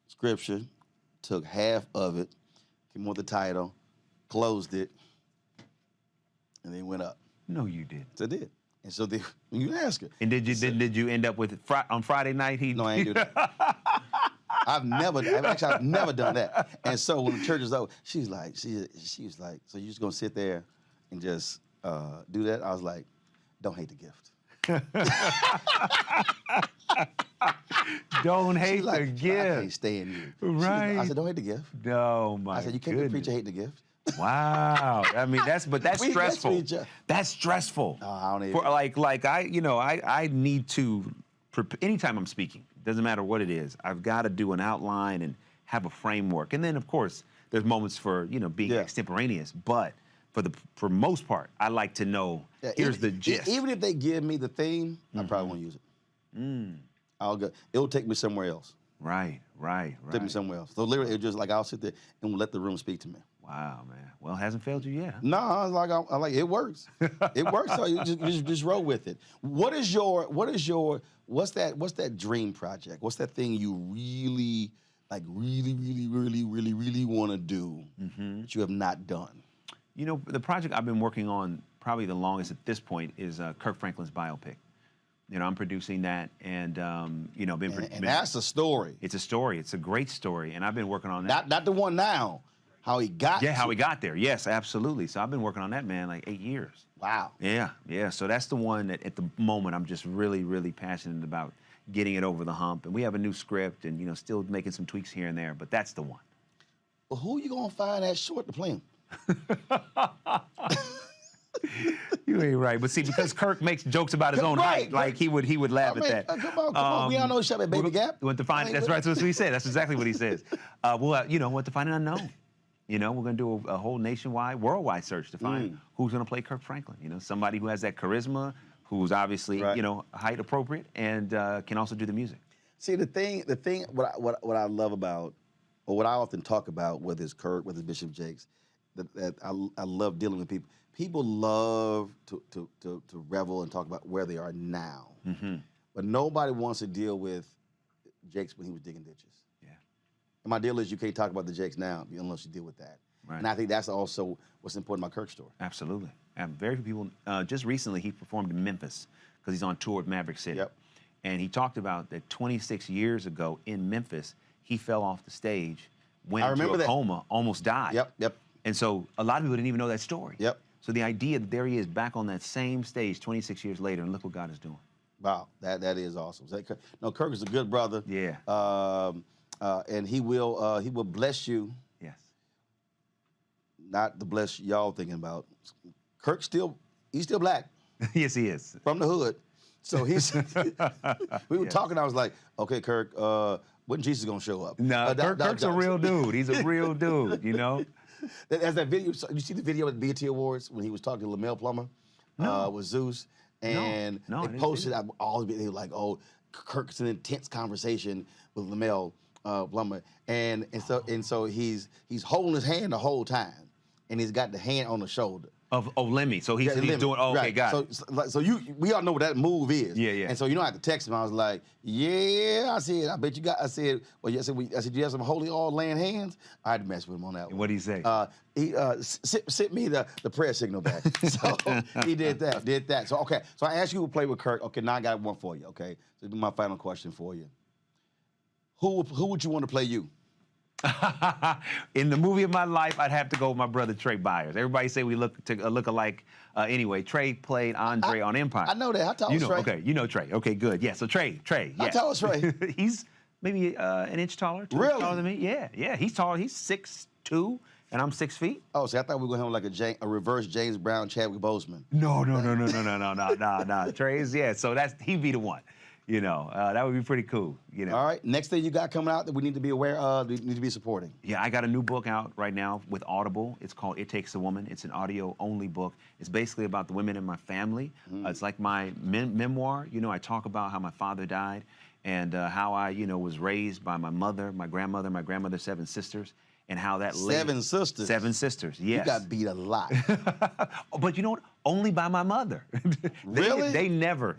Speaker 8: Scripture, took half of it, came with the title, closed it, and then went up.
Speaker 19: No, you did.
Speaker 8: So I did. And so you ask her.
Speaker 19: And did you end up with on Friday night?
Speaker 8: No, I ain't do that. I've never done that. And so when the church is over, she was like, "So you're just gonna sit there and just do that?" I was like, "Don't hate the gift."
Speaker 19: Don't hate the
Speaker 8: I
Speaker 19: gift.
Speaker 8: can't stand you.
Speaker 19: Right.
Speaker 8: I said, "Don't hate the gift."
Speaker 19: No, my
Speaker 8: I said, "You can't be a preacher hating the gift."
Speaker 19: Wow. I mean, that's stressful. That's stressful.
Speaker 8: No, I don't even.
Speaker 19: For I need to. Anytime I'm speaking, doesn't matter what it is, I've got to do an outline and have a framework. And then, of course, there's moments for being extemporaneous. But for most part, I like to know. Here's the gist.
Speaker 8: Even if they give me the theme, I probably won't use it. I'll go. It'll take me somewhere else.
Speaker 19: Right.
Speaker 8: Take me somewhere else. So literally, it's just like I'll sit there and let the room speak to me.
Speaker 19: Wow, man. Well, it hasn't failed you yet. Huh?
Speaker 8: No, I like it works. It works. So you just roll with it. What's that dream project? What's that thing you really want to do that you have not done?
Speaker 19: The project I've been working on probably the longest at this point is Kirk Franklin's biopic. I'm producing that, and and
Speaker 8: that's a story.
Speaker 19: It's a story. It's a great story, and I've been working on that.
Speaker 8: Not the one now. How he got
Speaker 19: how he got there. Yes, absolutely. So I've been working on that, man, like 8 years.
Speaker 8: Wow.
Speaker 19: Yeah. So that's the one that at the moment I'm just really, really passionate about getting it over the hump. And we have a new script and, still making some tweaks here and there, but that's the one.
Speaker 8: Well, who you gonna find that short to play him?
Speaker 19: You ain't right. But see, because Kirk makes jokes about his own height, like he would laugh at that.
Speaker 8: Come on. We all know each other, baby gap.
Speaker 19: We want to find that's right. That's what he said. That's exactly what he says. We'll want to find an unknown. We're going to do a whole nationwide, worldwide search to find who's going to play Kirk Franklin. Somebody who has that charisma, who's obviously, height appropriate, and can also do the music.
Speaker 8: See, the thing, what I love about, or what I often talk about, whether it's Kirk, whether it's Bishop Jakes, that I love dealing with people. People love to revel and talk about where they are now, but nobody wants to deal with Jakes when he was digging ditches. And my deal is you can't talk about the Jakes now unless you deal with that. Right. And I think that's also what's important about Kirk's story.
Speaker 19: Absolutely. And very few people, just recently he performed in Memphis because he's on tour with Maverick City.
Speaker 8: Yep.
Speaker 19: And he talked about that 26 years ago in Memphis, he fell off the stage, went into a coma, almost died.
Speaker 8: Yep.
Speaker 19: And so a lot of people didn't even know that story.
Speaker 8: Yep.
Speaker 19: So the idea that there he is back on that same stage 26 years later, and look what God is doing.
Speaker 8: Wow, that is awesome. No, Kirk is a good brother.
Speaker 19: Yeah.
Speaker 8: And he will bless you.
Speaker 19: Yes.
Speaker 8: Not the bless y'all thinking about. Kirk's he's still black.
Speaker 19: Yes, he is.
Speaker 8: From the hood. So we were talking, I was like, okay, Kirk, when Jesus gonna show up?
Speaker 19: No, Kirk's a real dude. He's a real dude,
Speaker 8: As that video, you see the video at the BET Awards when he was talking to LaMel Plummer with Zeus? And they posted all they were like, oh, Kirk's an intense conversation with LaMel Plummer, and so he's holding his hand the whole time, and he's got the hand on the shoulder.
Speaker 19: Of Lemmy. So he's
Speaker 8: Lemmy,
Speaker 19: doing. Oh, okay,
Speaker 8: right.
Speaker 19: got it.
Speaker 8: So we all know what that move is.
Speaker 19: Yeah, yeah.
Speaker 8: And so I had to text him. I was like, yeah. I said, I bet you got. I said, well, I said, you have some holy oil laying hands. I had to mess with him on that one.
Speaker 19: What did he say?
Speaker 8: He sent me the prayer signal back. So he did that. So okay. So I asked you to play with Kirk. Okay, now I got one for you. Okay, so this is my final question for you. Who would you want to play you?
Speaker 19: In the movie of my life, I'd have to go with my brother Trey Byers. Everybody say we look alike. Anyway, Trey played Andre on Empire.
Speaker 8: I know that. How tall is Trey?
Speaker 19: Okay, you know Trey. Okay, good. Yeah, so Trey. Yeah.
Speaker 8: How tall is Trey?
Speaker 19: He's maybe an inch taller. 2 inches taller than me. Yeah. He's tall. He's 6'2", and I'm 6 feet.
Speaker 8: Oh, see, I thought we were going to have like a reverse James Brown, Chadwick Boseman.
Speaker 19: No. Trey's so he'd be the one. That would be pretty cool.
Speaker 8: All right. Next thing you got coming out that we need to be aware of, we need to be supporting.
Speaker 19: Yeah, I got a new book out right now with Audible. It's called It Takes a Woman. It's an audio-only book. It's basically about the women in my family. It's like my memoir. I talk about how my father died and how I, was raised by my mother, my grandmother's 7 sisters, and how that
Speaker 8: 7 sisters?
Speaker 19: 7 sisters, yes.
Speaker 8: You got beat a lot.
Speaker 19: But you know what? Only by my mother.
Speaker 8: Really?
Speaker 19: They never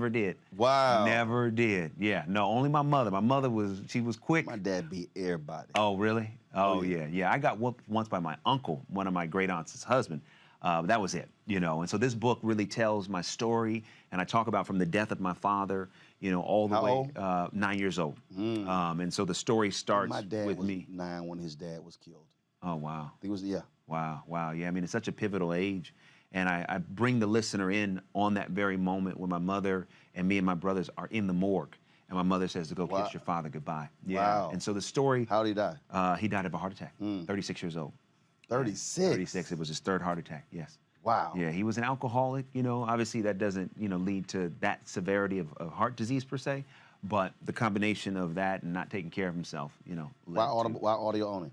Speaker 19: did.
Speaker 8: Wow.
Speaker 19: Never did. Yeah. No, only my mother. My mother was quick.
Speaker 8: My dad beat everybody.
Speaker 19: Oh, really? Oh, yeah. I got whooped once by my uncle, one of my great aunts' husband. That was it, And so this book really tells my story, and I talk about from the death of my father, all the way 9 years old. And so the story starts
Speaker 8: my dad
Speaker 19: with
Speaker 8: was
Speaker 19: me.
Speaker 8: 9 when his dad was killed.
Speaker 19: Oh, wow.
Speaker 8: He was,
Speaker 19: Wow. Yeah, I mean, it's such a pivotal age. And I bring the listener in on that very moment when my mother and me and my brothers are in the morgue. And my mother says to go kiss your father goodbye. Yeah.
Speaker 8: Wow.
Speaker 19: And so the story.
Speaker 8: How did he die?
Speaker 19: He died of a heart attack, 36 years old.
Speaker 8: 36?
Speaker 19: 36. It was his 3rd heart attack, yes.
Speaker 8: Wow.
Speaker 19: Yeah, he was an alcoholic. Obviously that doesn't, lead to that severity of heart disease per se. But the combination of that and not taking care of himself,
Speaker 8: Why audio only?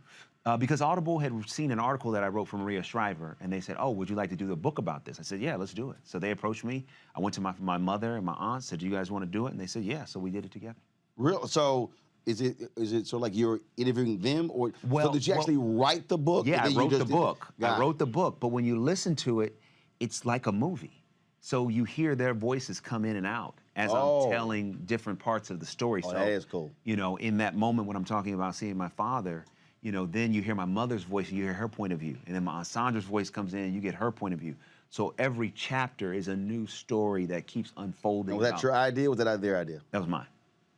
Speaker 19: Because Audible had seen an article that I wrote for Maria Shriver, and they said, oh, would you like to do a book about this? I said, yeah, let's do it. So they approached me. I went to my mother and my aunt, said, do you guys want to do it? And they said, yeah, so we did it together.
Speaker 8: Real? So is it so like you're interviewing them, or so did you actually write the book?
Speaker 19: Yeah, I wrote the book. I wrote the book, but when you listen to it, it's like a movie. So you hear their voices come in and out as I'm telling different parts of the story. So
Speaker 8: that is cool.
Speaker 19: In that moment when I'm talking about seeing my father, then you hear my mother's voice, you hear her point of view. And then my Aunt Sandra's voice comes in, and you get her point of view. So every chapter is a new story that keeps unfolding.
Speaker 8: Was that your idea, or was that their idea?
Speaker 19: That was mine.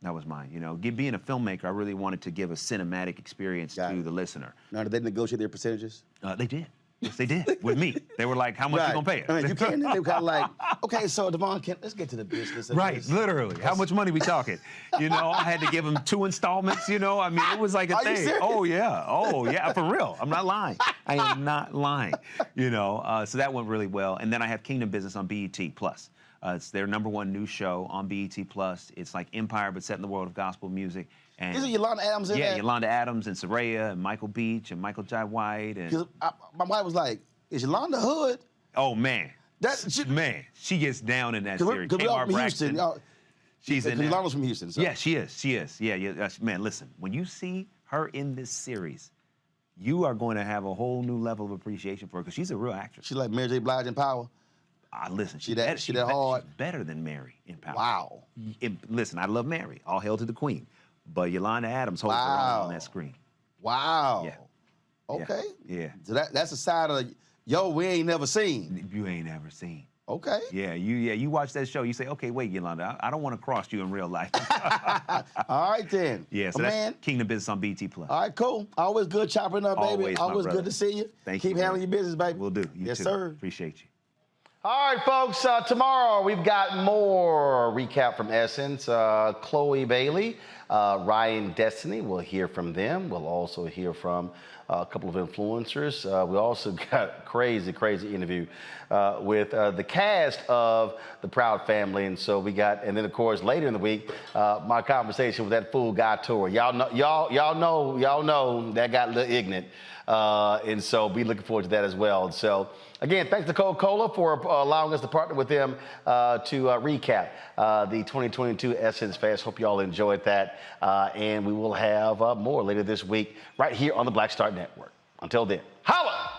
Speaker 19: Being a filmmaker, I really wanted to give a cinematic experience to the listener.
Speaker 8: Now, did they negotiate their percentages?
Speaker 19: They did. Yes, they did. With me. They were like, how much you gonna pay us?
Speaker 8: I mean, you can't. They were kind of like, okay, so Devon, let's get to the business.
Speaker 19: Right, literally. How much money we talking? I had to give them 2 installments, I mean, it was like a thing. Oh, yeah, for real. I'm not lying. I am not lying, So that went really well. And then I have Kingdom Business on BET+. It's their #1 news show on BET+. It's like Empire, but set in the world of gospel music. And
Speaker 8: isn't Yolanda Adams in that?
Speaker 19: Yeah, Yolanda Adams and Soraya and Michael Beach and Michael Jai White. And
Speaker 8: my wife was like, is Yolanda hood?
Speaker 19: Oh, man. She gets down in that series.
Speaker 8: Because we're from Houston.
Speaker 19: She's in there.
Speaker 8: Yolanda's from Houston. So.
Speaker 19: Yeah, she is. Yeah. Man, listen, when you see her in this series, you are going to have a whole new level of appreciation for her, because she's a real actress.
Speaker 8: She's like Mary J. Blige in Power.
Speaker 19: Listen,
Speaker 8: she that hard.
Speaker 19: She's better than Mary in Power.
Speaker 8: Wow.
Speaker 19: Listen, I love Mary. All hail to the queen. But Yolanda Adams holds her own on that screen.
Speaker 8: Wow.
Speaker 19: Yeah.
Speaker 8: Okay.
Speaker 19: Yeah.
Speaker 8: So that's a side of we ain't never seen.
Speaker 19: You ain't never seen.
Speaker 8: Okay.
Speaker 19: Yeah. You watch that show. You say, okay, wait, Yolanda, I don't want to cross you in real life.
Speaker 8: All right then.
Speaker 19: Yeah. So that's Kingdom Business on BET+.
Speaker 8: All right, cool. Always good chopping up, baby. Always good to see you.
Speaker 19: Thank you.
Speaker 8: Keep handling your business, baby.
Speaker 19: Will do.
Speaker 8: Yes,
Speaker 19: too.
Speaker 8: sir.
Speaker 19: Appreciate you.
Speaker 1: All right, folks, tomorrow we've got more recap from Essence. Chloe Bailey, Ryan Destiny, we'll hear from them. We'll also hear from a couple of influencers. We also got a crazy interview with the cast of The Proud Family. And so and then of course later in the week, my conversation with that fool Guy Tour. Y'all know that got a little ignorant. And so be looking forward to that as well. So again, thanks to Coca-Cola for allowing us to partner with them to recap the 2022 Essence Fest. Hope you all enjoyed that. And we will have more later this week right here on the Black Star Network. Until then, holla!